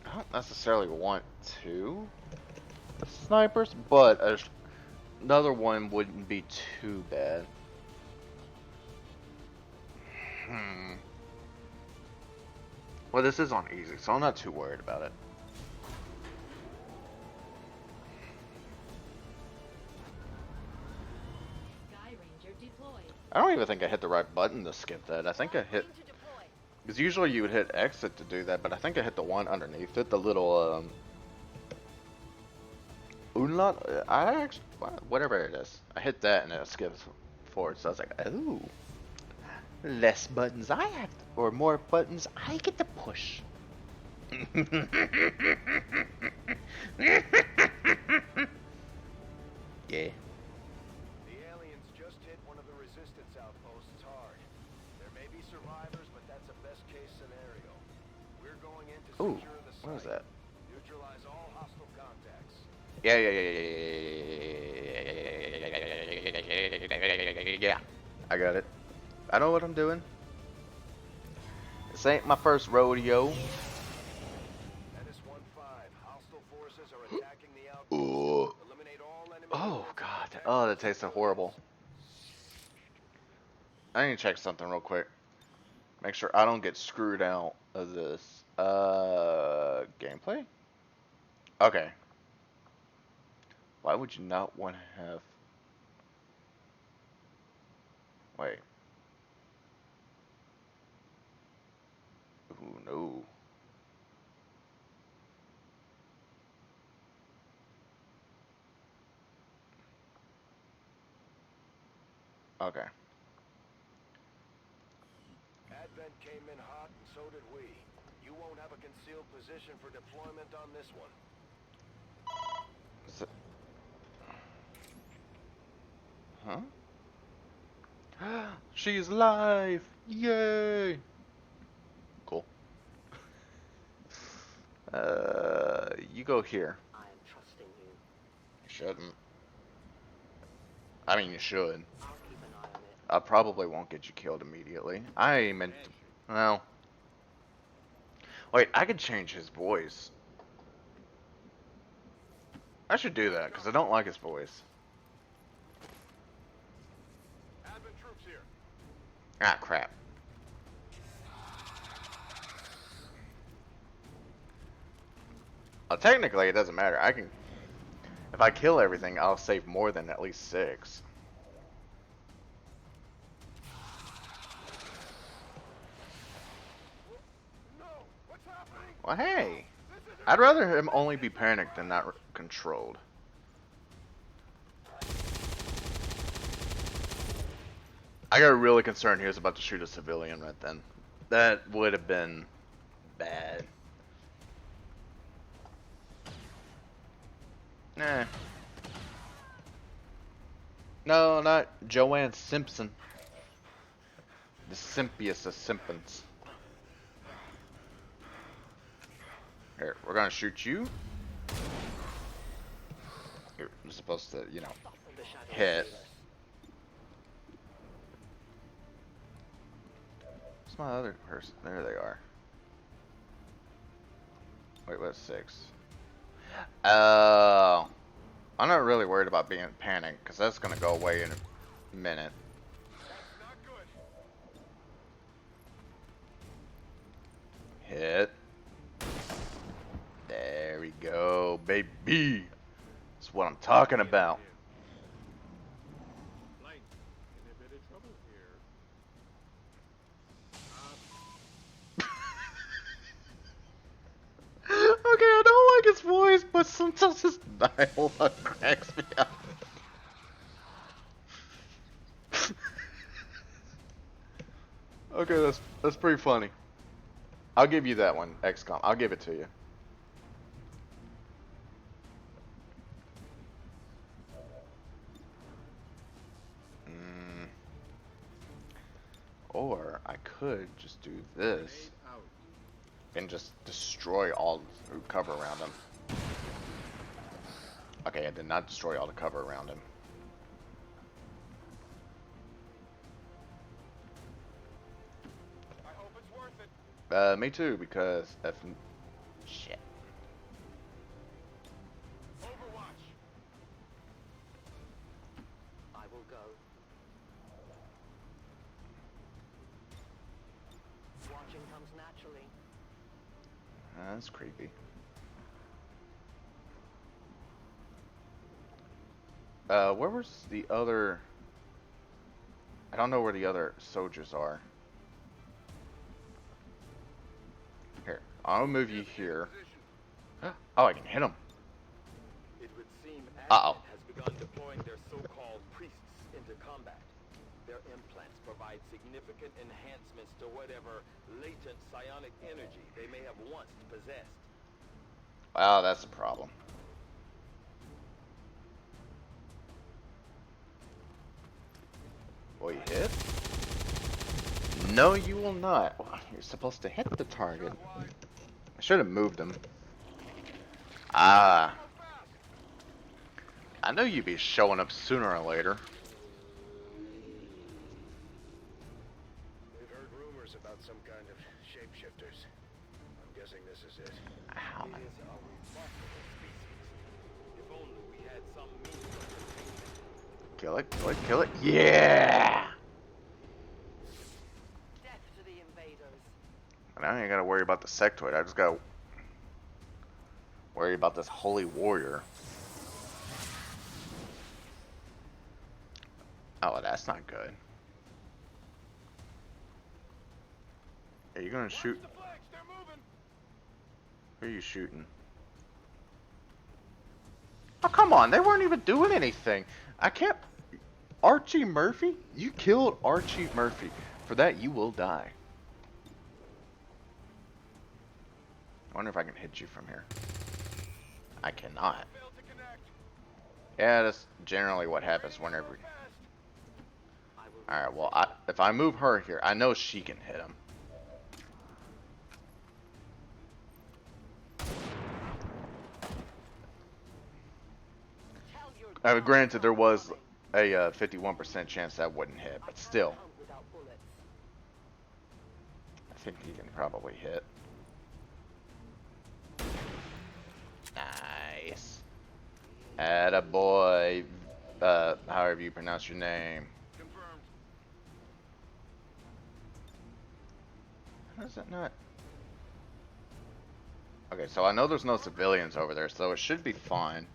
I don't necessarily want 2 snipers, but another one wouldn't be too bad. Well, this is on easy, so I'm not too worried about it. I don't even think I hit the right button to skip that. I think I hit, Plane to deploy. because usually you would hit exit to do that, but I think I hit the one underneath it, the little umlaut. I actually, whatever it is, I hit that and it skips forward. So I was like, oh, less buttons I have, or more buttons I get to push. Yeah. The aliens just hit one of the resistance outposts hard. There may be survivors, but that's a best-case scenario. We're going in to Ooh, secure the what was site. that? Neutralize all hostile contacts. Yeah, yeah, yeah, yeah, yeah. I got it. I know what I'm doing. This ain't my first rodeo. Menace 1-5. Hostile forces are attacking the outpost. Ooh. Eliminate all enemy Oh units and god. protect Oh, the that tasted civilians. horrible. I need to check something real quick. Make sure I don't get screwed out of this. Gameplay? Okay. Why would you not want to have... Wait. Ooh, no. Okay. Advent came in hot, and so did we. You won't have a concealed position for deployment on this one. Is it... Huh? She's alive! Yay! Cool. You go here. I am trusting you. You shouldn't. I mean, you should. I'll keep an eye on it. I probably won't get you killed immediately. I meant to, well, wait, I could change his voice. I should do that, because I don't like his voice. Advent troops here. Ah, crap. Well, technically, it doesn't matter. I can, if I kill everything, I'll save more than at least 6. No! What's happening? Well, hey. I'd rather him only be panicked than not controlled. I got really concerned he was about to shoot a civilian right then. That would have been bad. Nah. No, not Joanne Simpson. The simpiest of simpins. Here, we're gonna shoot you. You're supposed to, you know, The shadows hit. trail us. What's my other person? There they are. Wait, what's 6? Oh. I'm not really worried about being panicked, because that's gonna go away in a minute. That's not good. Hit. There we go, baby. That's what I'm talking about. Light, in a bit of trouble here. Okay, I don't like his voice, but sometimes his dialogue cracks me up. Okay, that's pretty funny. I'll give you that one, XCOM. I'll give it to you. Or I could just do this Grenade out. and just destroy all the cover around him. Okay, I did not destroy all the cover around him. I hope it's worth it. Me too, because if... Shit. Overwatch. I will go. Watching comes naturally. That's creepy. Where was the other... I don't know where the other soldiers are. Here, I'll move you here. Oh, I can hit them. It would seem Uh-oh. Advent has begun deploying their so-called priests into combat. Their implants provide significant enhancements to whatever latent psionic energy they may have once possessed. Wow, that's a problem. Will you hit? No, you will not. You're supposed to hit the target. I should have moved him. Ah. I know you'd be showing up sooner or later. We've heard rumors about some kind of shapeshifters. I'm guessing this is it. Ow. It is a remarkable species. If only we had some means of protecting it. Kill it, kill it, kill it. Yeah! Death to the invaders. Now I ain't gotta worry about the sectoid. I just gotta worry about this holy warrior. Oh, that's not good. Are you gonna shoot? Who are you shooting? Oh, come on. They weren't even doing anything. I can't... Archie Murphy? You killed Archie Murphy. For that, you will die. I wonder if I can hit you from here. I cannot. Yeah, that's generally what happens whenever... Alright, well, if I move her here, I know she can hit him. Granted, there was a 51% chance that wouldn't hit, but still. I think he can probably hit. Nice. Attaboy. However you pronounce your name. Confirmed. How is it not? Okay, so I know there's no civilians over there, so it should be fine.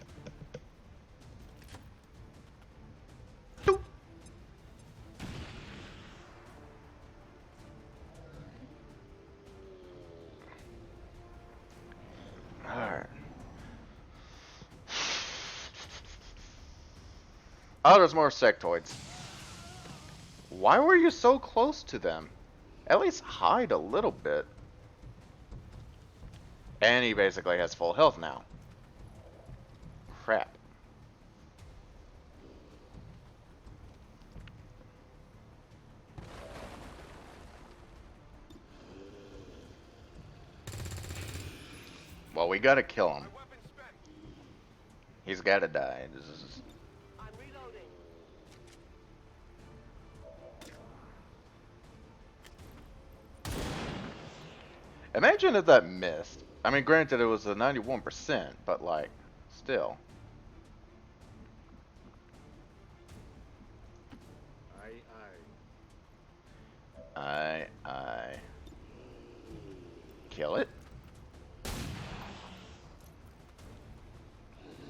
Alright. Oh, there's more sectoids. Why were you so close to them? At least hide a little bit. And he basically has full health now. Crap. Well, we gotta kill him. He's gotta die. This is... I'm reloading. Imagine if that missed. I mean, granted, it was a 91%, but like, still. I kill it.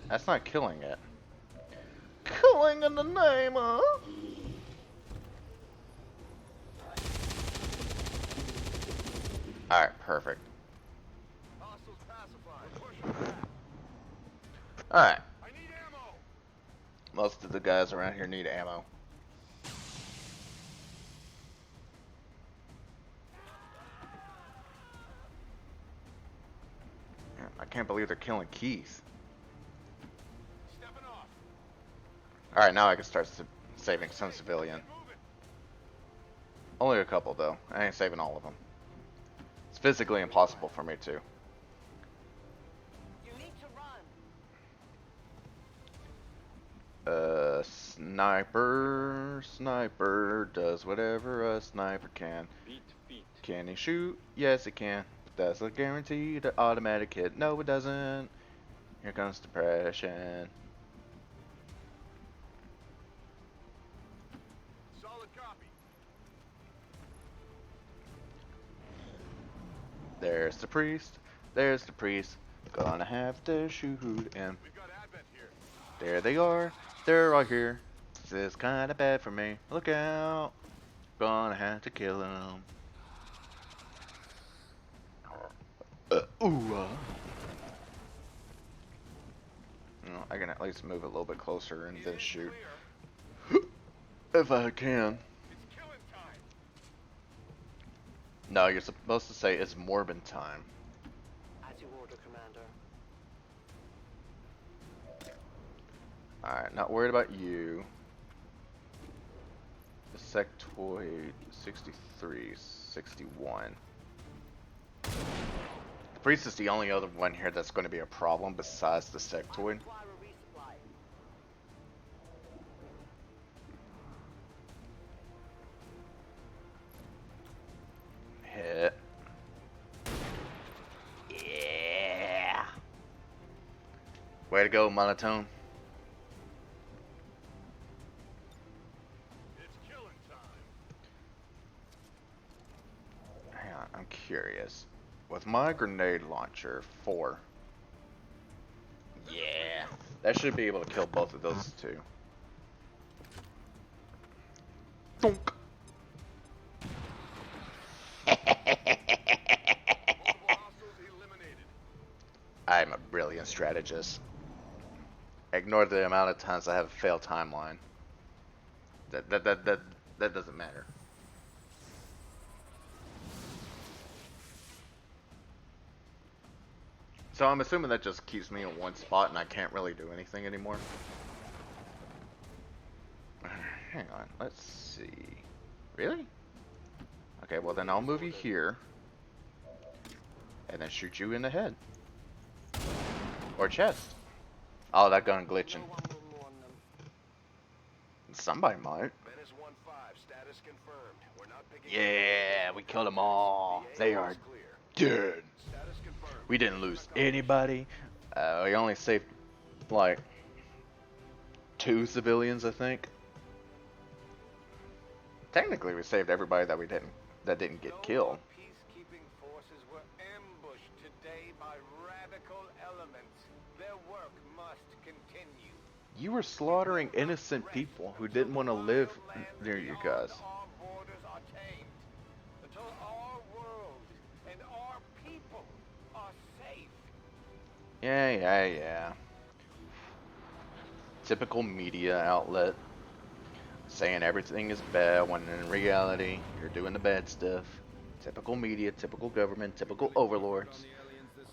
That's not killing it. Killing in the name of... Alright, perfect. Hostiles pacified. Push them back. Alright. I need ammo. Most of the guys around here need ammo. I can't believe they're killing Keith. Stepping off. Alright, now I can start saving some civilian. Only a couple, though. I ain't saving all of them. It's physically impossible for me to. You need to run. Sniper does whatever a sniper can. Beat, beat. Can he shoot? Yes, it can. That's a guaranteed automatic hit. No, it doesn't. Here comes depression. Solid copy. There's the priest. There's the priest. Gonna have to shoot him. We've got Advent here. There they are. They're right here. This is kind of bad for me. Look out. Gonna have to kill him. Ooh. Well, I can at least move a little bit closer and then shoot. If I can. It's killing time. No, you're supposed to say it's Morbin time. As you order, Commander. Alright, not worried about you. The sectoid 63, 61. The priest is the only other one here that's going to be a problem besides the sectoid. Require a resupply. Hit. Yeah. Way to go, Monotone. It's killing time. Hang on, I'm curious. With my grenade launcher, 4. Yeah. That should be able to kill both of those two. Thunk. Multiple hostiles eliminated. I'm a brilliant strategist. Ignore the amount of times I have a failed timeline. That doesn't matter. So I'm assuming that just keeps me in one spot and I can't really do anything anymore. Hang on, let's see. Really? Okay, well then I'll move you here. And then shoot you in the head. Or chest. Oh, that gun glitching. No one will mourn them. Somebody might. Menace 1-5, status confirmed. We're not picking Yeah, we killed them all. They are dead. Status confirmed. We didn't lose anybody. We only saved like 2 civilians, I think. Technically, we saved everybody that didn't get killed. Peacekeeping forces were ambushed today by radical elements. Their work must continue. You were slaughtering innocent people who didn't want to live near you guys. Our borders are tamed until our world and our people are safe. Yeah. Typical media outlet. Saying everything is bad when in reality you're doing the bad stuff. Typical media, typical government, typical overlords.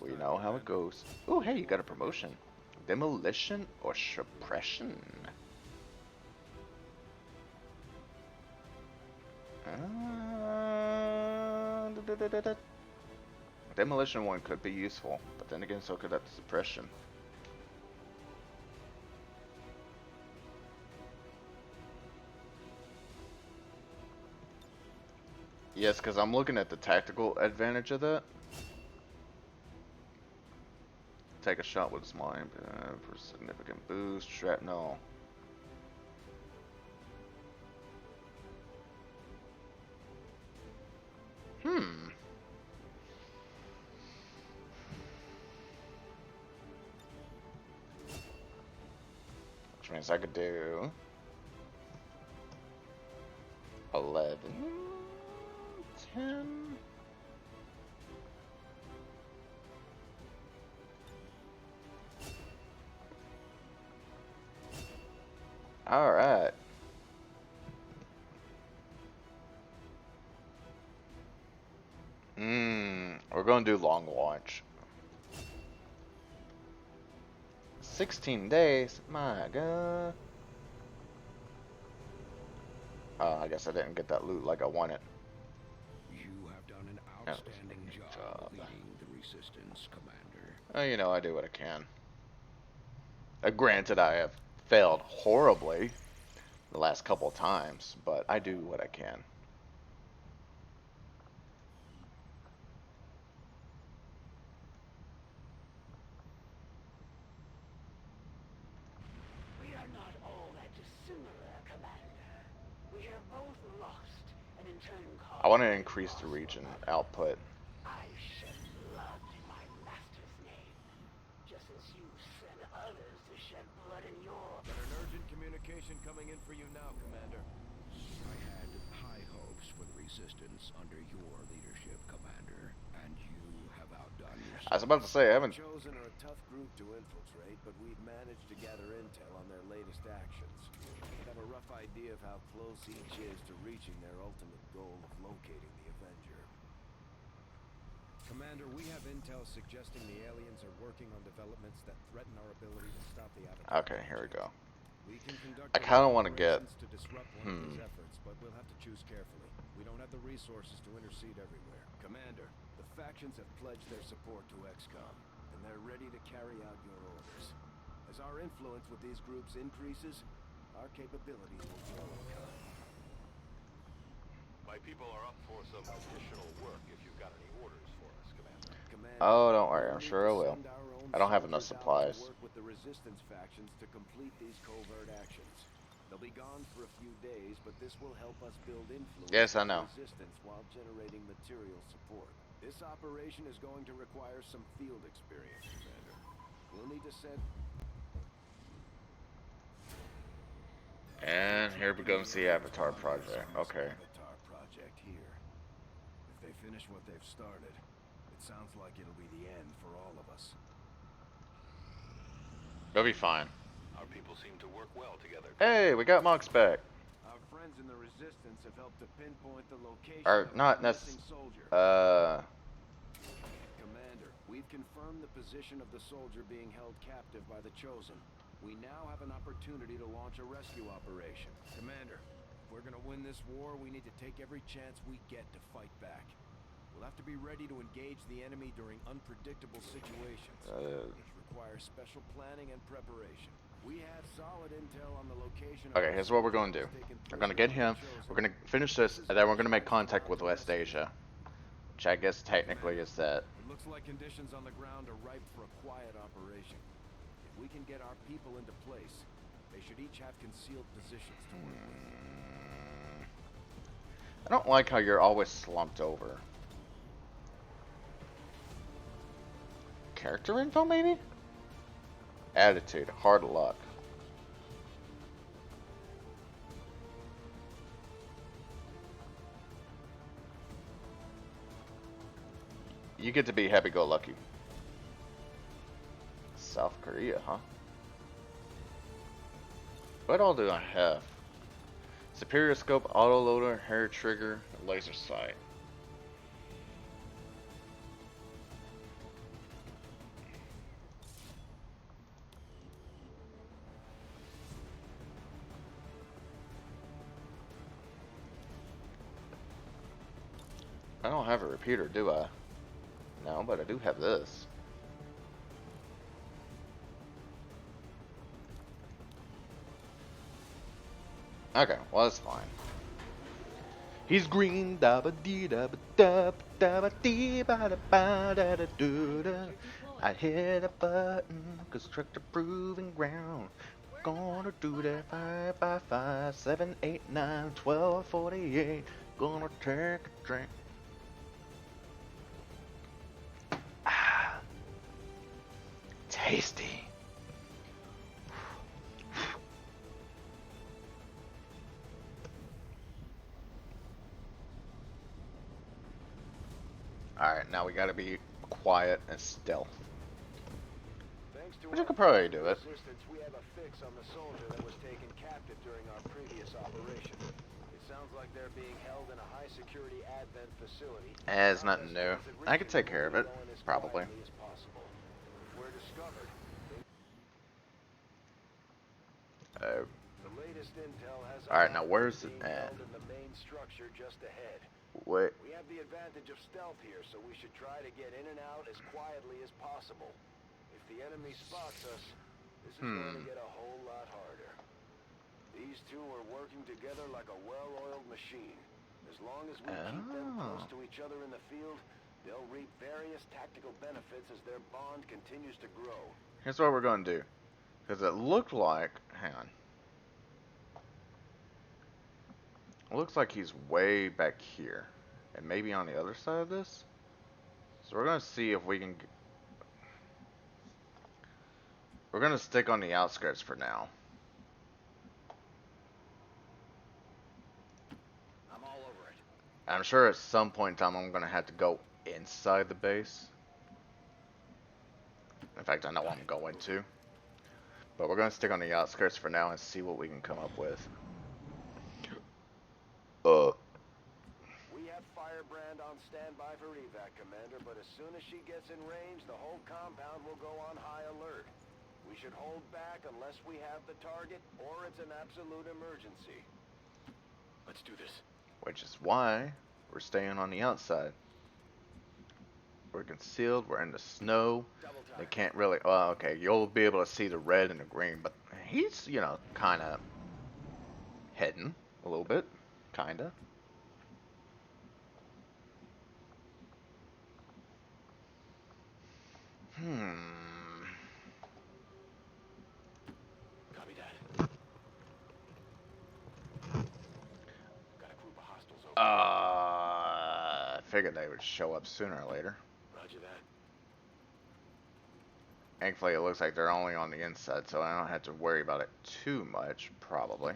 We know how it goes. Oh, hey, you got a promotion. Demolition or suppression? Demolition one could be useful, but then again, so could that suppression. Yes, because I'm looking at the tactical advantage of that. Take a shot with mine for significant boost. Shrapnel. Which means I could do 11, 10. All right. We're going to do long launch. 16 days? My God. I guess I didn't get that loot like I wanted. You have done an outstanding job leading the resistance, Commander. You know, I do what I can. Granted, I have failed horribly the last couple of times, but I do what I can. We are not all that dissimilar, Commander. We have both lost and in turn caused. I want to increase the region output. I shed blood in my master's name, just as you sent others to shed blood in yours. Got an urgent communication coming in for you now, Commander. I had high hopes for the Resistance under your leadership, Commander, and you have outdone yourself. I was about to say, I haven't. The Chosen are a tough group to infiltrate, but we've managed to gather intel on their latest actions. We have a rough idea of how close each is to reaching their ultimate goal of locating the Avenger. Commander, we have intel suggesting the aliens are working on developments that threaten our ability to stop the Avatar. Okay, here we go. We can conduct I kind of want to get. operations to disrupt one of these efforts, but we'll have to choose carefully. We don't have the resources to intercede everywhere. Commander, the factions have pledged their support to XCOM, and they're ready to carry out your orders. As our influence with these groups increases, our capabilities will grow in kind. My people are up for some additional work if you've got any orders for us, Commander. Oh, don't worry, I'm sure I will. I don't have enough supplies. Work with the Resistance factions to complete these covert actions. They'll be gone for a few days, but this will help us build influence. Yes, I know. Resistance while generating material support. This operation is going to require some field experience, Commander. We'll need to send. And here becomes the Avatar project. Okay. Avatar project here. If they finish what they've started, it sounds like it'll be the end for all of us. They'll be fine. Our people seem to work well together. Hey, we got Monk's back. Our friends in the Resistance have helped to pinpoint the location Or of not a missing necessarily. soldier. Commander, we've confirmed the position of the soldier being held captive by the Chosen. We now have an opportunity to launch a rescue operation. Commander, if we're gonna win this war, we need to take every chance we get to fight back. We'll have to be ready to engage the enemy during unpredictable situations, which require special planning and preparation. We have solid intel on the location. Okay, here's what we're going to do. We're going to get him. We're going to finish this, and then we're going to make contact with West Asia, which I guess technically is that. It looks like conditions on the ground are ripe for a quiet operation. If we can get our people into place, they should each have concealed positions to work with. I don't like how you're always slumped over. Character info, maybe? Attitude, hard luck. You get to be happy-go-lucky. South Korea, huh? What all do I have? Superior scope, autoloader, hair trigger, laser sight. I don't have a repeater, do I? No, but I do have this. Okay, well that's fine. He's green, da ba dee da ba da ba da ba dee ba da ba da da doo da. I hit a button, construct a proving ground. Gonna do that 5 by 5, 7, 8, 9, 12, 48. Gonna take a drink. Ah, tasty. Alright, now we gotta be quiet and stealth. Which I could probably do it. We have a fix on the soldier that was taken captive during our previous operation. It sounds like they're being held in a high security Advent facility. It's nothing new. I could take care of it, probably. If we're discovered, Oh. the latest intel has Alright, now where's it being at? held in the main structure just ahead. Wait. We have the advantage of stealth here, so we should try to get in and out as quietly as possible. If the enemy spots us, this is going to get a whole lot harder. These two are working together like a well-oiled machine. As long as we keep them close to each other in the field, they'll reap various tactical benefits as their bond continues to grow. Here's what we're gonna do. Because it looked like... Hang on. It looks like he's way back here. And maybe on the other side of this? So we're gonna see if we can... We're gonna stick on the outskirts for now. I'm sure at some point in time I'm gonna have to go inside the base. In fact, I know I'm going to. But we're gonna stick on the outskirts for now and see what we can come up with. We have Firebrand on standby for evac, Commander, but as soon as she gets in range, the whole compound will go on high alert. We should hold back unless we have the target, or it's an absolute emergency. Let's do this. Which is why we're staying on the outside. We're concealed, we're in the snow. They can't really, well, okay, you'll be able to see the red and the green, but he's, you know, kind of hidden a little bit. Kind of. Copy that. Got a group of hostiles over. I figured they would show up sooner or later. Roger that. Thankfully, it looks like they're only on the inside, so I don't have to worry about it too much, probably.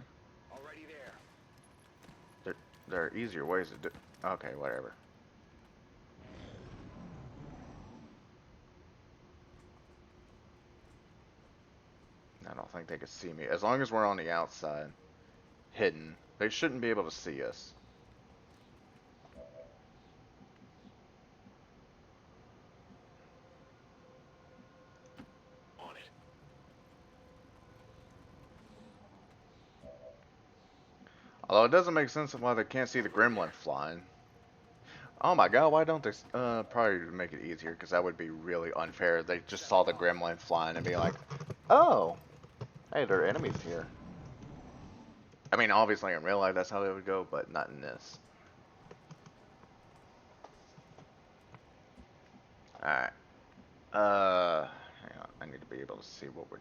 Already there. There are easier ways to do... Okay, whatever. I don't think they could see me. As long as we're on the outside, hidden, they shouldn't be able to see us. On it. Although it doesn't make sense of why they can't see the gremlin flying. Oh my god, why don't they... probably to make it easier, because that would be really unfair. They just saw the gremlin flying and be like, oh, hey, there are enemies here. I mean, obviously in real life that's how they would go, but not in this. Alright. Hang on, I need to be able to see what we're...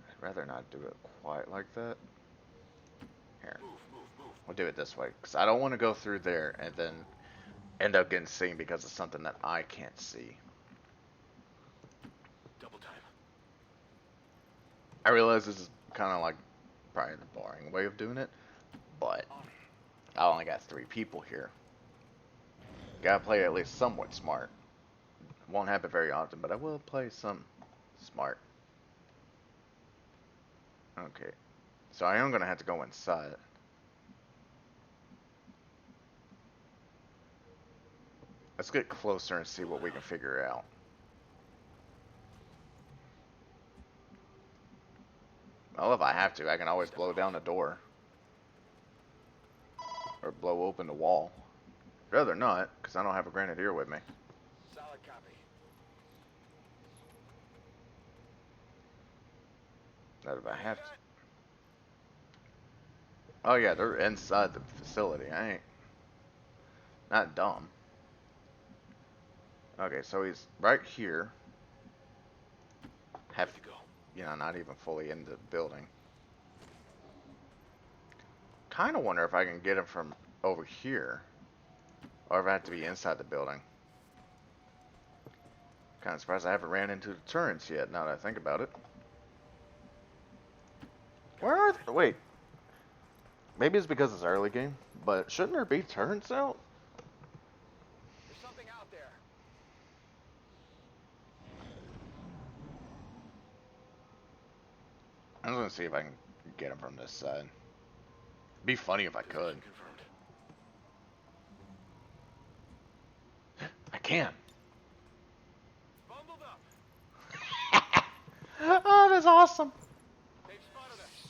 I'd rather not do it quite like that. Here. We'll do it this way, because I don't want to go through there and then end up getting seen because of something that I can't see. Double time. I realize this is kind of like probably the boring way of doing it, but I only got 3 people here. Gotta play at least somewhat smart. Won't happen very often, but I will play some smart. Okay, so I am gonna have to go inside. Let's get closer and see what we can figure out. Well, if I have to, I can always blow down the door. Or blow open the wall. I'd rather not, because I don't have a grenadier with me. Solid copy. That if I have to. Oh yeah, they're inside the facility. I ain't not dumb. Okay, so he's right here. Have to go. You know, not even fully in the building. Kind of wonder if I can get him from over here, or if I have to be inside the building. Kind of surprised I haven't ran into the turrets yet. Now that I think about it. Where are they? Wait. Maybe it's because it's early game, but shouldn't there be turrets out? There's something out there. I'm gonna see if I can get him from this side. Be funny if I could. I can. Bundled up. Oh, that's awesome. They've spotted us.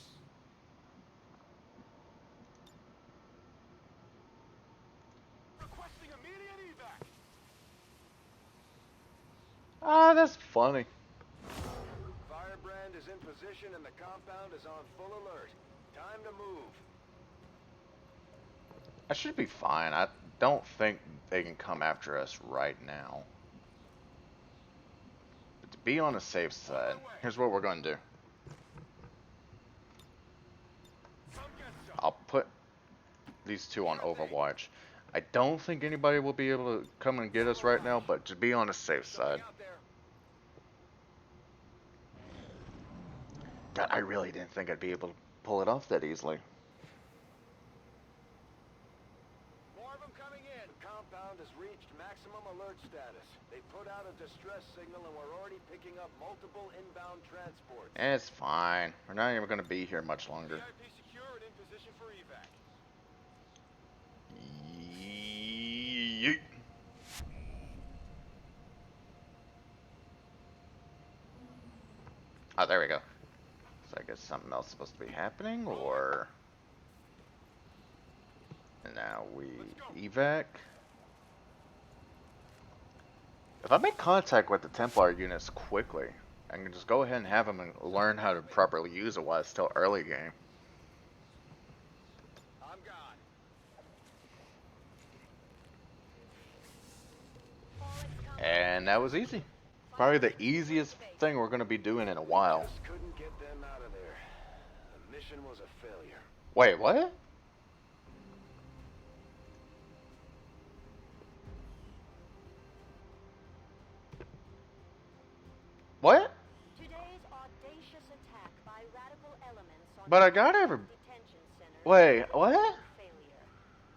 Requesting immediate evac. Ah, that's funny. Firebrand is in position and the compound is on full alert. Time to move. I should be fine. I don't think they can come after us right now. But to be on the safe side, here's what we're going to do. I'll put these 2 on Overwatch. I don't think anybody will be able to come and get us right now, but to be on the safe side. God, I really didn't think I'd be able to pull it off that easily. More of them coming in. The compound has reached maximum alert status. They put out a distress signal and we're already picking up multiple inbound transports. It's fine. We're not even going to be here much longer. VIP secure and in position for evac. Yeet. Oh, there we go. So I guess something else is supposed to be happening, or... And now we evac. If I make contact with the Templar units quickly, I can just go ahead and have them and learn how to properly use it while it's still early game. I'm gone. And that was easy. Probably the easiest thing we're going to be doing in a while. Just couldn't get them out of there. The mission was a failure. Wait, what? What? Today's audacious attack by radical elements on But I got every... detention centers Wait, what? failure.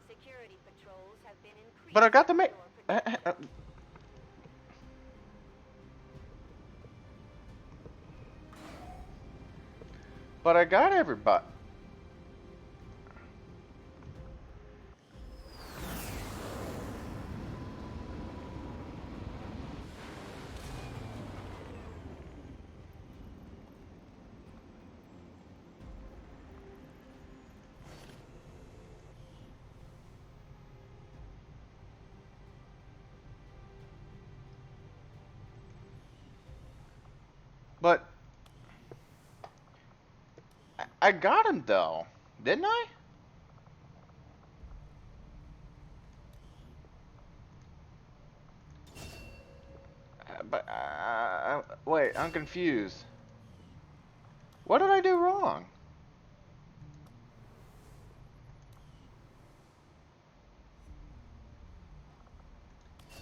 Security patrols have been increased. But I got the ma... But I got everybody. But I got him though, didn't I? But wait, I'm confused. What did I do wrong?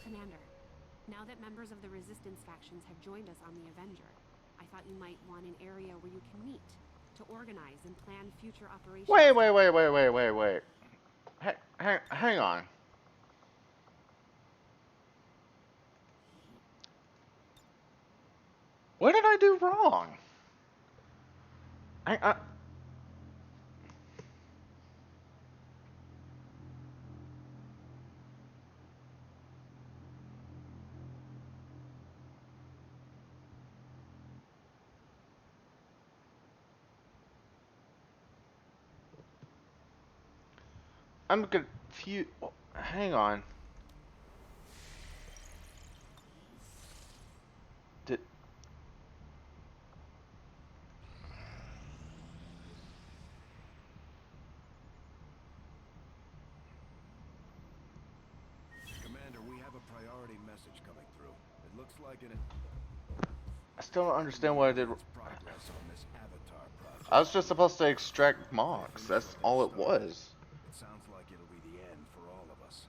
Commander, now that members of the Resistance factions have joined us on the Avenger, I thought you might want an area where you can meet, to organize and plan future operations. Wait. Hang on. What did I do wrong? I'm confused. Hang on. Did... Commander, we have a priority message coming through. It looks like I still don't understand what I did. progress on this Avatar project. I was just supposed to extract Mox. That's all it was. It sounds like it'll be the end for all of us.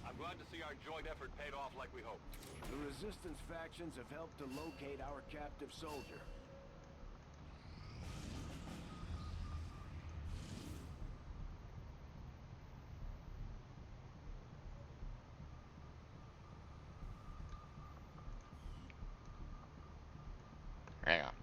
I'm glad to see our joint effort paid off like we hoped. The Resistance factions have helped to locate our captive soldier. Hang on.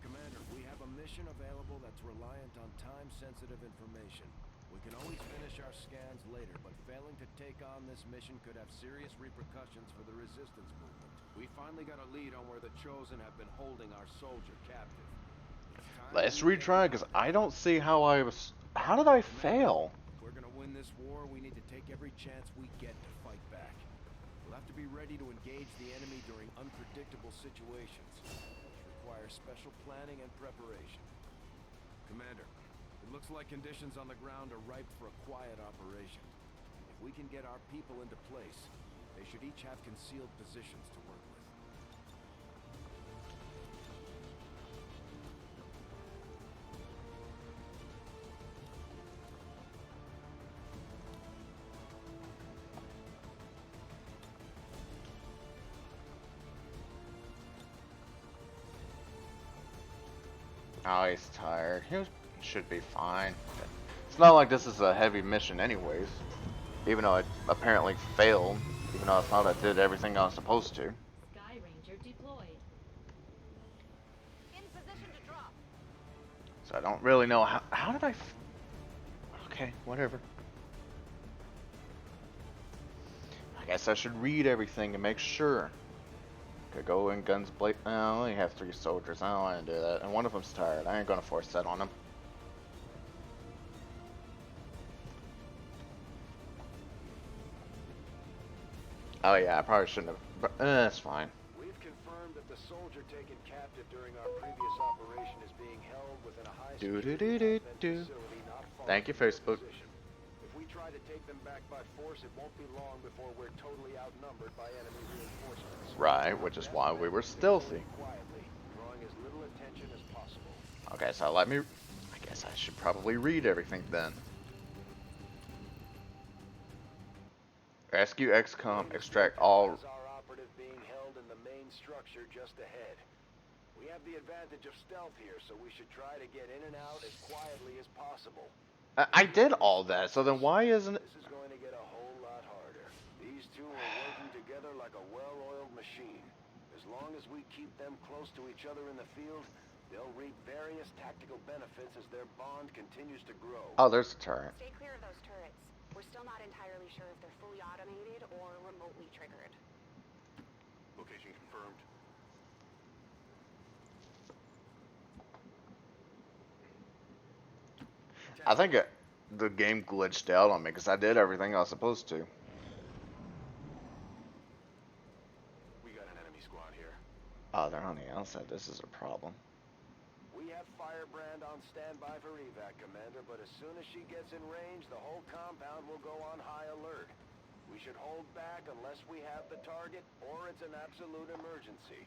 Commander, we have a mission available that's reliant on time-sensitive information. We can always finish our scans later, but failing to take on this mission could have serious repercussions for the Resistance movement. We finally got a lead on where the Chosen have been holding our soldier captive. Let's retry, because I don't see how I was... How did I fail? If we're gonna win this war, we need to take every chance we get to fight back. We'll have to be ready to engage the enemy during unpredictable situations, which require special planning and preparation. Commander, it looks like conditions on the ground are ripe for a quiet operation. If we can get our people into place, they should each have concealed positions to work with. Oh, he's tired. Should be fine. It's not like this is a heavy mission anyways. Even though I apparently failed. Even though I thought I did everything I was supposed to. Sky Ranger deployed. In position to drop. So I don't really know how did I okay, whatever. I guess I should read everything and make sure. Could go in guns blazing. I only have 3 soldiers. I don't want to do that. And one of them's tired. I ain't gonna force that on him. Oh yeah, I probably shouldn't have. But that's fine. We've confirmed that the soldier taken captive during our previous operation is being held within a high security facility not far Thank you, from your Facebook. position. If we try to take them back by force, it won't be long before we're totally outnumbered by enemy reinforcements. Right, which is why we were stealthy. Quietly, drawing as little attention as possible. Okay, so let me. I guess I should probably read everything then. Rescue XCOM, extract all. Our operative being held in the main structure just ahead. We have the advantage of stealth here, so we should try to get in and out as quietly as possible. I did all that, so then why isn't it? This is going to get a whole lot harder. These two are working together like a well-oiled machine. As long as we keep them close to each other in the field, they'll reap various tactical benefits as their bond continues to grow. Oh, there's a turret. Stay clear of those turrets. We're still not entirely sure if they're fully automated or remotely triggered. Location confirmed. I think the game glitched out on me because I did everything I was supposed to. We got an enemy squad here. Oh, they're on the outside. This is a problem. We have Firebrand on standby for evac, Commander, but as soon as she gets in range, the whole compound will go on high alert. We should hold back unless we have the target, or it's an absolute emergency.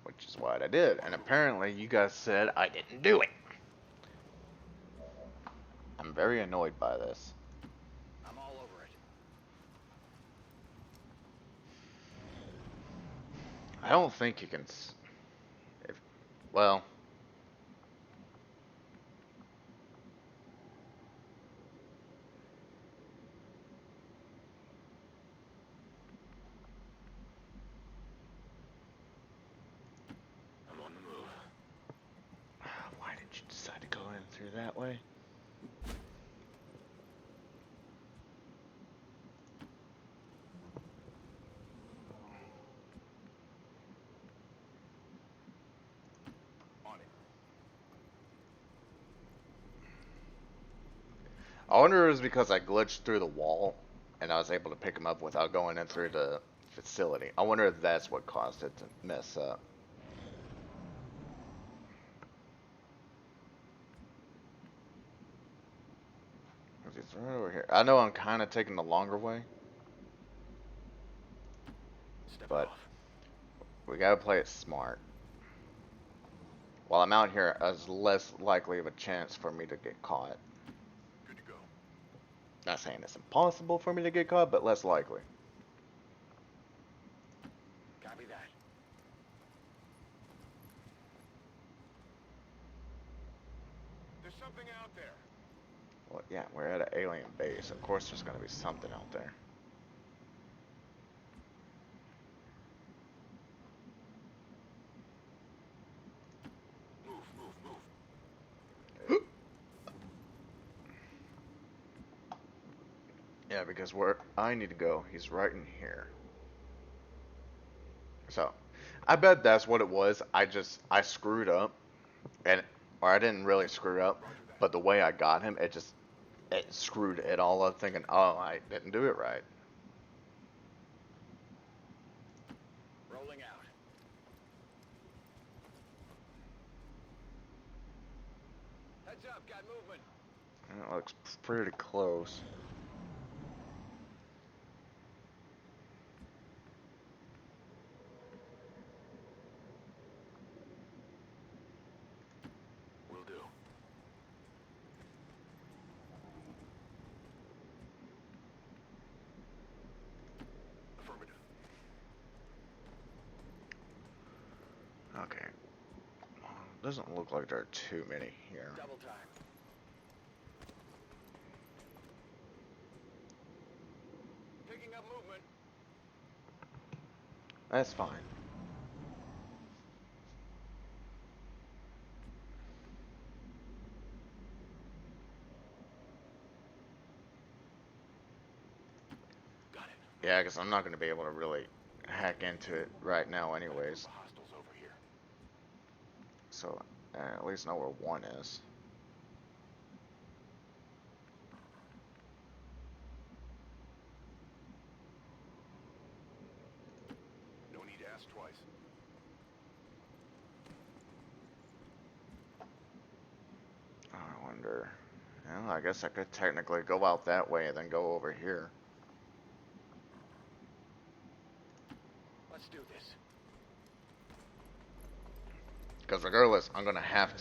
Which is what I did, and apparently you guys said I didn't do it. I'm very annoyed by this. I'm all over it. I don't think you can. Well. I'm on the move. Why did you decide to go in through that way? On it. I wonder if it was because I glitched through the wall and I was able to pick him up without going in through the facility. I wonder if that's what caused it to mess up. He's right over here. I know I'm kind of taking the longer way, but we gotta play it smart. While I'm out here, there's less likely of a chance for me to get caught. Good to go. Not saying it's impossible for me to get caught, but less likely. Copy that. There's something out there. Well, yeah, we're at an alien base. Of course there's gonna be something out there. Move. Yeah, because where I need to go, he's right in here. So, I bet that's what it was. I screwed up, or I didn't really screw up, but the way I got him, it screwed it all up, thinking, oh, I didn't do it right. Rolling out. Heads up, got movement. It looks pretty close. Will do. Affirmative. Okay. doesn't look like there are too many here. Double time. Picking up movement. That's fine. Got it. Yeah, because I'm not going to be able to really hack into it right now anyways. Hostiles over here. So, at least know where one is. No need to ask twice. I wonder. Well, I guess I could technically go out that way and then go over here. Let's do this. Because regardless, I'm going to have,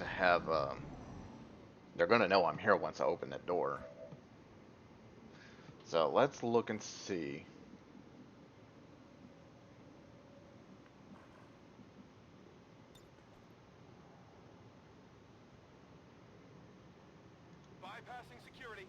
they're going to know I'm here once I open the door. So let's look and see. Bypassing security.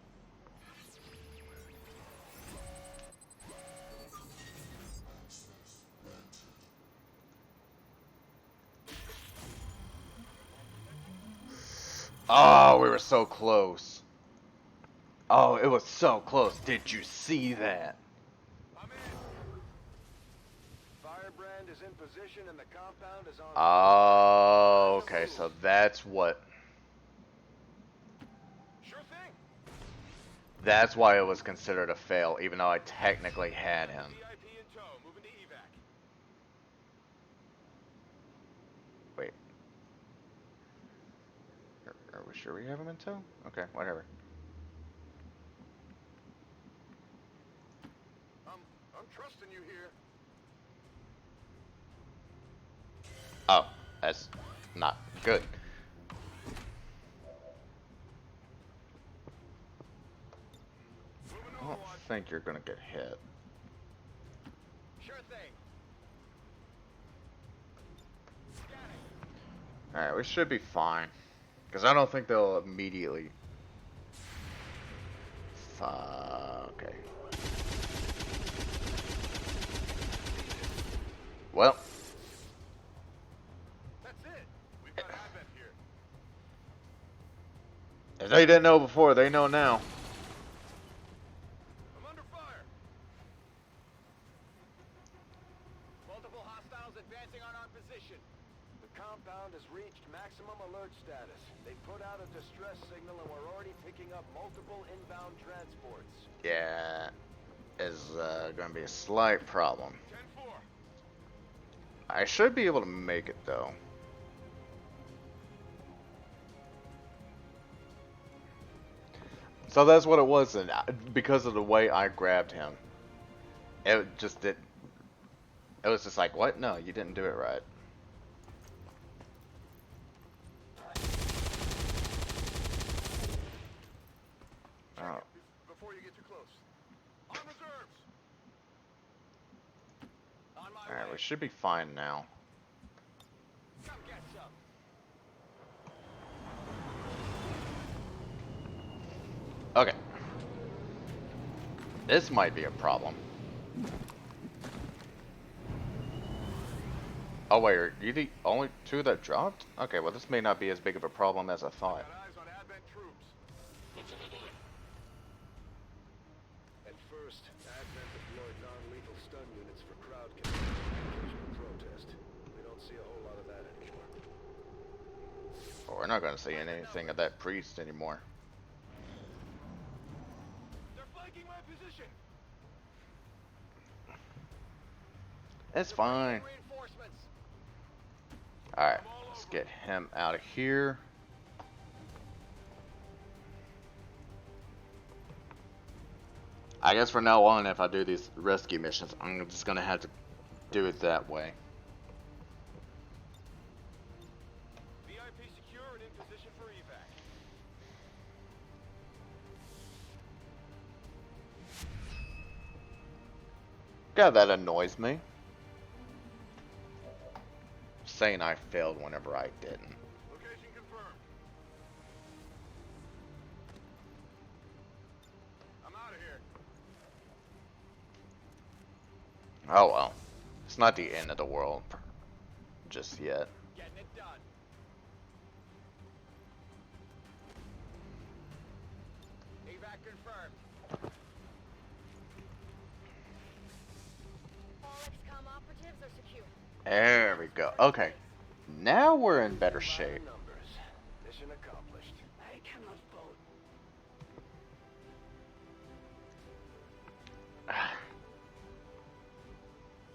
Oh, we were so close. Oh, it was so close. Did you see that? I'm in. Firebrand is in position and the compound is on. Oh, okay, so that's what. Sure thing. That's why it was considered a fail, even though I technically had him. VIP in tow. Moving to evac. Wait. Are we sure we have him in tow? Okay, whatever. I'm trusting you here. Oh, that's not good. I don't think you're gonna get hit. Sure thing. Alright, we should be fine. Because I don't think they'll immediately... Okay. Well. That's it. We've got Advent here. If they didn't know before, they know now. I'm under fire. Multiple hostiles advancing on our position. The compound has reached maximum alert status. They put out a distress signal and we're already picking up multiple inbound transports. Yeah, is going to be a slight problem. 10-4. I should be able to make it though. So that's what it was, and because of the way I grabbed him, it just did. It was just like, what? No, you didn't do it right. Oh. Before you get too close. On reserves. On my Alright, way. we should be fine now. Come get some. Okay. This might be a problem. Oh wait, are you the only two that dropped? Okay, well this may not be as big of a problem as I thought. Got eyes on Advent troops. At first, Advent deployed non-lethal stun units for crowd control and occasional protest. We don't see a whole lot of that anymore. Well, we're not going to see anything of that priest anymore. They're flanking my position. It's fine. Reinforcements. Alright, let's get him out of here. I guess from now on, if I do these rescue missions, I'm just going to have to do it that way. VIP secure and in position for evac. God, that annoys me. Saying I failed whenever I didn't. Okay, Oh well. It's not the end of the world just yet. Getting it done. Evac confirmed. All XCOM operatives are secure. There we go. Okay. Now we're in better By the shape. numbers. Mission accomplished. I cannot vote.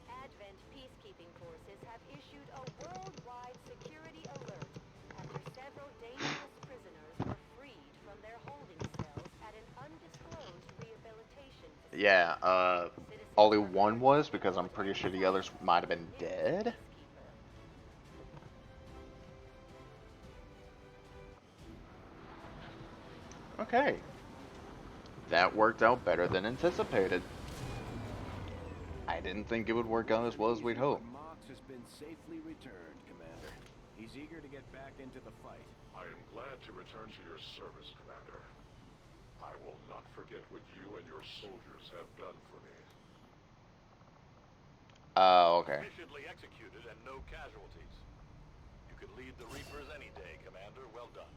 Advent peacekeeping forces have issued a worldwide security alert after several dangerous prisoners were freed from their holding cells at an undisclosed rehabilitation facility. Yeah, Citizens only are one urged was to because I'm report pretty any sure the signs others of might have been new dead. peacekeeper. Okay. That worked out better than anticipated. I didn't think it would work out as well as we'd Easy, but hoped. Mox has been safely returned, Commander. He's eager to get back into the fight. I am glad to return to your service, Commander. I will not forget what you and your soldiers have done for me. Okay. Efficiently executed and no casualties. You could lead the Reapers any day, Commander. Well done.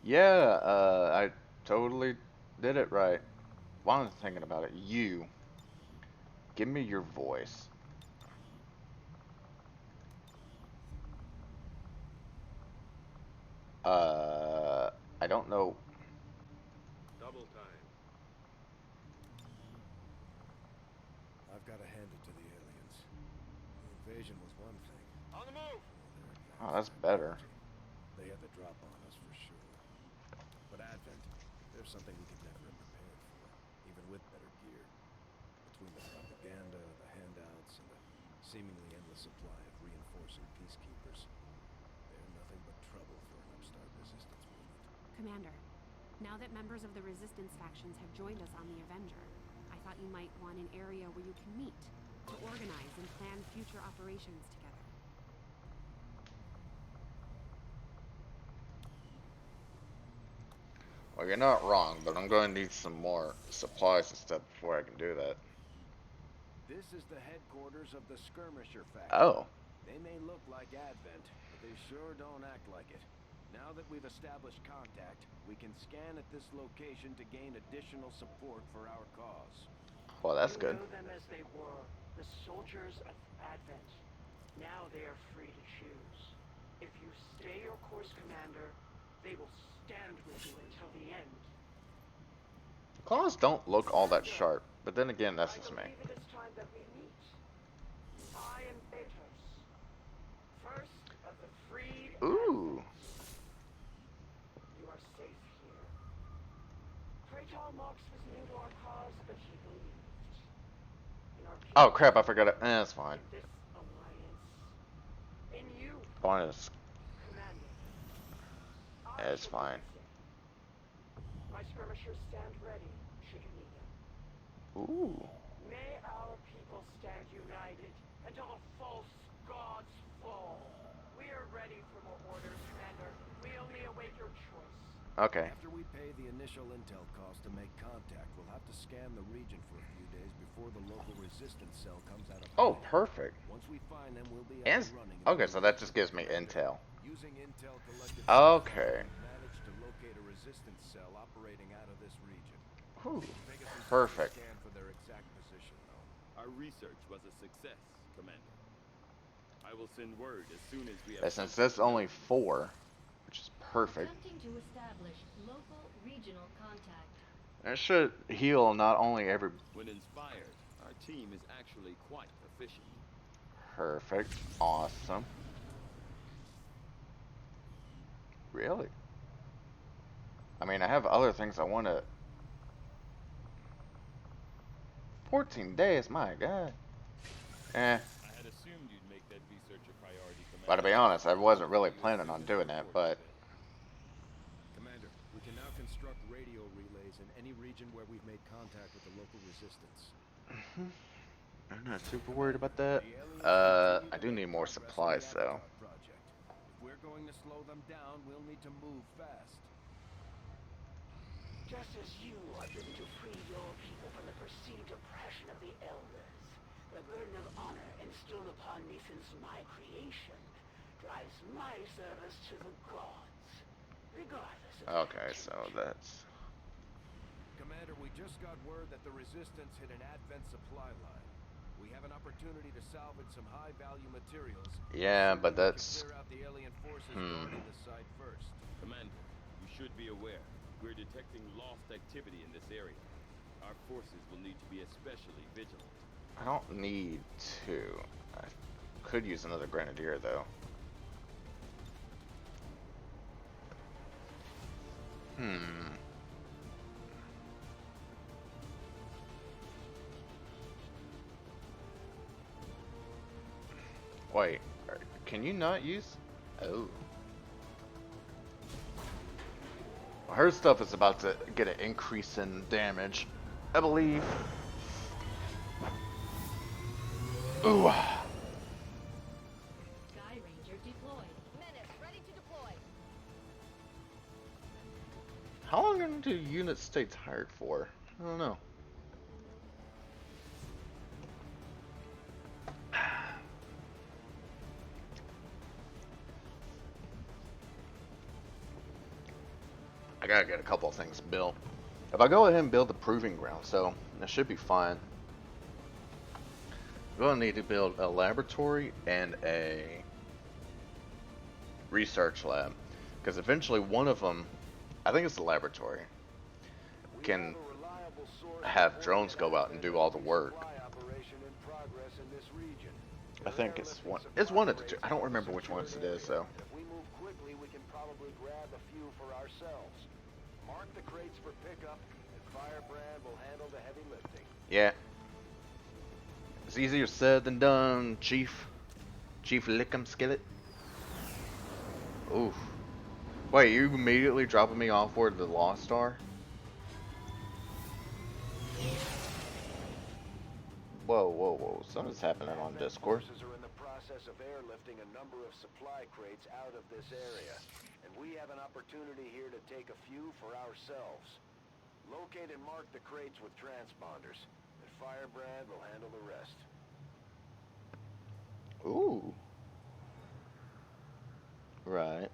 Yeah, I totally did it right. While I'm thinking about it, you, give me your voice. I don't know. Double time. I've got to hand it to the aliens. The invasion was one thing. On the move! Oh, that's better. They had the drop on us for sure. But Advent, there's something we could never have prepared for, even with better gear. Between the propaganda, the handouts, and the seemingly endless supply of reinforcing peacekeepers, they're nothing but trouble for an upstart resistance movement. Commander, now that members of the resistance factions have joined us on the Avenger, I thought you might want an area where you can meet, to organize and plan future operations together. Well, you're not wrong, but I'm going to need some more supplies and stuff before I can do that. This is the headquarters of the Skirmisher faction. Oh. They may look like Advent, but they sure don't act like it. Now that we've established contact, we can scan at this location to gain additional support for our cause. Well, that's You good. know them as they were, the soldiers of Advent. Now they are free to choose. If you stay your course, Commander, they will stand with you until the end. Claws don't look all that sharp, but then again, that's just I me. believe it is time that we meet. I am Atos, first of the freed Ooh. Advent. You are safe here. Praetor Mox was new to our cause, but he believed. In our Oh peace, crap, I forgot it. That's fine. in this alliance, in you, Bonus. Commander. I It's shall fine. do the same. My skirmishers stand ready, should you need them. Ooh. May our people stand united until the false gods fall. We are ready for more orders, Commander. We only await your choice. Okay. After we pay the initial intel cost to make contact, we'll have to scan the region for a few days before the local resistance cell comes out of Oh, hiding. perfect. Once we find them, we'll be And up and running. okay, so that just gives me intel. Using intel collected Okay. we've managed to locate a resistance cell operating out of this region. Ooh. Take us some time to Perfect. scan for their exact position, though. Our research was a success, Commander. I will send word as soon as we have... And since that's only 4, which is perfect, Attempting to establish local regional contact. that should heal not only every... When inspired, our team is actually quite efficient. Perfect. Awesome. Really? I mean, I have other things I want to... 14 days, my god. Eh. I had assumed you'd make that research a priority, Commander. But to be honest, I wasn't really planning on doing that, but... Commander, we can now construct radio relays in any region where we've made contact with the local resistance. I'm not super worried about that. I do need more supplies, though. If we're going to slow them down, we'll need to move fast. Just as you are driven to free your people from the perceived oppression of the Elders, The burden of honor instilled upon me since my creation drives my service to the gods, regardless of Okay, so that's... Commander, we just got word that the Resistance hit an Advent supply line. We have an opportunity to salvage some high-value materials. Yeah, but We can that's... clear out the alien forces guarding the site first. Commander, you should be aware. We're detecting lost activity in this area. Our forces will need to be especially vigilant. I don't need to. I could use another grenadier, though. Wait, can you not use? Oh. Well, her stuff is about to get an increase in damage, I believe. Ooh. Sky Ranger deployed. Menace ready to deploy. How long do units stay tired for? I don't know. I gotta get a couple of things built. If I go ahead and build the proving ground, so that should be fine. We're gonna need to build a laboratory and a research lab, because eventually one of them, I think it's the laboratory, can have drones go out and do all the work. I think it's one of the two. I don't remember which ones it is, so. If we move quickly, we can probably grab a few for ourselves. Mark the crates for pickup, and Firebrand will handle the heavy lifting. Yeah. It's easier said than done, Chief. Chief Lickum Skillet. Oof. Wait, you immediately dropping me off where the Lost are? Whoa, whoa, whoa. Something's happening on Discord. Forces are in the process of airlifting a number of supply crates out of this area, and we have an opportunity here to take a few for ourselves. Locate and mark the crates with transponders, and Firebrand will handle the rest. Ooh. Right.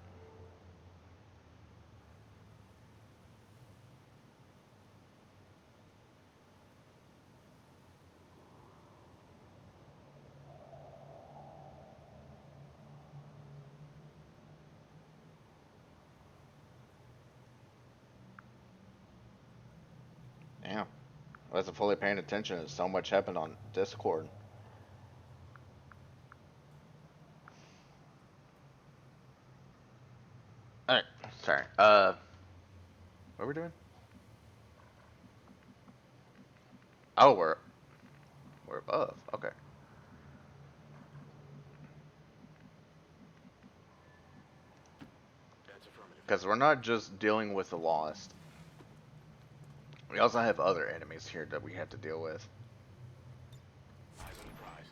Damn. I wasn't fully paying attention and so much happened on Discord. Alright, sorry. What are we doing? Oh, we're above. Okay. Because we're not just dealing with the Lost. We also have other enemies here that we have to deal with. Eyes on the prize.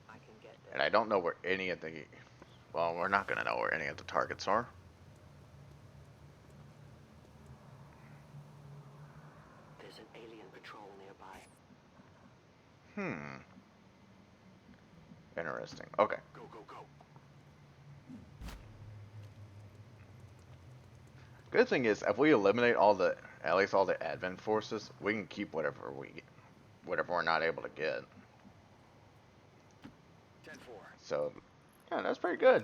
I can get there. And I don't know where any of the... Well, we're not going to know where any of the targets are. There's an alien patrol nearby. Interesting. Okay. Go, go, go. Good thing is, if we eliminate all the, at least all the Advent forces, we can keep whatever we're not able to get. 10-4. So, yeah, that's pretty good.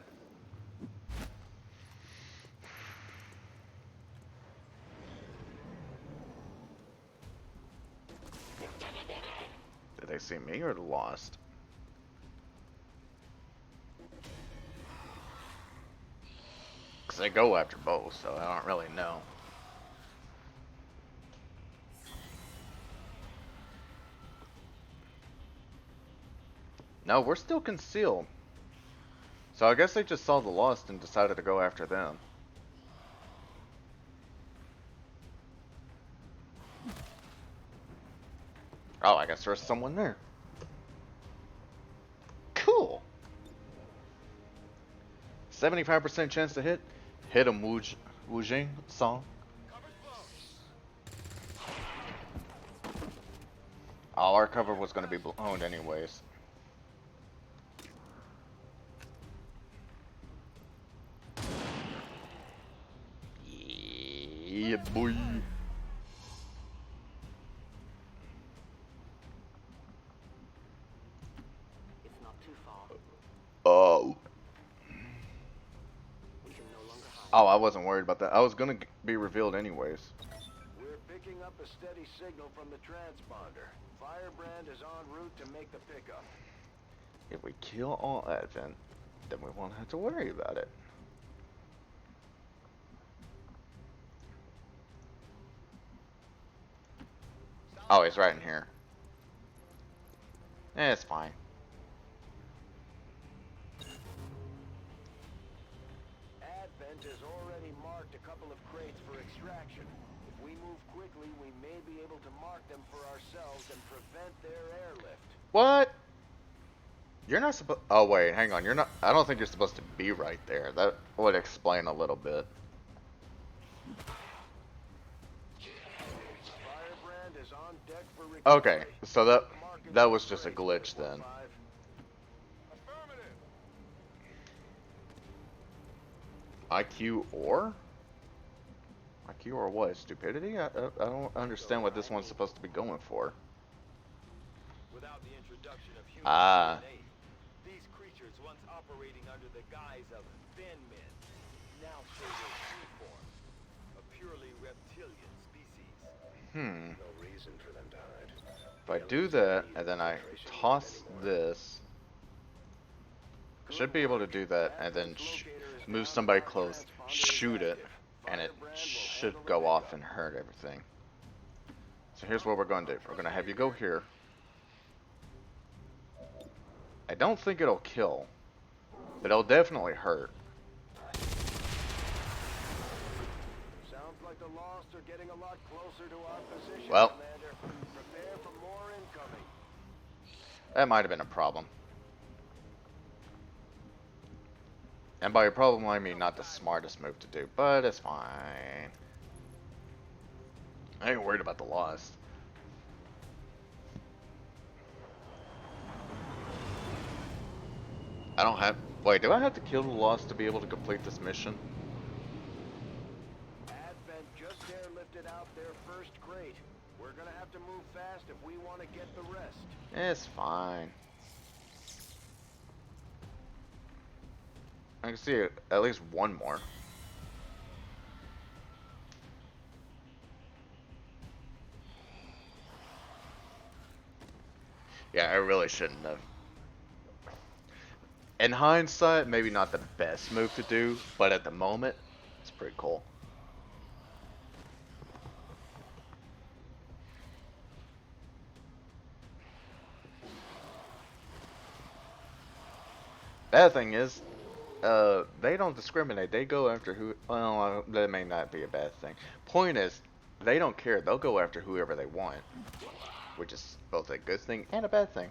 Did they see me or the Lost? Because they go after both, so I don't really know. No, we're still concealed. So I guess they just saw the Lost and decided to go after them. Oh, I guess there's someone there. Cool. 75% chance to hit. Hit him, Wu Jing song. All our cover was going to be blown anyways. Yeah, boy. It's not too far. Oh. We can no longer hide. Oh, I wasn't worried about that. I was going to be revealed anyways. We're picking up a steady signal from the transponder. Firebrand is en route to make the pickup. If we kill all Advent, then we won't have to worry about it. Oh, he's right in here. It's fine. Advent has already marked a couple of crates for extraction. If we move quickly, we may be able to mark them for ourselves and prevent their airlift. What? You're not supposed... Oh, wait, hang on. You're not... I don't think you're supposed to be right there. That would explain a little bit. Firebrand is on deck for recovery. Okay, so that was just a glitch then. IQ or? IQ or what? Stupidity? I don't understand what this one's supposed to be going for. Without the introduction of human DNA, these creatures once operating under the guise of thin men now show their true form, a purely reptilian species. No reason for them to hide. If I do that and then I toss this, I should be able to do that and then move somebody close, shoot it, and it should go off and hurt everything. So here's what we're going to do. We're going to have you go here. I don't think it'll kill, but it'll definitely hurt. Sounds like the Lost are getting a lot closer to our position, Well, Commander. Prepare for more incoming. that might have been a problem. And by a problem, I mean not the smartest move to do, but it's fine. I ain't worried about the Lost. I don't have... Wait, do I have to kill the Lost to be able to complete this mission? Advent just airlifted out their first crate. We're gonna have to move fast if we want to get the rest. It's fine. I can see at least one more. Yeah, I really shouldn't have. In hindsight, maybe not the best move to do, but at the moment, it's pretty cool. Bad thing is, they don't discriminate. They go after who... Well, that may not be a bad thing. Point is, they don't care. They'll go after whoever they want. Which is both a good thing and a bad thing.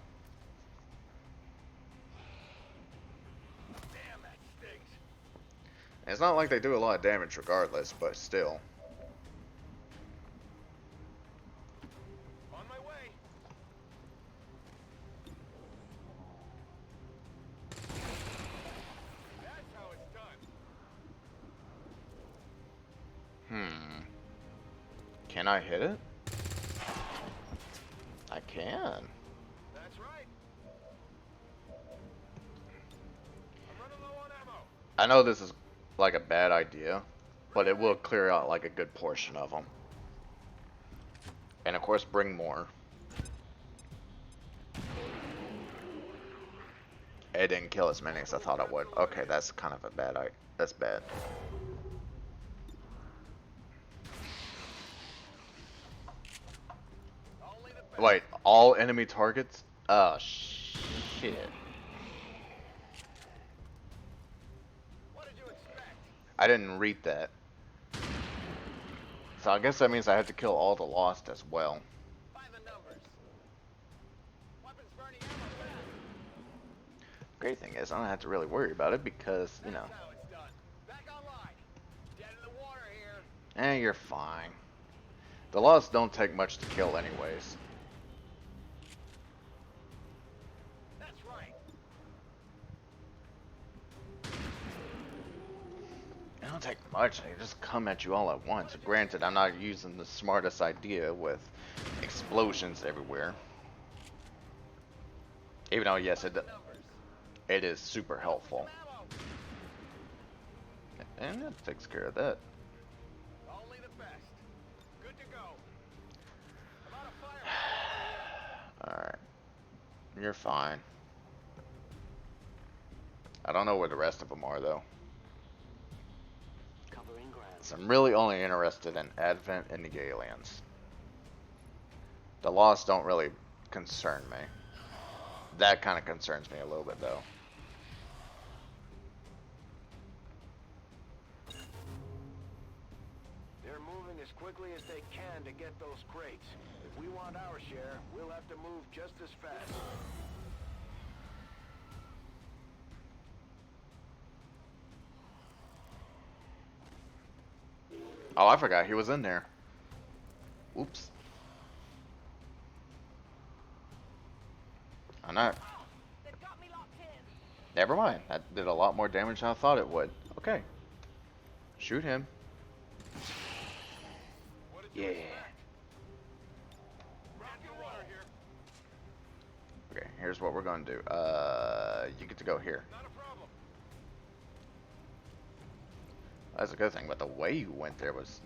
Damn, that stinks. And it's not like they do a lot of damage regardless, but still. On my way. That's how it's done. Can I hit it? I can. That's right. I'm running low on ammo. I know this is like a bad idea, but it will clear out like a good portion of them. And of course, bring more. It didn't kill as many as I thought it would. Okay, that's kind of a bad idea. That's bad. Wait, all enemy targets? Oh, shit. What did you expect? I didn't read that. So I guess that means I have to kill all the Lost as well. Find the numbers. Weapons burning ammo fast. Great thing is, I don't have to really worry about it because, you know. That's how it's done. Back online. Dead in the water here. You're fine. The Lost don't take much to kill anyways. don't take much. They just come at you all at once. Granted, I'm not using the smartest idea with explosions everywhere. Even though, yes, it is super helpful. And that takes care of that. Only the best. Good to go. About a fire. Alright. You're fine. I don't know where the rest of them are, though. Covering ground. So I'm really only interested in Advent and the aliens. The Lost don't really concern me. That kind of concerns me a little bit, though. They're moving as quickly as they can to get those crates. If we want our share, we'll have to move just as fast. Oh, I forgot he was in there. Oops. I'm not. Never mind. That did a lot more damage than I thought it would. Okay. Shoot him. Yeah. Okay, here's what we're gonna do. You get to go here. That's a good thing, but the way you went there was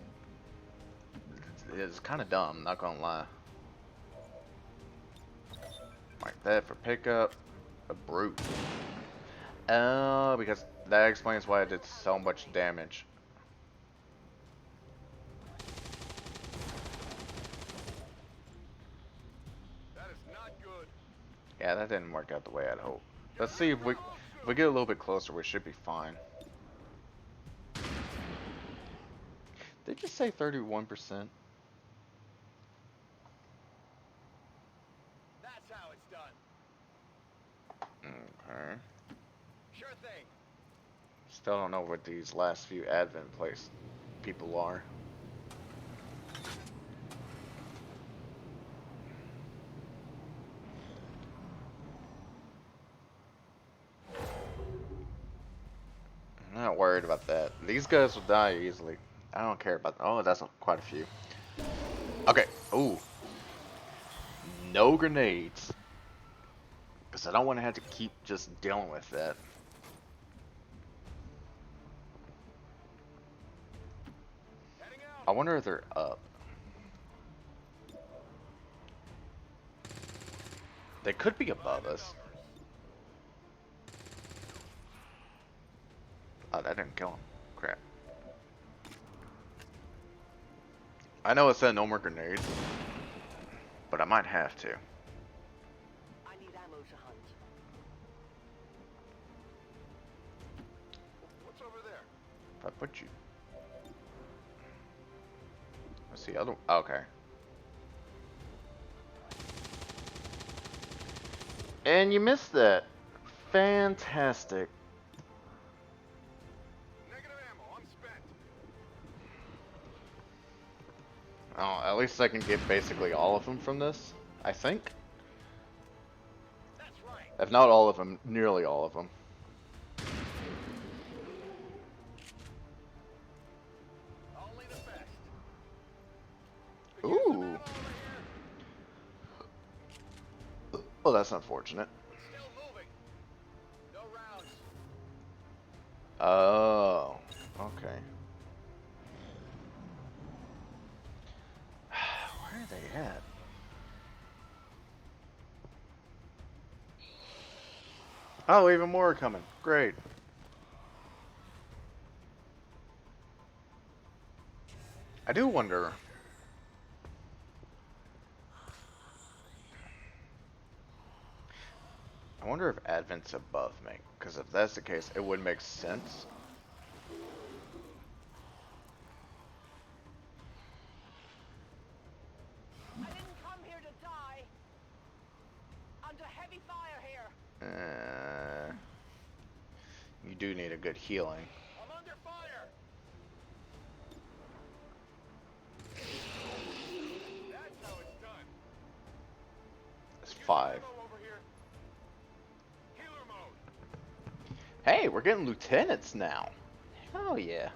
kind of dumb, not gonna lie. Like that for pickup. A brute. Oh, because that explains why it did so much damage. That is not good. Yeah, that didn't work out the way I'd hoped. Let's see if we get a little bit closer, we should be fine. Did you say 31%? That's how it's done. Okay. Sure thing. Still don't know what these last few Advent place people are. I'm not worried about that. These guys will die easily. I don't care about. Oh, that's quite a few. Okay. Ooh. No grenades. Because I don't want to have to keep just dealing with that. I wonder if they're up. They could be above us. Oh, that didn't kill him. Crap. I know it said no more grenades, but I might have to. I need ammo to hunt. What's over there? If I put you. Let's see. Other. Okay. And you missed that. Fantastic. Negative ammo. I'm spent. Oh, at least I can get basically all of them from this, I think. That's right. If not all of them, nearly all of them. Only the best. Ooh. Well, that's unfortunate. Still moving. No rounds. Oh, okay. Where are they at? Oh, even more are coming. Great. I do wonder. I wonder if Advent's above me, because if that's the case, it would make sense. I didn't come here to die. Under heavy fire here. You do need a good healing. I'm under fire. That's how it's done. It's 5. Ammo over here. Healer mode. Hey, we're getting lieutenants now. Hell yeah.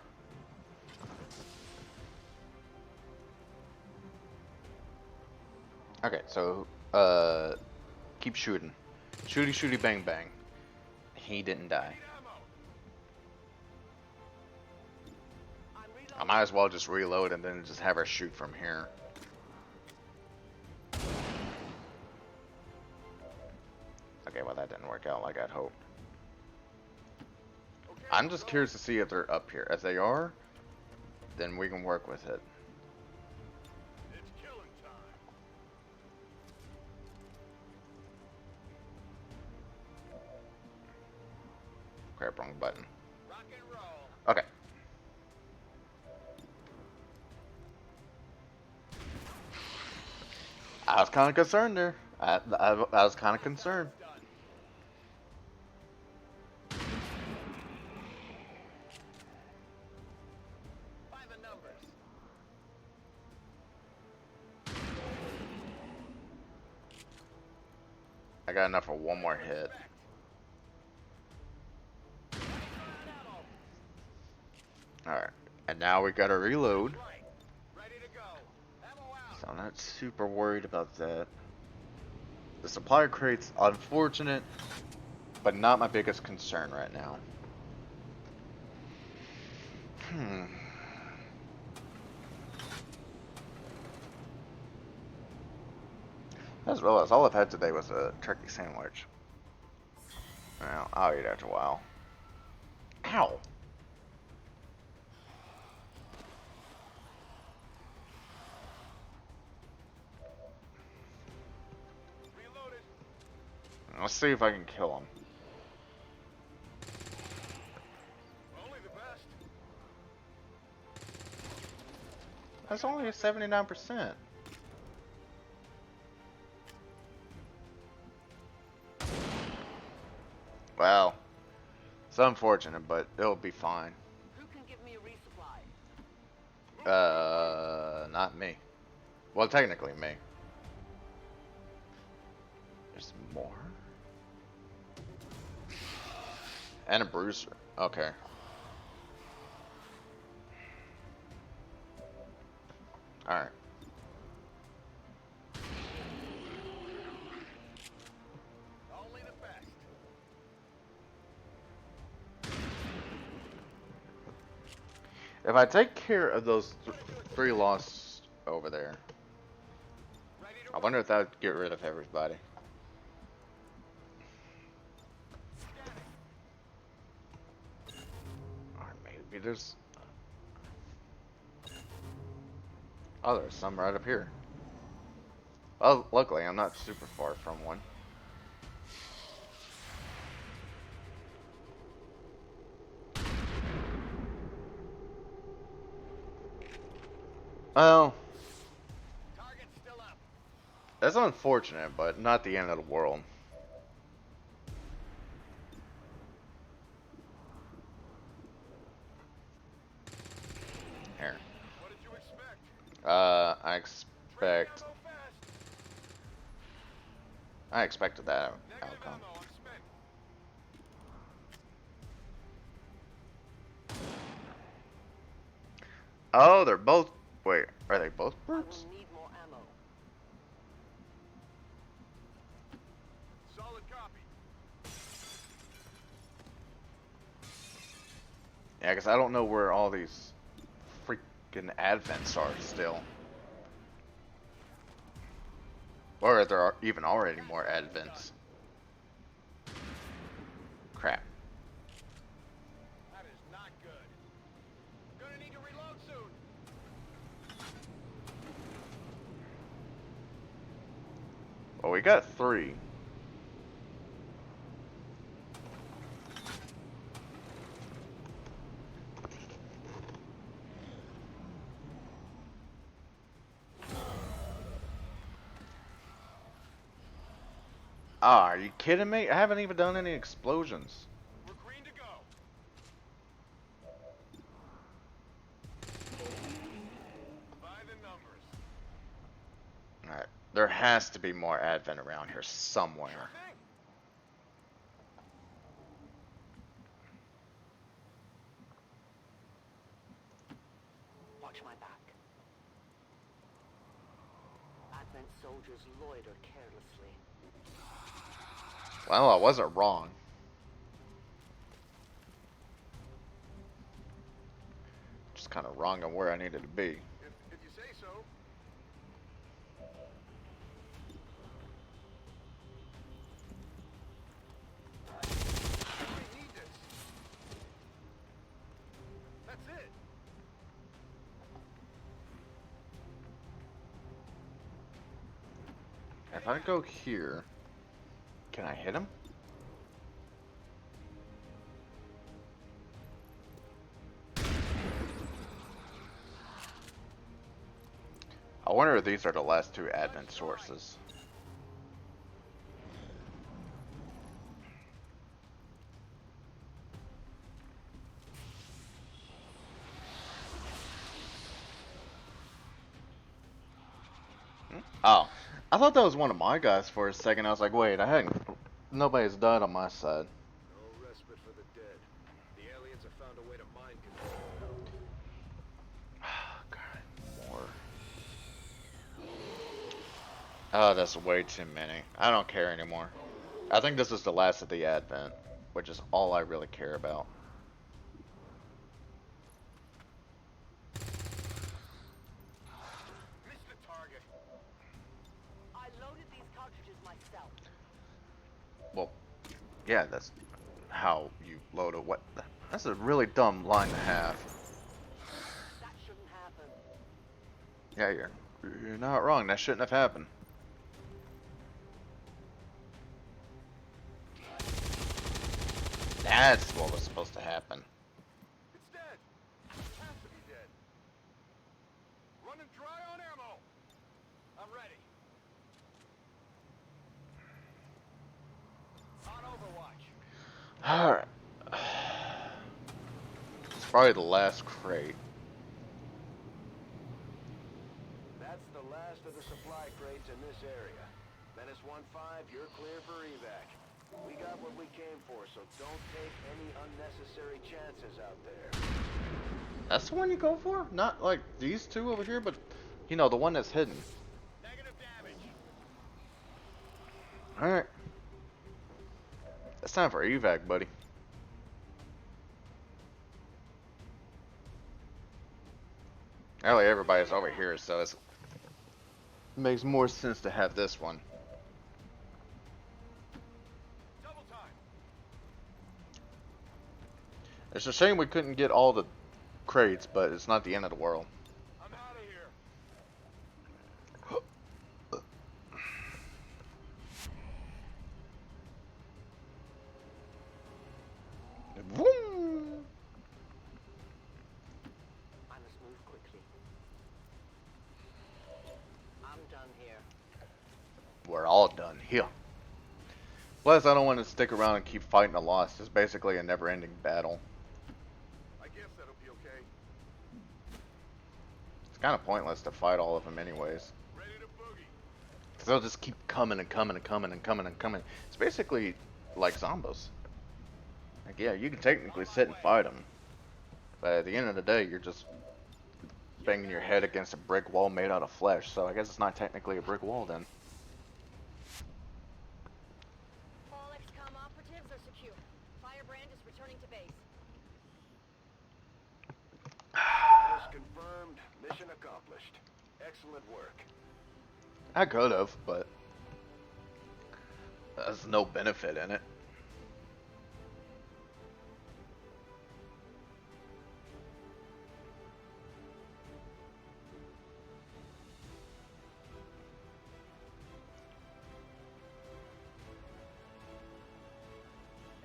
Okay, so keep shooting. Shooty shooty bang bang. He didn't die. I might as well just reload and then just have her shoot from here. Okay, well that didn't work out like I'd hoped. I'm just curious to see if they're up here. If they are, then we can work with it. It's killing time. Crap, wrong button. Rock and roll. Okay. I was kind of concerned there. I was kind of concerned. By the numbers. I got enough for one more hit. Alright. And now we gotta reload. Ready to go. Ammo out. So I'm not super worried about that. The supply crate's unfortunate, but not my biggest concern right now. I just realized all I've had today was a turkey sandwich. Well, I'll eat after a while. Ow! Reloaded. Let's see if I can kill him. Only the best. That's only a 79%. Well, it's unfortunate, but it'll be fine. Who can give me a resupply? Not me. Well, technically me. There's more? And a bruiser. Okay. Alright. Only the best. If I take care of those three lost over there, I wonder if that would get rid of everybody. Or maybe there's... Oh, there's some right up here. Well, luckily I'm not super far from one. Well, Target's still up. that's unfortunate, but not the end of the world. Here. What did you expect? I expect... Ammo fast. I expected that Negative outcome. ammo. I'm spent. Oh, they're both... Wait, are they both I will birds? need more ammo. Solid copy. Yeah, because I don't know where all these freaking advents are still. Or if there are even already more advents. Crap. That is not good. Gonna need to reload soon. Well, we got 3. Ah, are you kidding me? I haven't even done any explosions. We're green to go. By the numbers. Alright. There has to be more advent around here somewhere. Sure thing. Watch my back. Advent soldiers loiter carelessly. Well, I wasn't wrong. Just kind of wrong on where I needed to be. If you say so. We need this. That's it. If I go here, can I hit him? I wonder if these are the last two advent sources. Oh, I thought that was one of my guys for a second. I was like, wait, nobody's died on my side. No respite for the dead. The aliens have found a way to mind control. God, more. Oh, that's way too many. I don't care anymore. I think this is the last of the advent, which is all I really care about. Missed the target. I loaded these cartridges myself. Well, yeah, that's how you load a what? That's a really dumb line to have. That shouldn't happen. Yeah, you're not wrong. That shouldn't have happened. That's what was supposed to happen. It's dead. It has to be dead. Running dry on ammo. I'm ready. On Overwatch. Alright. It's probably the last crate. That's the last of the supply crates in this area. Menace 1-5, you're clear for evac. We got what we came for, so don't take any unnecessary chances out there. That's the one you go for? Not like these two over here, but you know, the one that's hidden. Negative damage. Alright. It's time for evac, buddy. Really, everybody's over here, so it makes more sense to have this one. Double time. It's a shame we couldn't get all the crates, but it's not the end of the world. I'm out of here. Vroom. I must move quickly. I'm done here. We're all done here. Plus, I don't want to stick around and keep fighting a loss. It's basically a never-ending battle. I guess that'll be okay. It's kind of pointless to fight all of them anyways. Ready to boogie. Because they'll just keep coming and coming and coming and coming and coming. It's basically like zombies. Like, yeah, you can technically sit and fight them. But at the end of the day, you're just banging your head against a brick wall made out of flesh. So I guess it's not technically a brick wall then. All XCOM operatives are secure. Firebrand is returning to base. Status confirmed. Mission accomplished. Excellent work. I could have, but there's no benefit in it.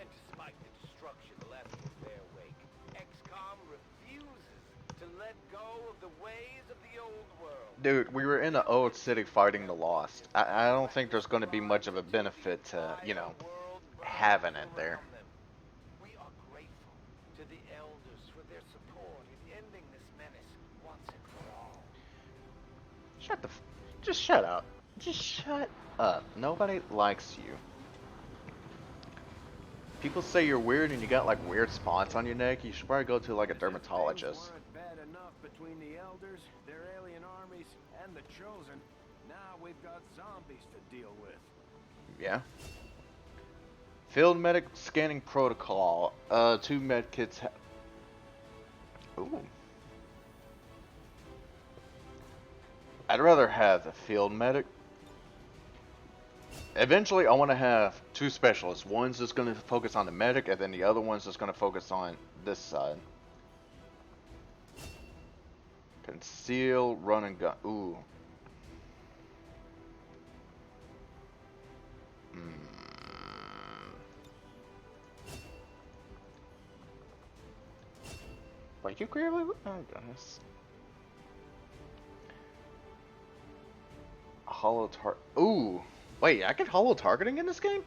And despite the destruction left in their wake, XCOM refuses to let go of the ways of the old world. Dude, we were in the old city fighting the Lost. I don't think there's going to be much of a benefit to, you know, having it there. We are grateful to the elders for their support in ending this menace once and for all. Just shut up. Just shut up. Nobody likes you. People say you're weird and you got like weird spots on your neck. You should probably go to like a dermatologist. Weren't bad enough between the elders, their alien armies, and the chosen. Now we've got zombies to deal with. Yeah. Field medic scanning protocol. 2 med kits. Ooh. I'd rather have the field medic. Eventually, I want to have 2 specialists. One's just going to focus on the medic, and then the other one's just going to focus on this side. Conceal, run and gun. Ooh. Wait, you creatively? Oh, goodness. Hollow target. Ooh. Wait, I get hollow targeting in this game?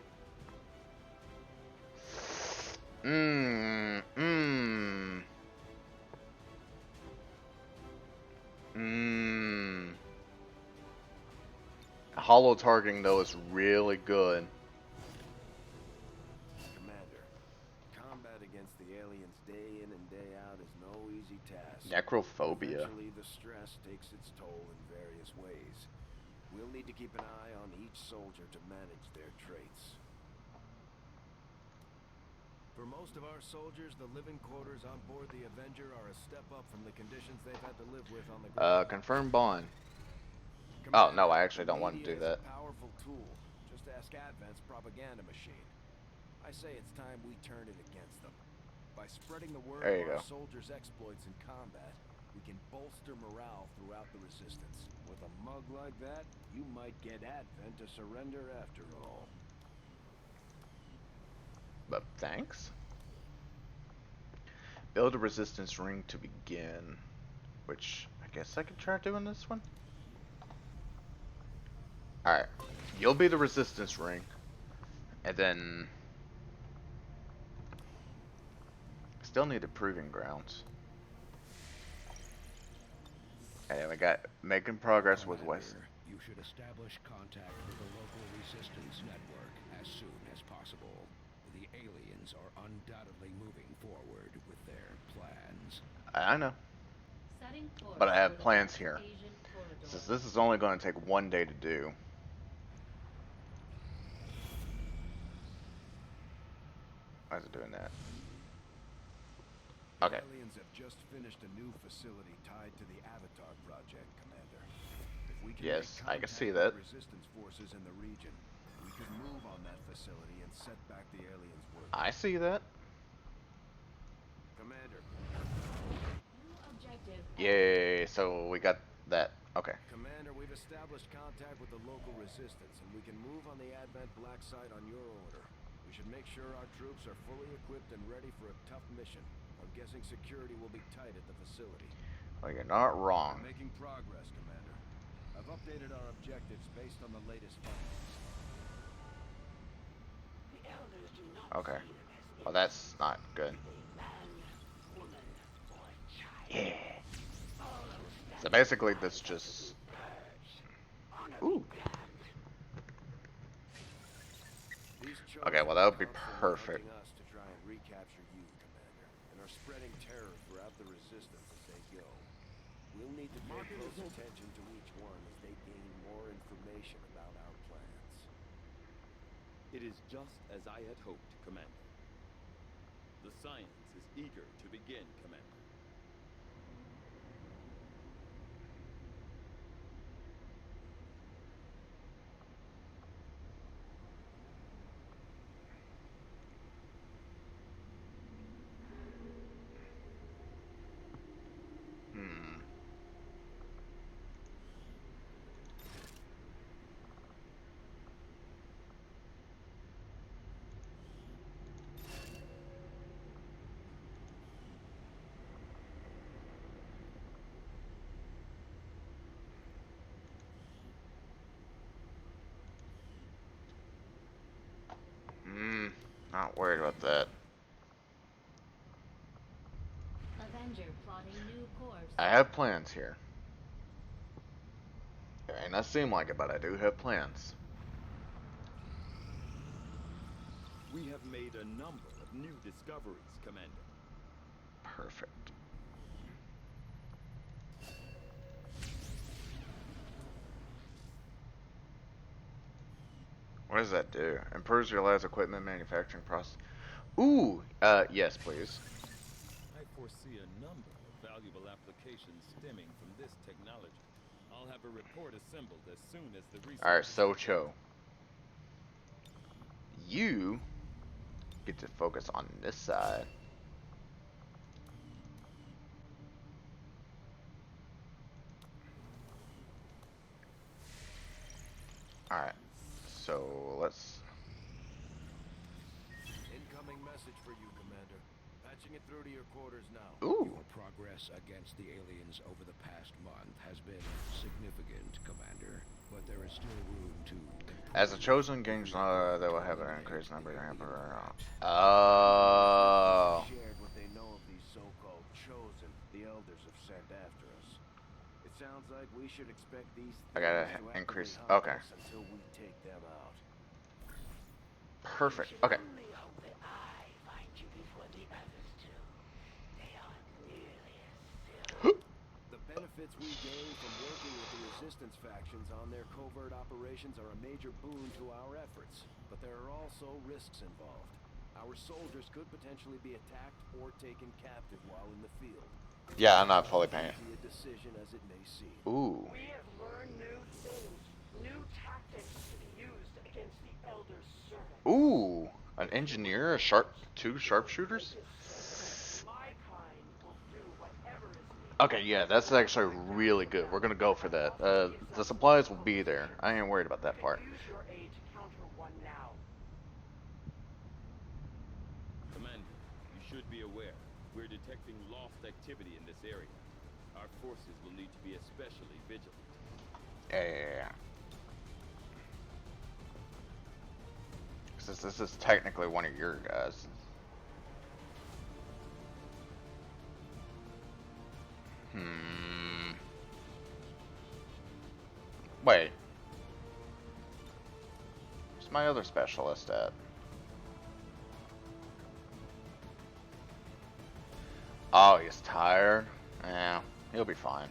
Mmm. Mmm. Mmm. Hollow targeting, though, is really good. Commander, combat against the aliens day in and day out is no easy task. Necrophobia. Eventually, the stress takes its toll in various ways. We'll need to keep an eye on each soldier to manage their traits. For most of our soldiers, the living quarters on board the Avenger are a step up from the conditions they've had to live with on the ground. Confirm bond. Commander, Oh, no, I actually don't want to do that. a powerful tool. Just ask Advent's propaganda machine. I say it's time we turn it against them. By spreading the word There you of our go. soldiers' exploits in combat, we can bolster morale throughout the Resistance. With a mug like that, you might get Advent to surrender after all. But thanks. Build a resistance ring to begin. Which, I guess I could try doing this one. Alright. You'll be the resistance ring. And then... Still need the proving grounds. And we got making progress with West. You should establish contact with the local resistance network as soon as possible. The aliens are undoubtedly moving forward with their plans. I know. Setting course But I have for the plans West here. Asian corridor. Since this is only going to take 1 day to do. Why is it doing that? Okay. The aliens have just finished a new facility tied to the Avatar project, Commander. If we can Yes, I make can see contact that. with resistance forces in the region, we could move on that facility and set back the aliens' work. I see that. Commander. New objective. Yay, so we got that. Okay. Commander, we've established contact with the local resistance, and we can move on the Advent Black site on your order. We should make sure our troops are fully equipped and ready for a tough mission. I'm guessing security will be tight at the facility. Well, you're not wrong. We're making progress, Commander. I've updated our objectives based on the latest findings. The elders do not Okay. see them as Well, that's not good. man, woman, or child. Yeah. All who stand So basically, this just... honor Ooh. Okay, well, that would be perfect. Us to try and recapture you, Commander, and are spreading terror throughout the Resistance as they go. We'll need to pay close attention to each one as they gain more information about our plans. It is just as I had hoped, Commander. The science is eager to begin, Commander. Not worried about that. Avenger plotting new course. I have plans here. It may not seem like it, but I do have plans. We have made a number of new discoveries, Commander. Perfect. What does that do? Improves your lab's equipment manufacturing process. Ooh, yes, please. I foresee a number of valuable applications stemming from this technology. I'll have a report assembled as soon as the research Alright, is complete. Socho. You get to focus on this side. Alright, so let's... Incoming message for you, Commander. Patching it through to your quarters now. Ooh. Your progress against the aliens over the past month has been significant, Commander. But there is still room to improve. As a chosen gains, they will have an increased number of emperor. Officials Oh. have shared what they know of these so-called chosen the elders have sent after us. It sounds like we should expect these I things gotta to increase. activate Okay. us until we take them out. Perfect. You Okay. should only hope that I find you before the others do. They aren't nearly as silly. The benefits we gain from working with the Resistance factions on their covert operations are a major boon to our efforts, but there are also risks involved. Our soldiers could potentially be attacked or taken captive while in the field. Yeah, I'm not fully As paying. easy a decision as it may seem. Ooh. We have learned new things, new tactics to be used against the Elder's servants. Ooh. An engineer, two sharpshooters? My kind will do whatever is needed. Okay, yeah, that's actually really good. We're gonna go for that. The supplies will be there. I ain't worried about that part. Use your aid to counter one now. Commander, you should be aware. We're detecting lost activity in this area. Our forces will need to be especially vigilant. Yeah. Since this is technically one of your guys. Wait. Where's my other specialist at? Oh, he's tired? Yeah, he'll be fine.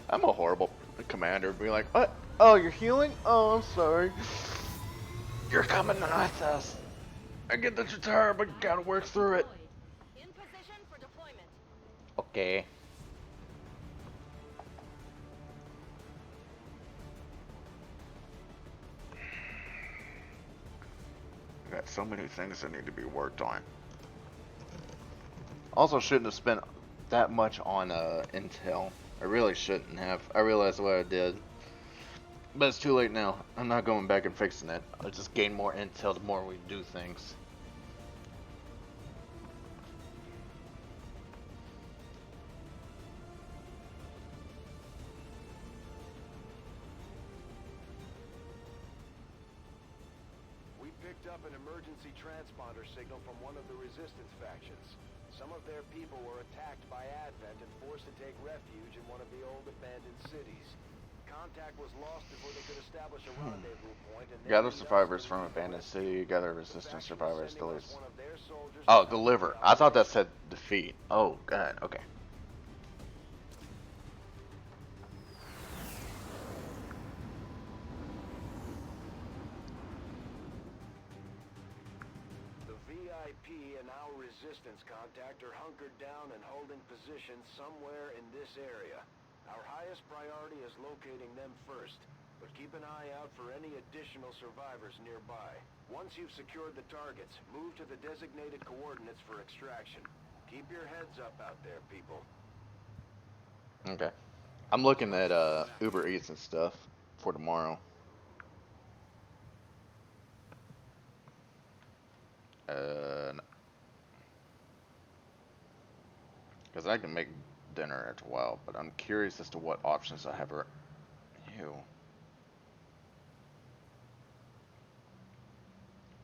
I'm a horrible commander. Be like, what? Oh, you're healing? Oh, I'm sorry. You're coming with us. I get that you're tired, but you gotta work through it. In position for deployment. Okay. I got so many things that need to be worked on. Also, shouldn't have spent that much on intel. I really shouldn't have. I realized what I did. But it's too late now. I'm not going back and fixing it. I'll just gain more intel the more we do things. We picked up an emergency transponder signal from one of the Resistance factions. Some of their people were attacked by Advent and forced to take refuge in one of the old abandoned cities. Contact was lost before they could establish a rendezvous point, and Gather survivors from abandoned city. Gather resistance survivors. Deletes. Oh, deliver. I thought that said defeat. Oh, God. Okay. The VIP and our Resistance contact are hunkered down and holding positions somewhere in this area. Our highest priority is locating them first, but keep an eye out for any additional survivors nearby. Once you've secured the targets, move to the designated coordinates for extraction. Keep your heads up out there, people. Okay. I'm looking at Uber Eats and stuff for tomorrow. Because I can make dinner as well, but I'm curious as to what options I have. Ew.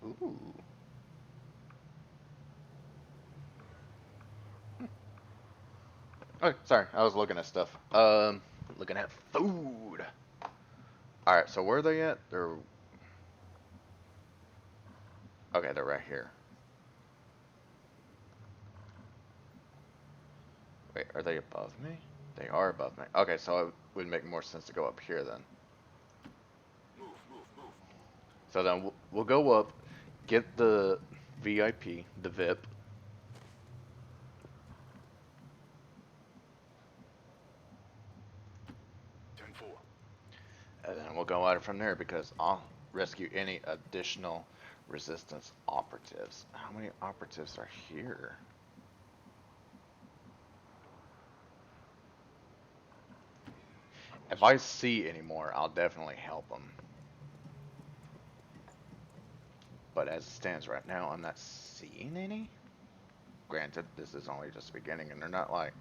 Ooh. Okay, sorry, I was looking at stuff. Looking at food. Alright, so where are they at? They're... Okay, they're right here. Wait, are they above me? They are above me. Okay, so it would make more sense to go up here then. So then we'll go up, get the VIP, the VIP. And then we'll go at it from there because I'll rescue any additional resistance operatives. How many operatives are here? If I see any more, I'll definitely help them. But as it stands right now, I'm not seeing any. Granted, this is only just the beginning, and they're not like...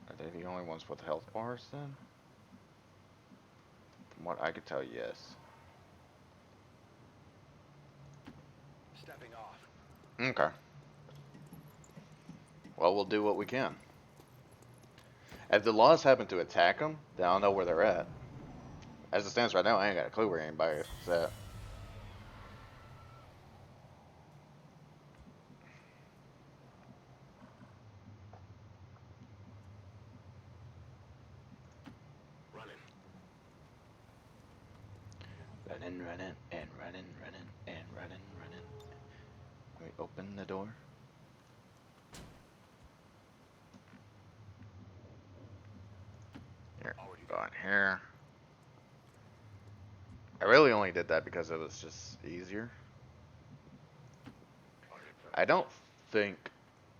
Are they the only ones with health bars, then? From what I could tell, yes. Stepping off. Okay. Well, we'll do what we can. If the laws happen to attack them, then I'll know where they're at. As it stands right now, I ain't got a clue where anybody is at. Running, running, and running, running, and running, running. Let me open the door. Here, go in here. I really only did that because it was just easier. I don't think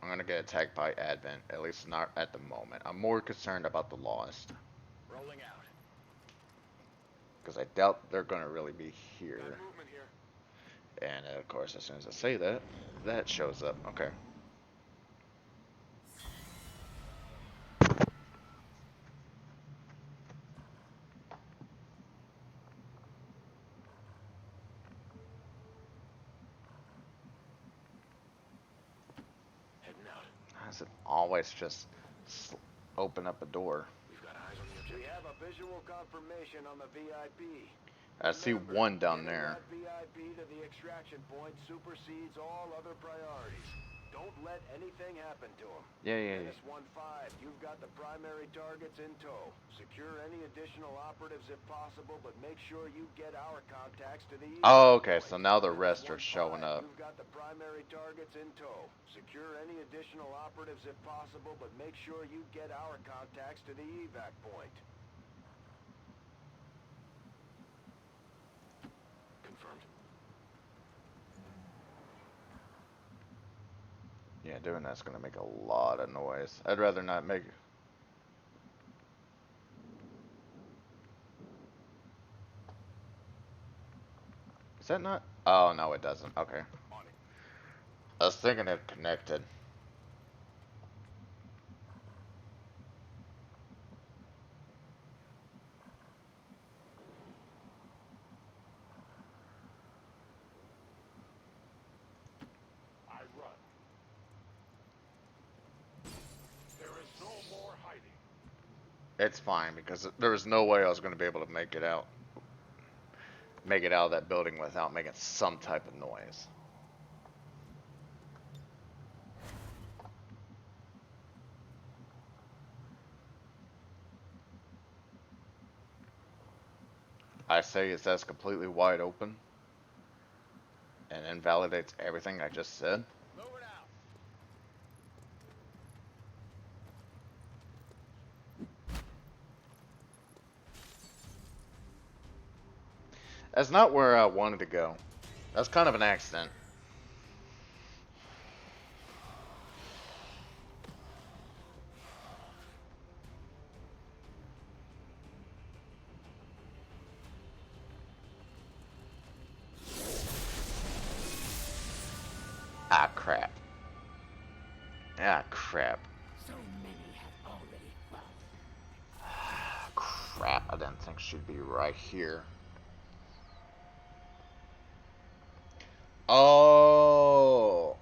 I'm gonna get attacked by Advent, at least not at the moment. I'm more concerned about the Lost. Rolling out. Because I doubt they're gonna really be here. And of course, as soon as I say that, that shows up. Okay. Heading out. How does it always just open up a door? We've got eyes on the objective. We have a visual confirmation on the VIP. I see one down there. That VIP to the extraction point supersedes all other priorities. Don't let anything happen to him. Yeah. Menace 1-5, you've got the primary targets in tow. Secure any additional operatives if possible, but make sure you get our contacts to the east. Oh, okay, so now the rest are showing up. You've got the primary targets in tow. Secure any additional operatives if possible, but make sure you get our contacts to the evac point. Confirmed. Yeah, doing that's gonna make a lot of noise. I'd rather not make... Is that not... Oh, no, it doesn't. Okay. I was thinking it connected. I run. There is no more hiding. It's fine, because there was no way I was gonna be able to make it out. Make it out of that building without making some type of noise. I say it says completely wide open and invalidates everything I just said. Moving out. That's not where I wanted to go. That's kind of an accident. Ah, crap. Ah, crap. So many have already fallen. Ah, crap. I didn't think she'd be right here. Oh.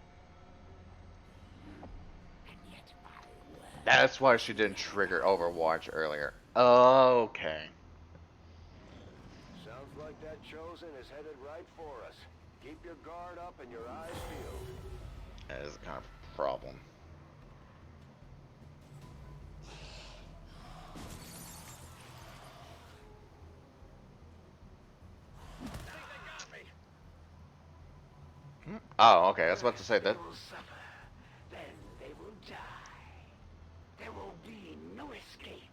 That's why she didn't trigger Overwatch earlier. Okay. Sounds like that Chosen is headed right for us. Keep your guard up and your eyes peeled. That is kind of a problem. Oh, okay. I was about to First say they that. will suffer, then they will die. There will be no escape.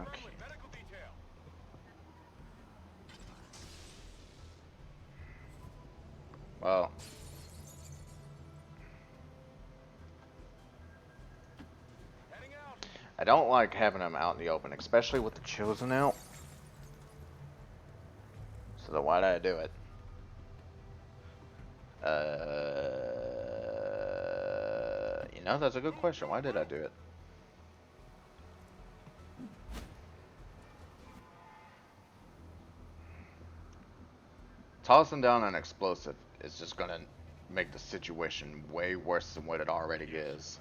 Okay. Medical detail. Well, Heading out. I don't like having them out in the open, especially with the chosen out. So then why did I do it? You know, that's a good question. Why did I do it? Tossing down an explosive is just gonna make the situation way worse than what it already is.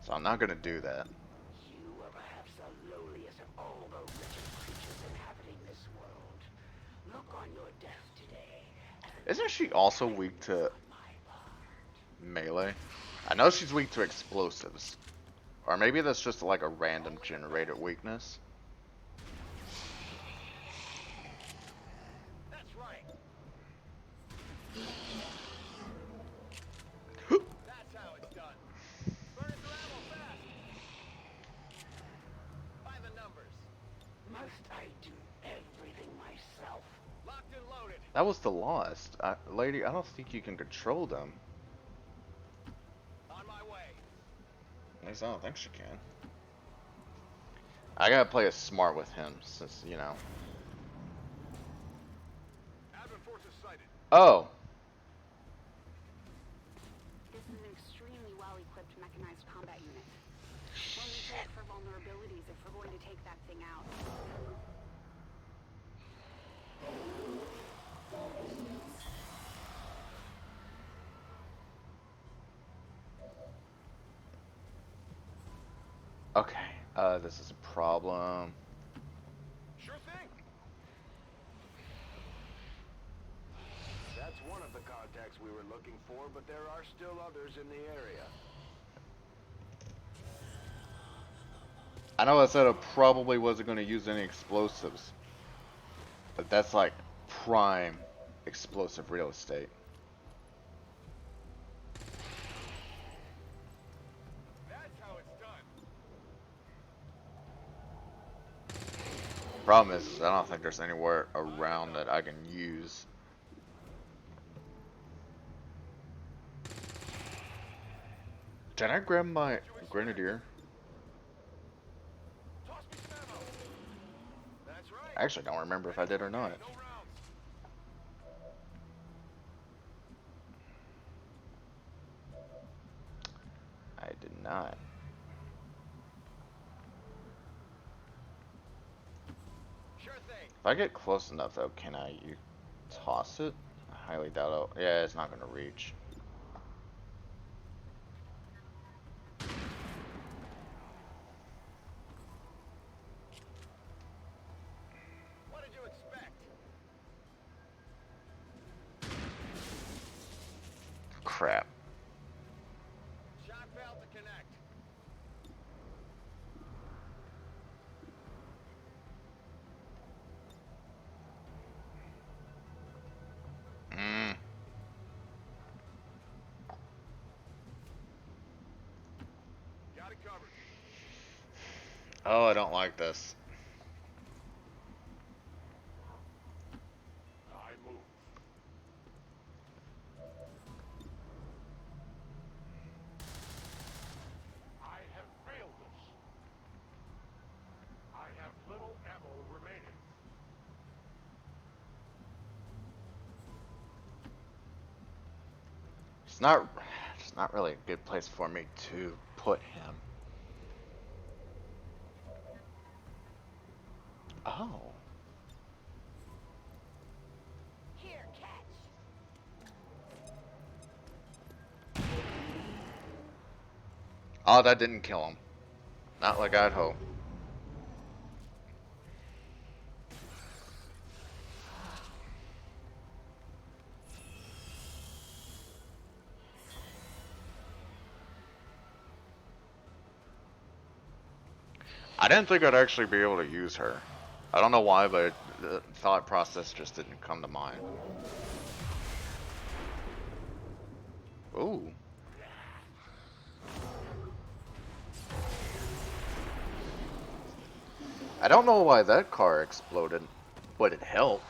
So I'm not gonna do that. You are perhaps the lowliest of all the wretched creatures inhabiting this world. Look on your death today as Isn't she also weak to melee? I know she's weak to explosives. Or maybe that's just like a random generated weakness. That's right. That's how it's done. Burn through ammo fast. By the numbers. must I do everything myself? Locked and loaded. That was the Lost. Lady, I don't think you can control them. On my way. At least I don't think she can. I gotta play it smart with him, since, you know. Advent forces sighted. Oh! This is an extremely well-equipped mechanized combat unit. We'll need to look for vulnerabilities if we're going to take that thing out. Okay, this is a problem. Sure thing. That's one of the contacts we were looking for, but there are still others in the area. I know I said I probably wasn't going to use any explosives. But that's like prime explosive real estate. That's how it's done. Problem is I don't think there's anywhere around that I can use. Did I grab my grenadier? Toss me some ammo. That's right. I actually don't remember if I did or not. No rounds. I did not. Sure thing. If I get close enough though, can I toss it? I highly doubt it. Yeah, it's not going to reach. What did you expect? Crap. Shock valve to connect. Mm. Got it covered. Oh, I don't like this. I move. I have failed this. I have little ammo remaining. It's not really a good place for me to put him. Oh. Here, catch. Oh, that didn't kill him. Not like I'd hope. I didn't think I'd actually be able to use her. I don't know why, but the thought process just didn't come to mind. Ooh. I don't know why that car exploded, but it helped.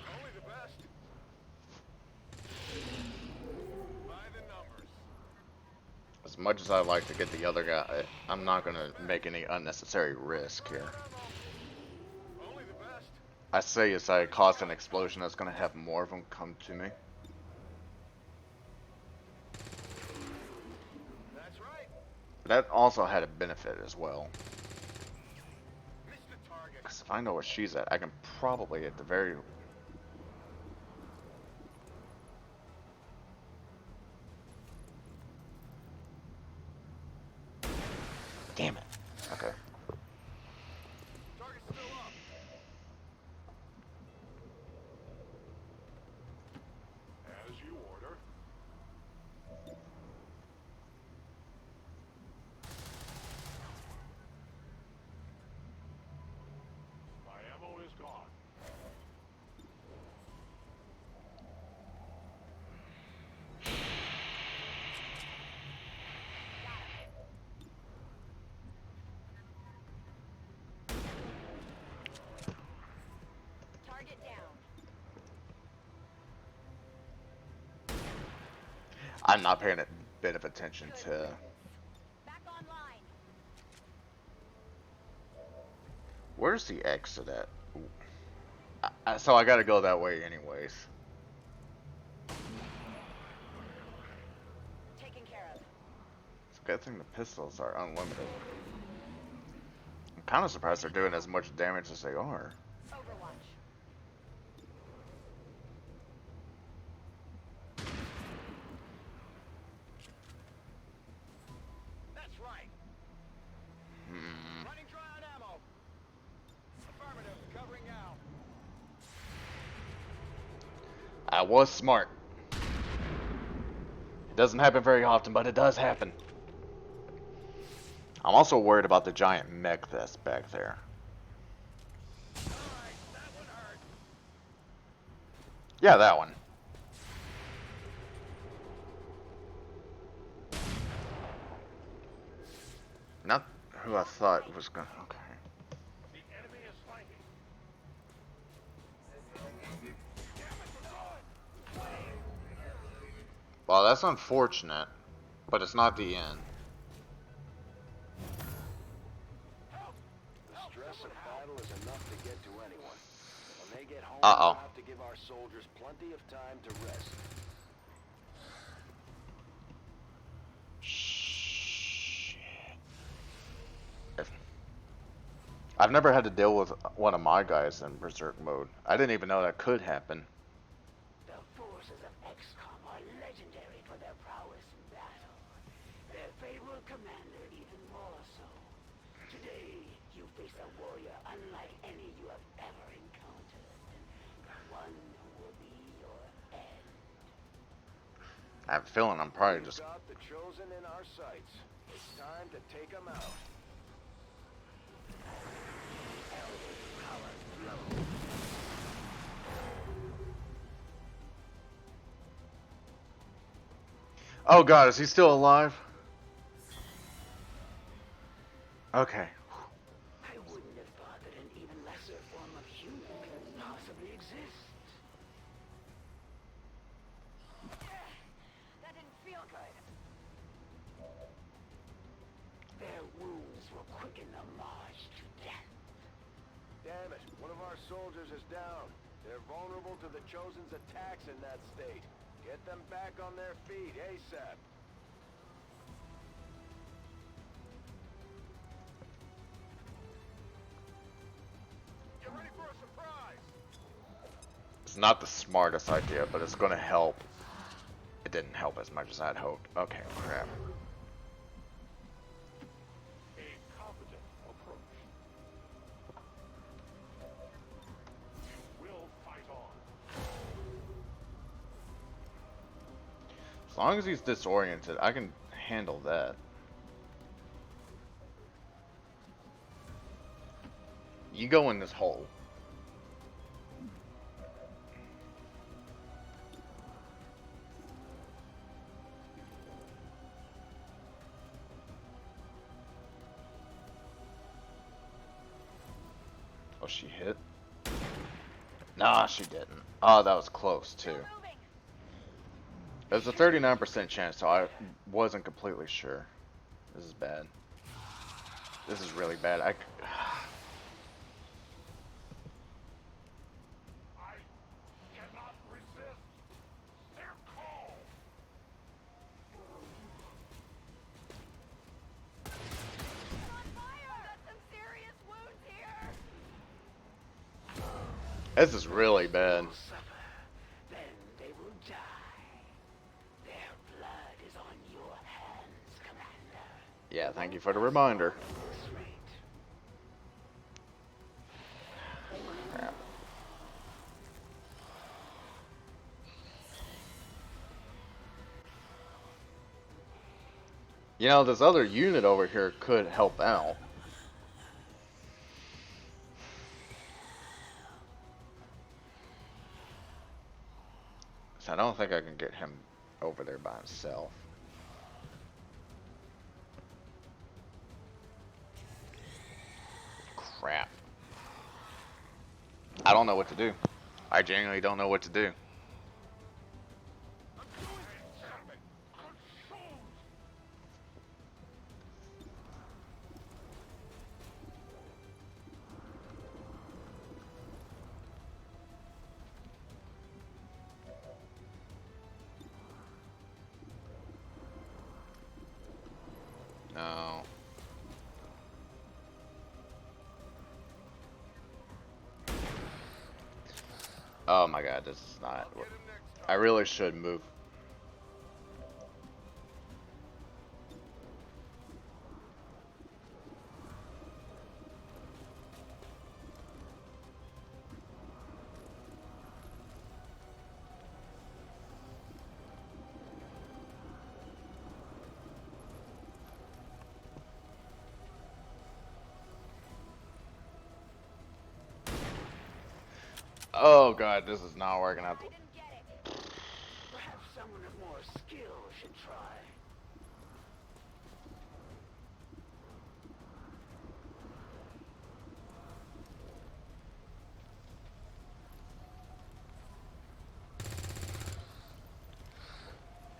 Only the best. By the numbers. As much as I like to get the other guy, I'm not gonna make any unnecessary risk here. Only the best. I say as I cause an explosion, that's gonna have more of them come to me. That's right. That also had a benefit as well. Missed the target. Because if I know where she's at, I can probably at the very... Damn it. Okay. Target's still up. As you order. My ammo is gone. Target down. I'm not paying a bit of attention Good to... riddance. Back online. Where's the exit at? So I gotta go that way anyways. Taken care of. It's a good thing the pistols are unlimited. I'm kind of surprised they're doing as much damage as they are. Overwatch. That's right. Running dry on ammo. Affirmative. Covering now. I was smart. It doesn't happen very often, but it does happen. I'm also worried about the giant mech that's back there. Alright, that one hurt. Yeah, that one. Not who I thought was gonna... Okay. The enemy is fighting. Well, that's unfortunate, but it's not the end. The stress of battle is enough to get to anyone. When they get home, Uh-oh. we'll have to give our soldiers plenty of time to rest. Shit. I've never had to deal with one of my guys in berserk mode. I didn't even know that could happen. The forces of XCOM are legendary for their prowess in battle. Their fabled commander even more so. Today, you face a warrior unlike any you have ever encountered. One who will be your end. I have a feeling I'm probably We've just... got the chosen in our sights. It's time to take them out. Oh god, is he still alive? Okay. I wouldn't have thought that an even lesser form of human could possibly exist. That didn't feel good. Their wounds will quicken the march to death. Damn it, one of our soldiers is down. They're vulnerable to the Chosen's attacks in that state. Get them back on their feet ASAP. Get ready for a surprise. It's not the smartest idea, but it's gonna help. It didn't help as much as I'd hoped. Okay, crap. A competent approach. You will fight on. As long as he's disoriented, I can handle that. You go in this hole. Oh, she hit? Nah, she didn't. Oh, that was close, too. It was a 39% chance, so I wasn't completely sure. This is bad. This is really bad. I cannot resist their call. On fire! Got some serious wounds here. This is really bad. Then they will die. Their blood is on your hands, Commander. Yeah, thank you for the reminder. Crap. You know, this other unit over here could help out. So I don't think I can get him over there by himself. Crap. I don't know what to do. I genuinely don't know what to do. No. Oh my god, this is not... I really should move. Oh god, this is not working out. Perhaps someone of more skill should try.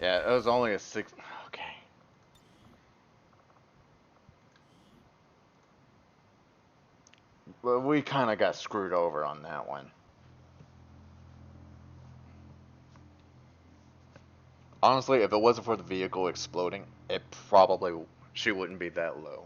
Yeah, it was only a 6... Okay. Well, we kind of got screwed over on that one. Honestly, if it wasn't for the vehicle exploding, it probably... She wouldn't be that low.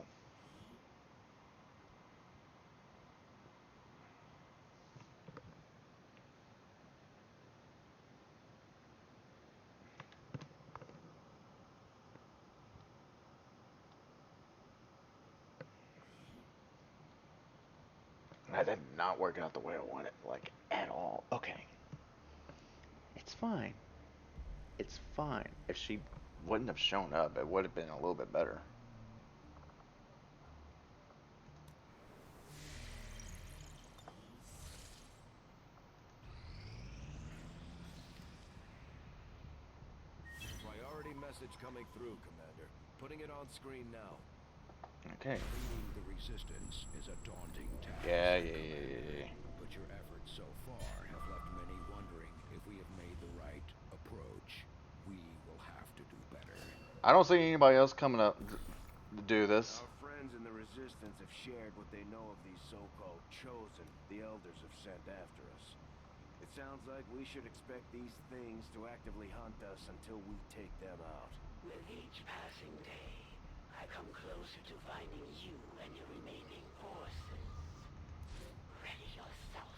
That did not work out the way I wanted, like, at all. Okay. It's fine. It's fine. If she wouldn't have shown up, it would have been a little bit better. Priority message coming through, Commander. Putting it on screen now. Okay. Defeating the resistance is a daunting task. Yeah. But your efforts so far have left many wondering if we have made the right approach. We will have to do better. I don't see anybody else coming up to do this. Our friends in the Resistance have shared what they know of these so-called chosen the Elders have sent after us. It sounds like we should expect these things to actively hunt us until we take them out. With each passing day, I come closer to finding you and your remaining forces. Ready yourself.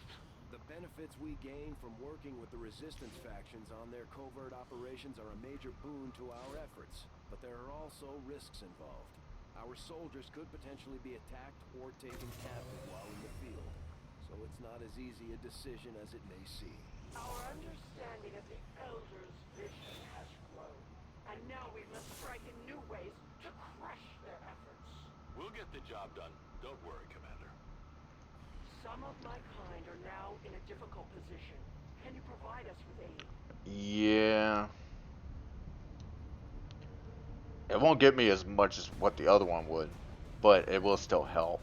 The benefits we gain from working with the Resistance factions on their covert operations are a major boon to our efforts, but there are also risks involved. Our soldiers could potentially be attacked or taken captive while in the field, so it's not as easy a decision as it may seem. Our understanding of the Elders' vision has grown. And now we must strike in new ways to crush their efforts. We'll get the job done. Don't worry, Commander. Some of my kind are now in a difficult position. Can you provide us with aid? Yeah. It won't get me as much as what the other one would, but it will still help.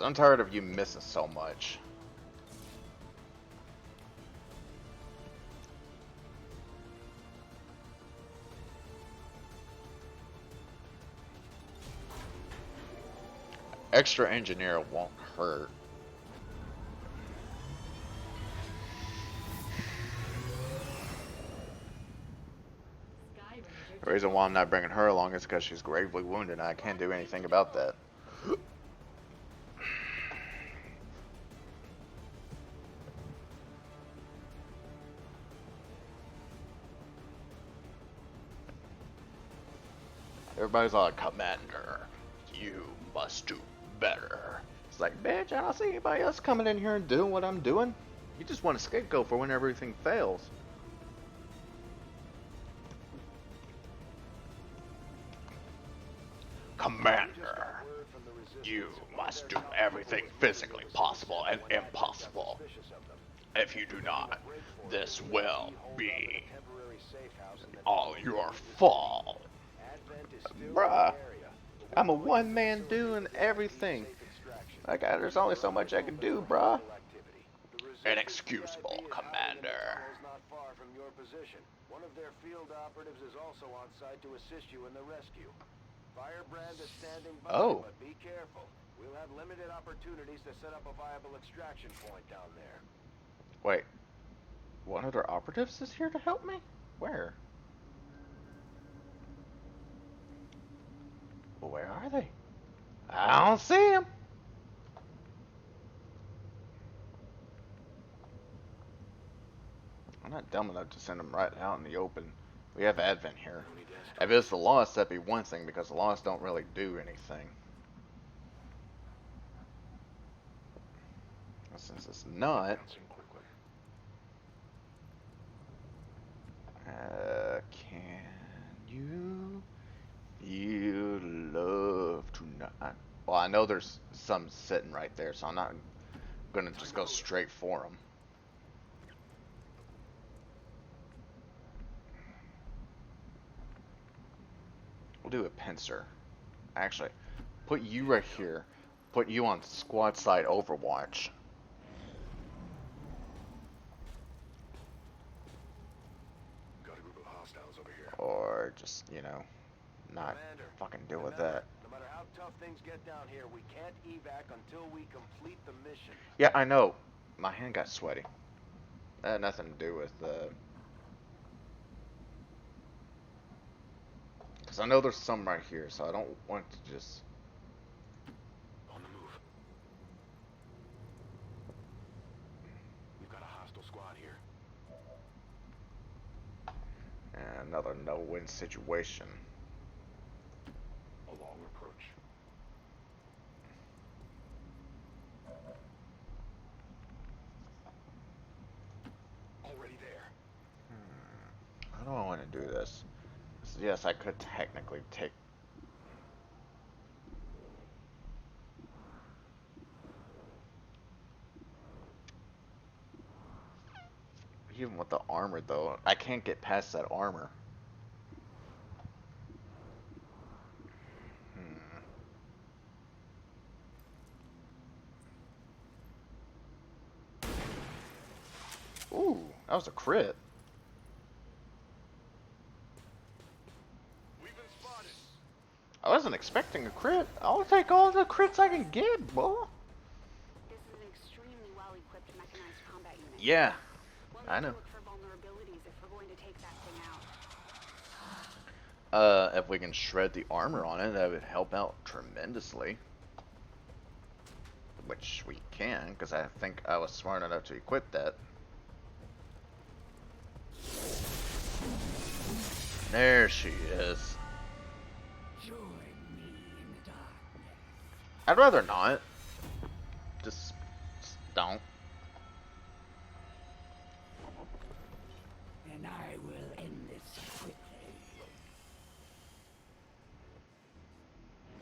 I'm tired of you missing so much. Extra engineer won't hurt. The reason why I'm not bringing her along is because she's gravely wounded and I can't do anything about that. Everybody's like, Commander, you must do better. It's like, bitch, I don't see anybody else coming in here and doing what I'm doing. You just want a scapegoat for when everything fails. Commander, you must do everything physically possible and impossible. If you do not, this will be all your fault. Bruh, I'm a one-man doing everything. Like, there's only so much I can do, bruh. Inexcusable, Commander. Not far from your position. One of their field operatives is also on site to assist you in the rescue. Firebrand is standing by, but be careful. We'll have limited opportunities to set up a viable extraction point down there. Wait, one of their operatives is here to help me? Where? Where are they? I don't see them. I'm not dumb enough to send them right out in the open. We have Advent here. If it's the Lost, that'd be one thing, because the Lost don't really do anything. Since it's not... can you feel love tonight? Well, I know there's some sitting right there, so I'm not gonna just go straight for them. We'll do a pincer. Actually, put you right here. Put you on squad side Overwatch. Got a group of hostiles over here. Or just, you know, not fucking deal with that. No matter how tough things get down here, we can't evac until we complete the mission. Yeah, I know. My hand got sweaty. That had nothing to do with because I know there's some right here, so I don't want to just... On the move. We've got a hostile squad here. And another no-win situation. A long approach. Already there. How do I want to do this? So yes, I could technically take... Even with the armor, though, I can't get past that armor. Ooh, that was a crit. We've been spotted. I wasn't expecting a crit. I'll take all the crits I can get, boy. This is an extremely well-equipped mechanized combat unit. Yeah, We'll I need know. to look for vulnerabilities if we're going to take that thing out. If we can shred the armor on it, that would help out tremendously. which we can, because I think I was smart enough to equip that. There she is. Join me in the darkness. I'd rather not. Just don't. And I will end this quickly.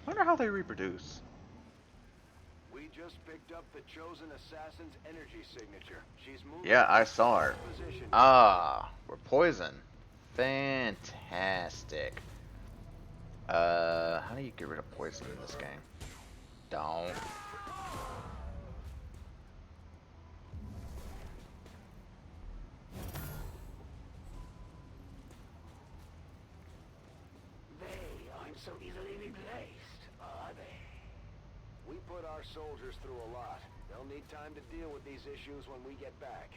Wonder how they reproduce. We just picked up the chosen assassin's energy signature. She's moving. Yeah, I saw her. Position. Ah, we're poison. Fantastic. How do you get rid of poison in this game? Don't. They aren't so easily replaced, are they? We put our soldiers through a lot. They'll need time to deal with these issues when we get back.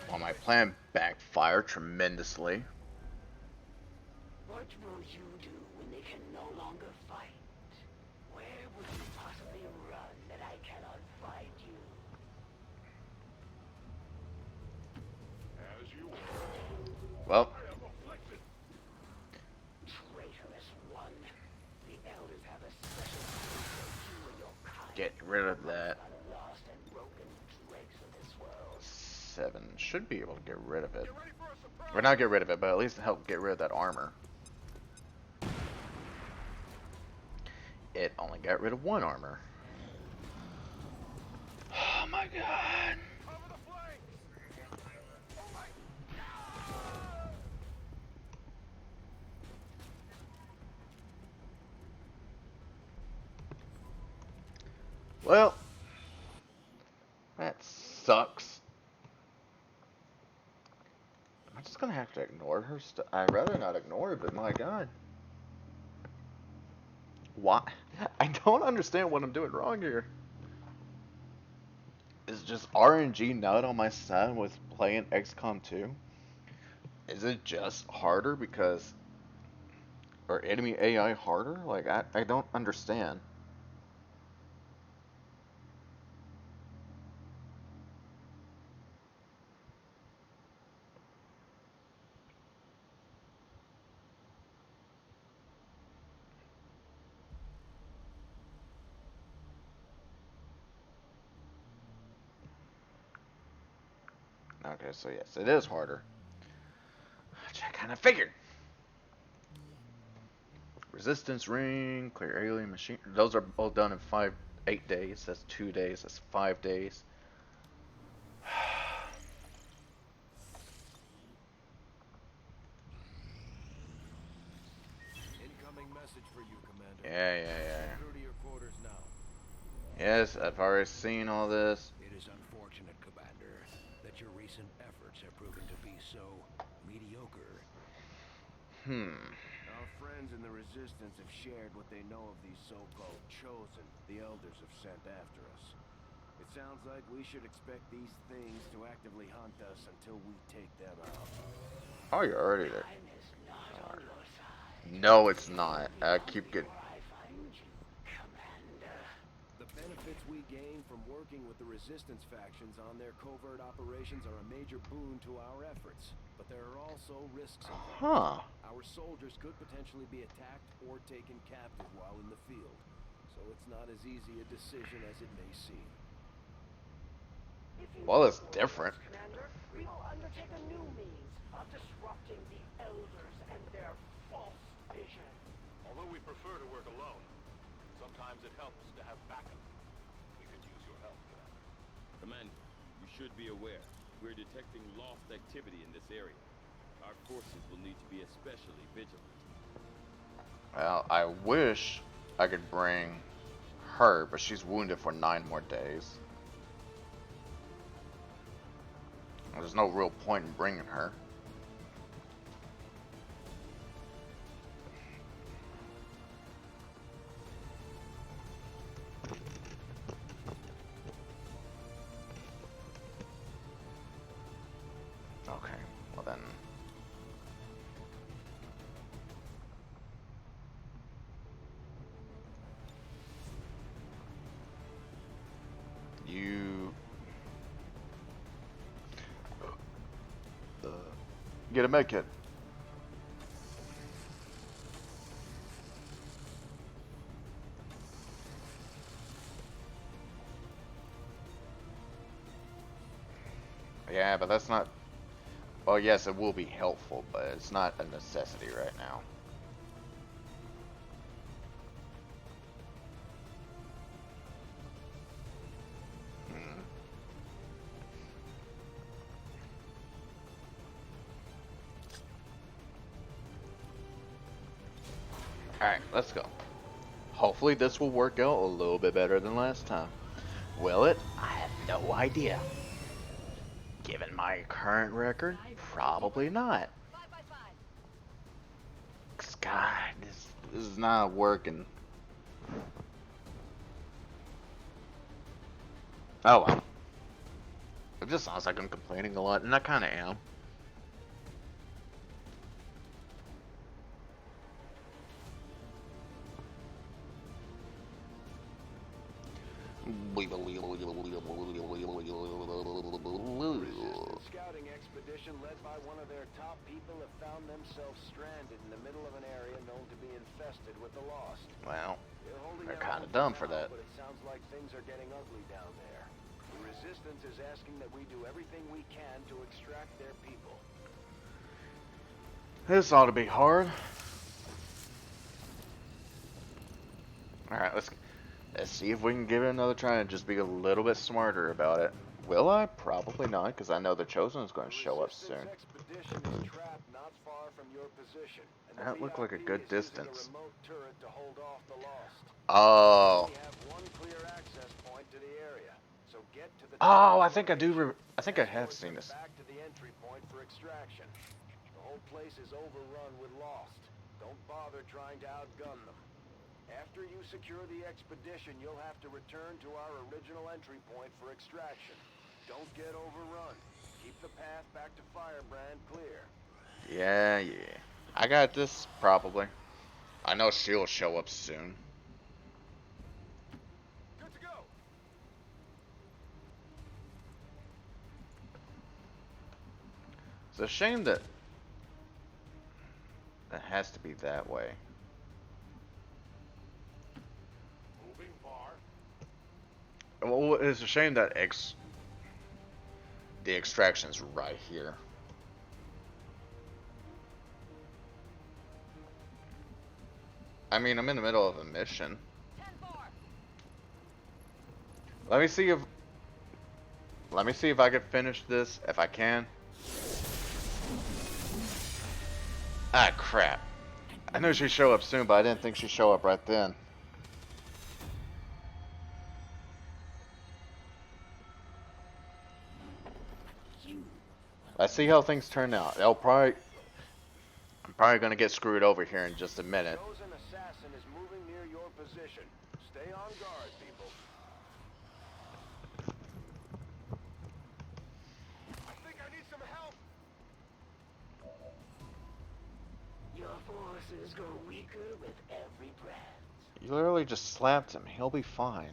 Well, my plan backfired tremendously. What will you do when they can no longer fight? Where would you possibly run that I cannot find you? As you Well, Traitorous one. The elders have a special place for you and your kind. get rid of that. The lost and broken dregs of this world. 7 should be able to get rid of it. Or not get rid of it, but at least help get rid of that armor. It only got rid of 1 armor. Oh my god. Well, that sucks. I'm just gonna have to ignore her stuff. I'd rather not ignore it, but my god. Why? I don't understand what I'm doing wrong here. Is just RNG not on my side with playing XCOM 2? Is it just harder because... Or enemy AI harder? Like, I don't understand. Okay, so yes, it is harder. Which I kind of figured. Resistance ring, clear alien machine. Those are all done in 8 days. That's 2 days. That's 5 days. Incoming message for you, Commander. Yeah. Through to your quarters now. Yes, I've already seen all this. It is unfortunate, Commander, that your recent efforts have proven to be so mediocre. Our friends in the Resistance have shared what they know of these so-called chosen the elders have sent after us. It sounds like we should expect these things to actively hunt us until we take them out. Oh, you're already there. Time is not on your side. No, it's not. I keep getting... Before I find you, Commander. The benefits we gain from working with the Resistance factions on their covert operations are a major boon to our efforts. But there are also risks involved. Our soldiers could potentially be attacked or taken captive while in the field. So it's not as easy a decision as it may seem. Well, it's different. Commander, we will undertake a new means of disrupting the elders and their false vision. Although we prefer to work alone, sometimes it helps to have backup. We could use your help, Commander. Commander, you should be aware. We're detecting lost activity in this area. Our forces will need to be especially vigilant. Well, I wish I could bring her, but she's wounded for 9 more days. There's no real point in bringing her. Okay. Get a med kit. Yeah, but that's not... Well, yes, it will be helpful, but it's not a necessity right now. Alright, let's go. Hopefully this will work out a little bit better than last time. Will it? I have no idea. Given my current record, probably not. God, this is not working. Oh well. It just sounds like I'm complaining a lot, and I kinda am. Resistance scouting expedition led by one of their top people have found themselves stranded in the middle of an area known to be infested with the Lost. Well, they're their kinda own dumb now, for that. But it sounds like things are getting ugly down there. The Resistance is asking that we do everything we can to extract their people. This ought to be hard. Alright, let's see if we can give it another try and just be a little bit smarter about it. Will I? Probably not, because I know the Chosen is going to show up soon. Expedition is trapped not far from your position. And That looked like a VIP good is using distance. a remote turret to hold off the Lost. Oh. We have one clear access point to the area. So get to the Oh, I think I do. I think I have seen this. back to the entry point for extraction. The whole place is overrun with Lost. Don't bother trying to outgun them. After you secure the expedition, you'll have to return to our original entry point for extraction. Don't get overrun. Keep the path back to Firebrand clear. Yeah. I got this, probably. I know she'll show up soon. Good to go. It's a shame that it has to be that way. Moving far. Well, it's a shame that the extraction's right here. I mean, I'm in the middle of a mission. Let me see if I can finish this. If I can. Ah, crap. I knew she'd show up soon, but I didn't think she'd show up right then. Let's see how things turn out. I'm probably gonna get screwed over here in just a minute. Chosen assassin is moving near your position. Stay on guard, people. I think I need some help. Your forces grow weaker with every breath. You literally just slapped him. He'll be fine.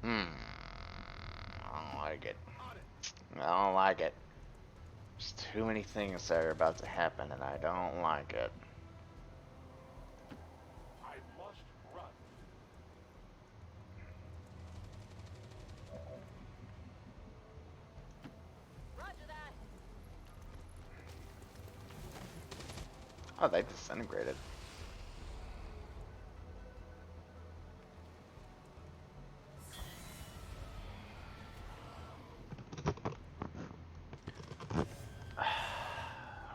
I don't like it. I don't like it. There's too many things that are about to happen, and I don't like it. I must run. Roger that. Oh, they disintegrated.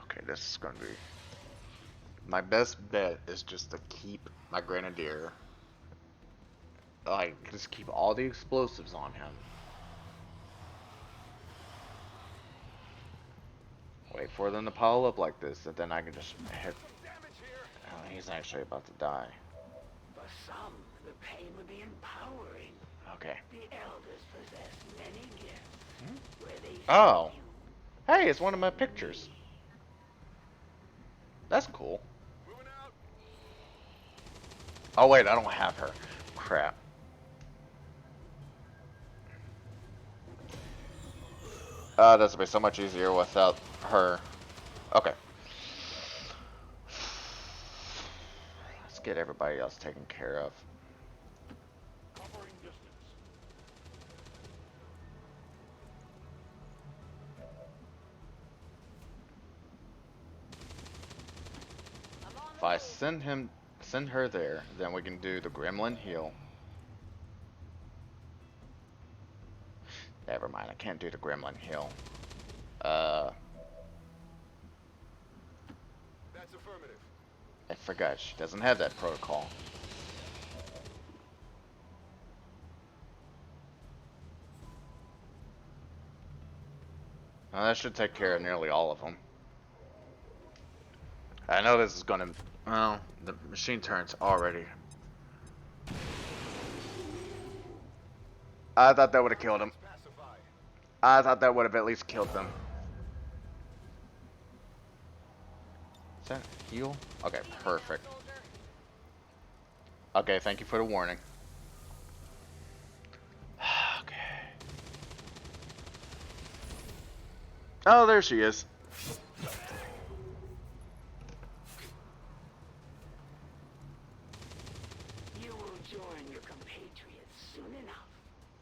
Okay, this is gonna be... My best bet is just to keep my Grenadier. Like, just keep all the explosives on him. Wait for them to pile up like this, and then I can just hit... Oh, he's actually about to die. For some, the pain would be empowering. Okay. The elders possess many gifts. Where they Oh! Hey, it's one of my pictures. That's cool. Oh wait, I don't have her. Crap. This will be so much easier without her. Okay. Let's get everybody else taken care of. Covering distance. If I send her there, then we can do the Gremlin heal. Never mind, I can't do the Gremlin heal. That's affirmative. I forgot she doesn't have that protocol. Well, that should take care of nearly all of them. I know this is gonna. Well, the machine turns already. I thought that would have killed him. I thought that would have at least killed them. Is that heal? Okay, perfect. Okay, thank you for the warning. Okay. Oh, there she is. You will join your compatriots soon enough.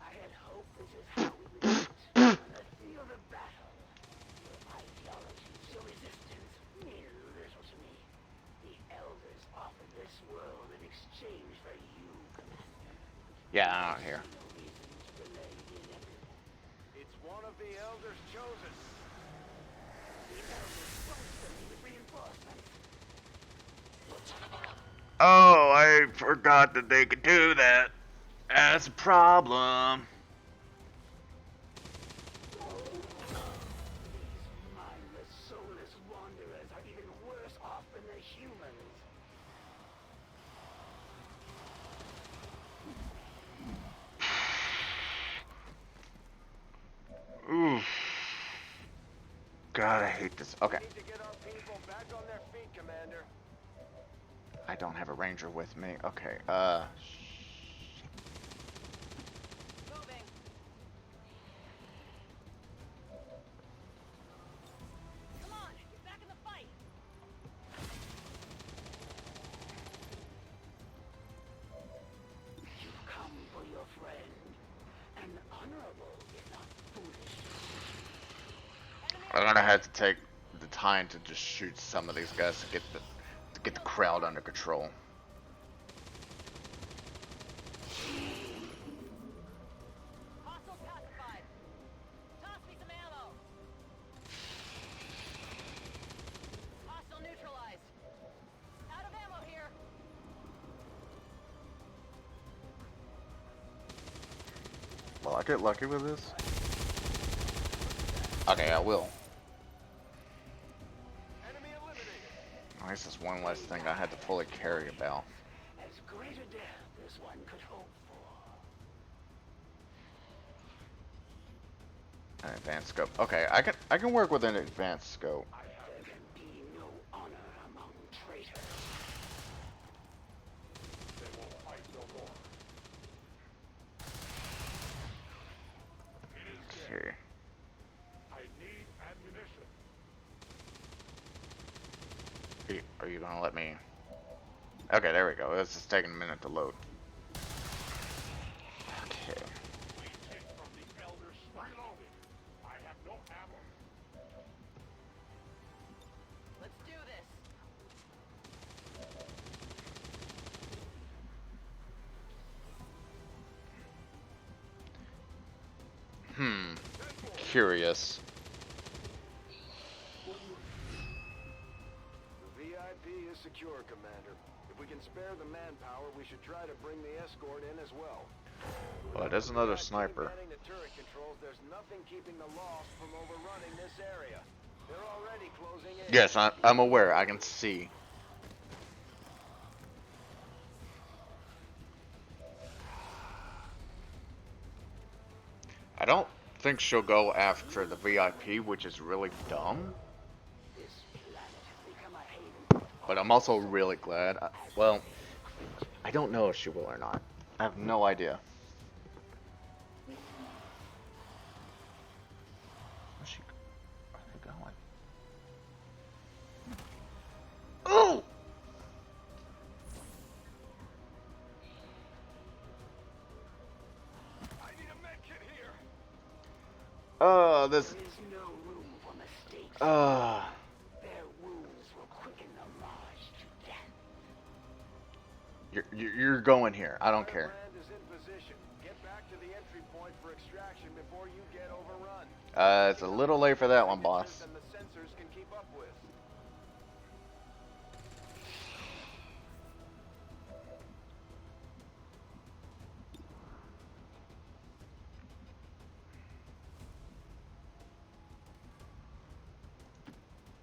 I had hoped this is how we would meet. On the field of battle. Your ideologies, your resistance mean little to me. The elders offered this world in exchange for you, Commander. Yeah, I don't hear. No reason to delay the inevitable. It's one of the elders chosen. The elders won't send me with reinforcements. Oh, I forgot that they could do that. That's a problem. These mindless, soulless wanderers are even worse off than the humans. Oof. God, I hate this. Okay. We need to get our people back on their feet, Commander. I don't have a ranger with me. Okay, Moving. Come on, get back in the fight. You've come for your friend. An honorable, if not foolish. I'm gonna have to take the time to just shoot some of these guys to get the crowd under control. Hostile pacified. Toss me some ammo. Hostile neutralized. Out of ammo here. Will I get lucky with this? Okay, I will. Enemy eliminated. At least it's one less thing I had to fully carry about. As great a death as one could hope for. An advanced scope. Okay, I can work with an advanced scope. There can be no honor among traitors. They will fight no more. It is dead. Okay. I need ammunition. Are you gonna let me? Okay, there we go. It's just taking a minute to load. Okay. We take from the elders reloading. I have no ammo. Let's do this. Curious. The VIP is secure, Commander. If we can spare the manpower, we should try to bring the escort in as well. Well, there's another VIP sniper. manning the turret controls, there's nothing keeping the Lost from overrunning this area. They're already closing in. Yes, I'm aware. I can see. I don't think she'll go after the VIP, which is really dumb. This planet has become a haven. But I'm also really glad. Well, I don't know if she will or not. I have no idea. Where's she? Where are they going? Oh! I need a med kit here. Oh, this. There is no room for mistakes. Their wounds will quicken the march to death. You're going here. I don't care. Firebrand is in position. Get back to the entry point for extraction before you get overrun. It's a little late for that one, boss. And the sensors can keep up with.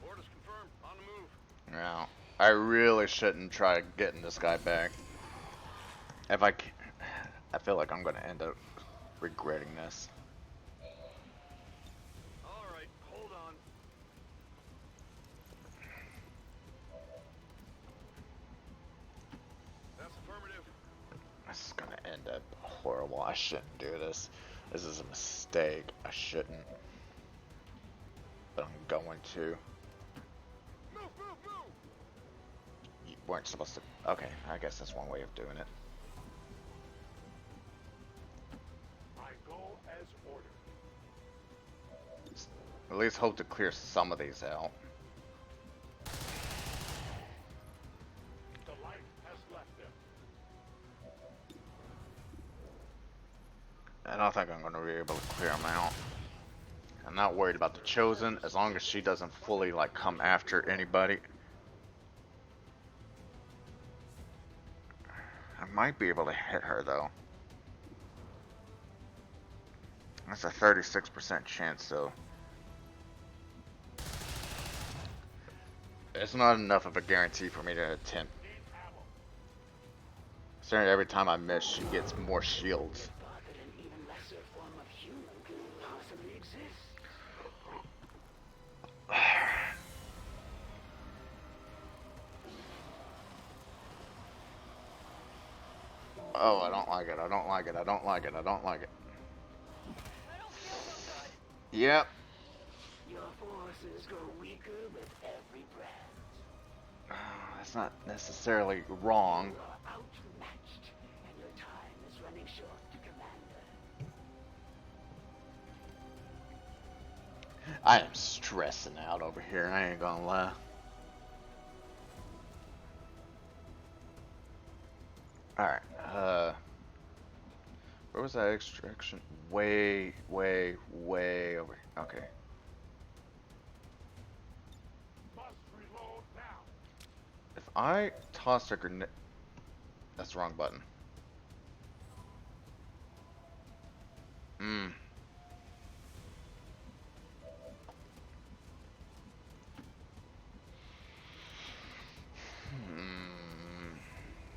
Orders confirmed. On the move. No, I really shouldn't try getting this guy back. If I feel like I'm gonna end up regretting this. All right, hold on. That's affirmative. This is gonna end up horrible. I shouldn't do this. This is a mistake. I shouldn't. But I'm going to. Move, move, move! You weren't supposed to. Okay, I guess that's one way of doing it. I go as ordered. At least hope to clear some of these out. The light has left them. I don't think I'm going to be able to clear them out. I'm not worried about the Chosen, as long as she doesn't fully, like, come after anybody. I might be able to hit her, though. That's a 36% chance, though. It's not enough of a guarantee for me to attempt. Considering every time I miss, she gets more shields. Thought that an even lesser form of human could possibly exist. Oh, I don't like it. I don't like it. I don't like it. I don't like it. Yep. Your forces grow weaker with every breath. That's not necessarily wrong. You are outmatched, and your time is running short, Commander. I am stressing out over here. I ain't gonna lie. Alright, where was that extraction? Way over. Okay. Must reload now. If I toss a grenade... That's the wrong button.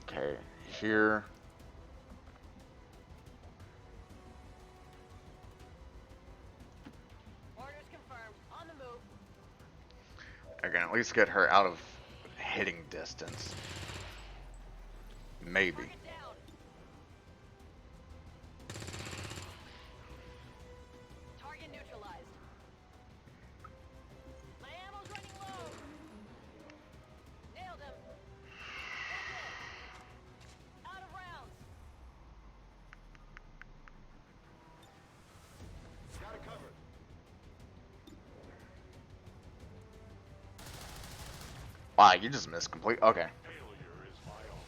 Okay, here. Orders confirmed. On the move. I can at least get her out of hitting distance. Maybe. Target down. Target neutralized. My ammo's running low. Nailed him. That's it. Out of rounds. Got it covered. Wow, you just missed complete. Okay. Failure is my own.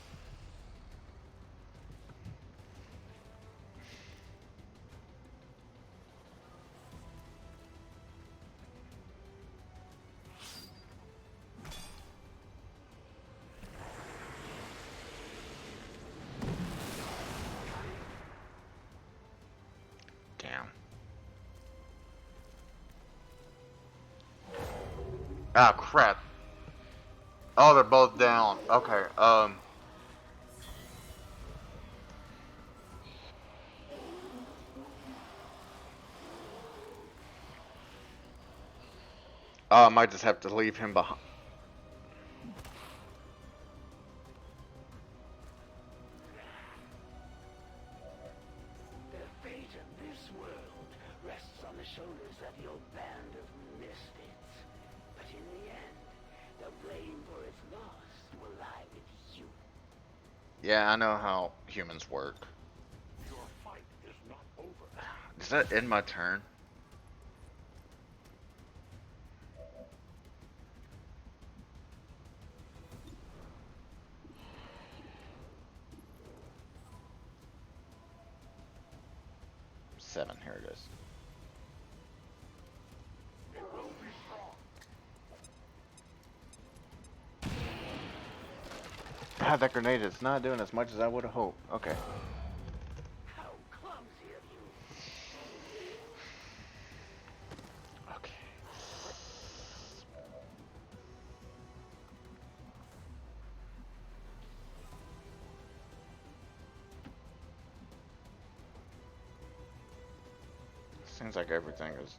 Damn. Ah, crap. Oh, they're both down. Okay, I might just have to leave him behind. members of your band of misfits. But in the end, the blame for its loss will lie with you. Yeah, I know how humans work. Your fight is not over. Does that end my turn? Seven, here it is. It will be strong. God, that grenade is not doing as much as I would have hoped. Okay. How clumsy of you. Okay. Seems like everything is.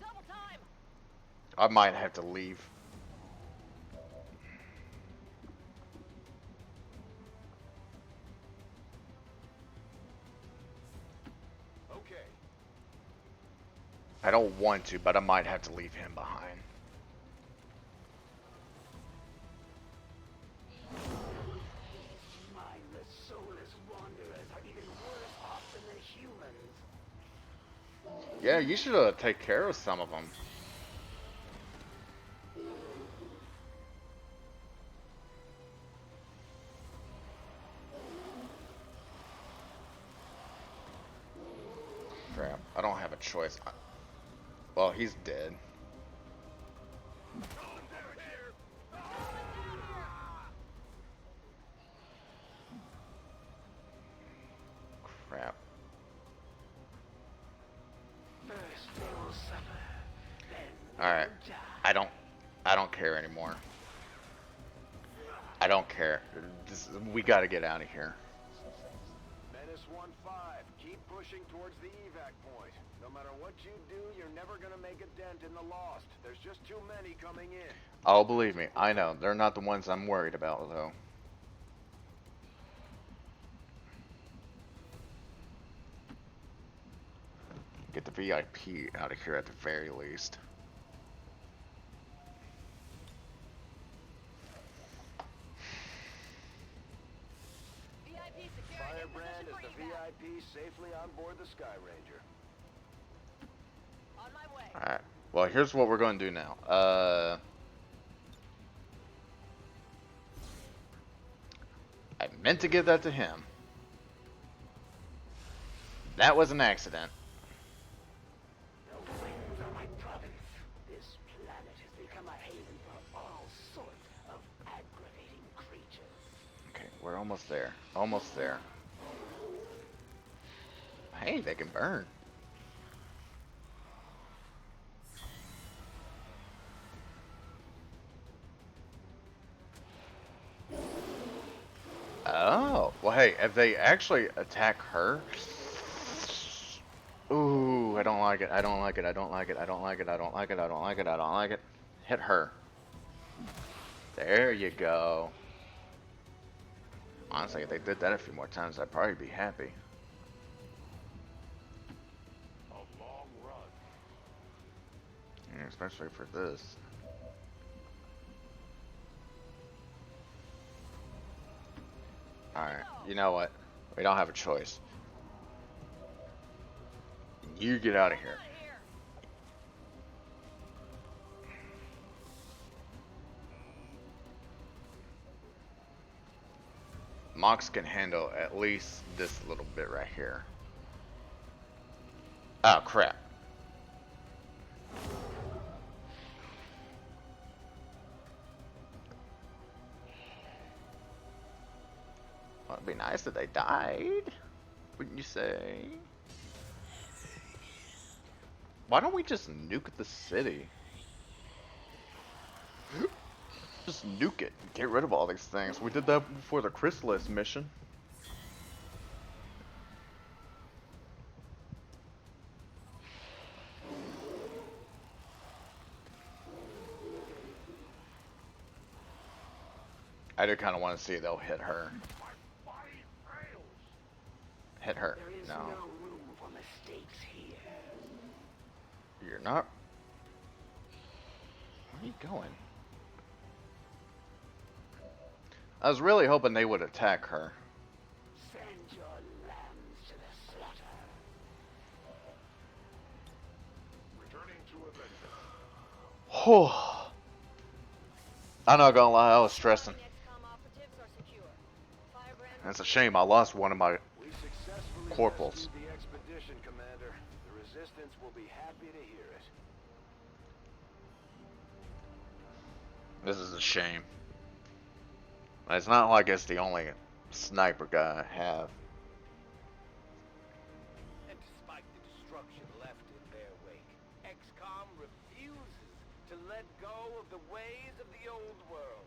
Double time! I might have to leave. Okay. I don't want to, but I might have to leave him behind. Mindless, soulless wanderers are even worse off than the humans. Yeah, you should take care of some of them. Crap, I don't have a choice. Well, he's dead. Crap. First they will suffer, then Alright. die. I don't care anymore. I don't care. We gotta get out of here. Menace 1-5, keep pushing towards the evac point. No matter what you do, you're never gonna make a dent in the Lost. There's just too many coming in. Oh, believe me, I know. They're not the ones I'm worried about, though. Get the VIP out of here at the very least. VIP securing in Firebrand position is for the evac. VIP safely on board the Sky Ranger. On my way. Alright. Well, here's what we're going to do now. I meant to give that to him. That was an accident. The winds are my province. This planet has become a haven for all sorts of aggravating creatures. Okay, we're almost there. Almost there. Hey, they can burn. Oh, well, hey, if they actually attack her. Ooh, I don't like it. I don't like it. I don't like it. I don't like it. I don't like it. I don't like it. I don't like it. Hit her. There you go. Honestly, if they did that a few more times, I'd probably be happy. A long run. Yeah, especially for this. Alright, you know what? We don't have a choice. You get out of here. Mox can handle at least this little bit right here. Oh, crap. Well, it'd be nice if they died. Wouldn't you say? Why don't we just nuke the city? Just nuke it. Get rid of all these things. We did that before the Chrysalis mission. I do kind of want to see if they'll hit her. Hit her. There is No. no room for mistakes here. You're not. Where are you going? I was really hoping they would attack her. Send your lambs to the slaughter. Returning to Avenger. Whew. I'm not gonna lie, I was stressing. XCOM operatives are secure. Firebrand It's a shame I lost one of my We successfully corporals. rescued the expedition, Commander. The Resistance will be happy to hear it. This is a shame. It's not like it's the only sniper guy I have. And despite the destruction left in their wake, XCOM refuses to let go of the ways of the old world.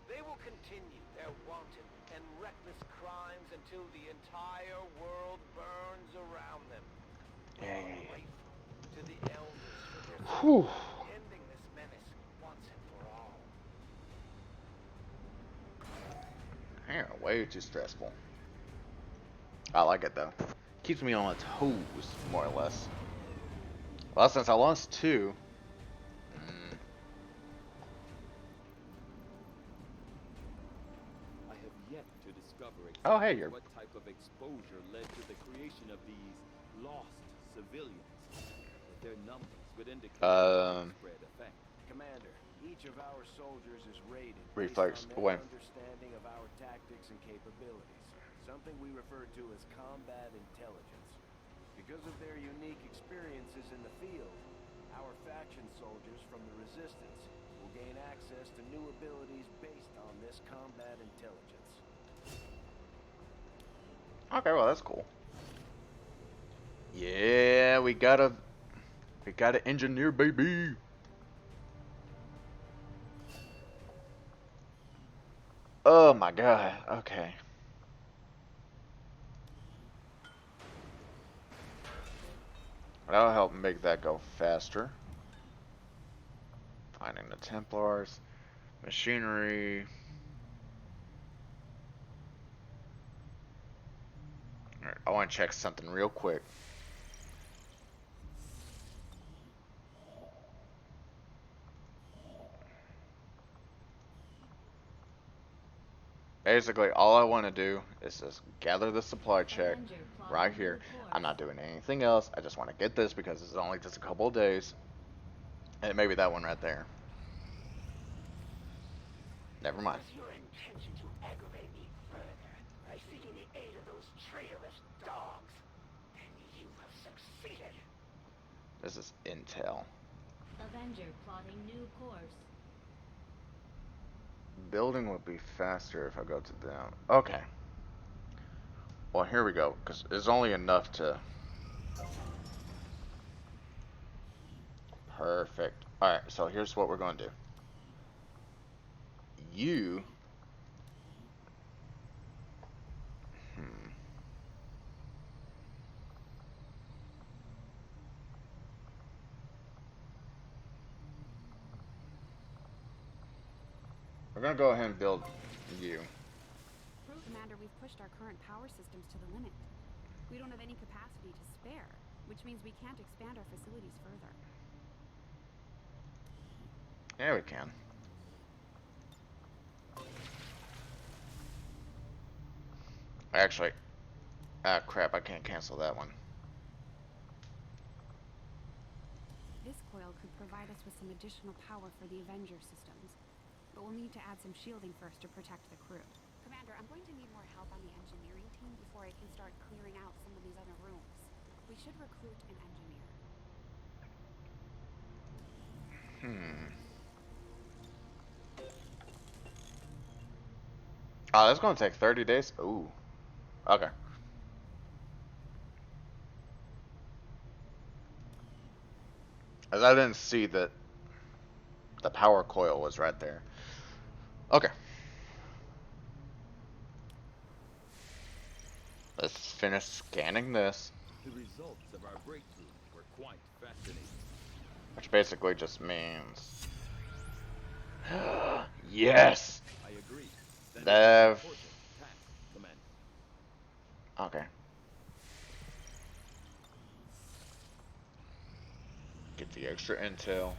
They will continue their wanton and reckless crimes until the entire world burns around them. Yay. Grateful to the elders for their Whew. support, ending this menace once and for all. Yeah, way too stressful. I like it though. Keeps me on my toes, more or less. Well, since I lost two. I have yet to discover Oh, hey, exactly you're. what type of exposure led to the creation of these lost civilians. But their numbers would indicate a widespread effect. Commander, each of our soldiers is rated Reflex based on away. their understanding of our tactics and capabilities. Something we refer to as combat intelligence. Because of their unique experiences in the field, our faction soldiers from the Resistance will gain access to new abilities based on this combat intelligence. Okay, well that's cool. Yeah, we got an engineer, baby. Oh my god. Okay. That'll help make that go faster. Finding the Templars, machinery. Alright, I want to check something real quick. Basically, all I want to do is just gather the supply check right here. I'm not doing anything else. I just want to get this because it's only just a couple of days. And maybe that one right there. Never mind. Was your intention to aggravate me further by seeking the aid of those traitorous dogs? Then you have succeeded. This is intel. Avenger plotting new course. Building would be faster if I go to them. Okay. Well, here we go, because it's only enough to... Perfect. Alright, so here's what we're going to do. You... We're going to go ahead and build you. Commander, we've pushed our current power systems to the limit. We don't have any capacity to spare, which means we can't expand our facilities further. Yeah, we can. Actually, ah crap, I can't cancel that one. This coil could provide us with some additional power for the Avenger systems, but we'll need to add some shielding first to protect the crew. Commander, I'm going to need more help on the engineering team before I can start clearing out some of these other rooms. We should recruit an engineer. Oh, that's going to take 30 days? Ooh. Okay. As I didn't see that the power coil was right there. Okay. Let's finish scanning this. The results of our breakthrough were quite fascinating. Which basically just means... Yes! I agree. That is an Dev. important task, Commander. Okay. Get the extra intel.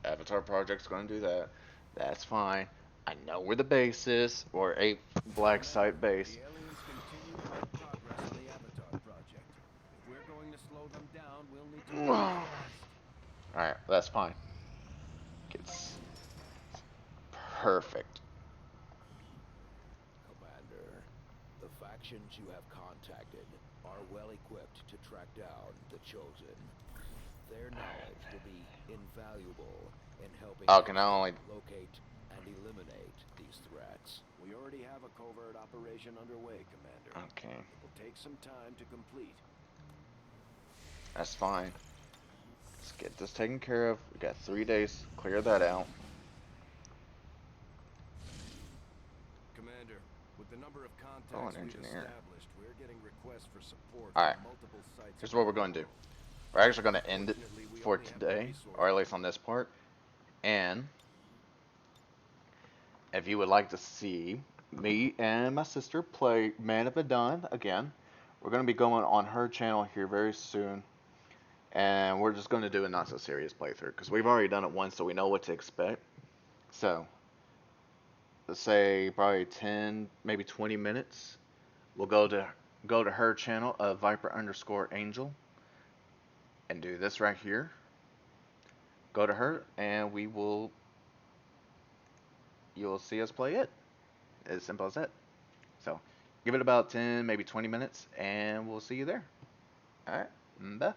Avatar Project's gonna do that. That's fine. I know where the base is, or a black Commander, site base. the aliens continue to make progress on the Avatar project. If we're going to slow them down, we'll need to move fast. Alright, that's fine. It's perfect. Commander, the factions you have contacted are well equipped to track down the Chosen. Their knowledge will be invaluable in helping Okay, us not only. locate and eliminate these threats. We already have a covert operation underway, Commander. Okay, It will take some time to complete. that's fine. Let's get this taken care of. We got 3 days. Clear that out. Commander, with the number of Oh, contacts an we've engineer. established, we're getting requests for support Alright, from multiple sites here's what around we're the going to do. world. We're actually going to end it Unfortunately, we for only have the today, or at resources. least on this part. And if you would like to see me and my sister play Man of Medan again, we're going to be going on her channel here very soon. And we're just going to do a not so serious playthrough because we've already done it once, so we know what to expect. So, let's say probably 10, maybe 20 minutes. We'll go to her channel, Viper underscore Angel, and do this right here. Go to her, and you'll see us play it. As simple as that. So, give it about 10, maybe 20 minutes, and we'll see you there. All right, bye.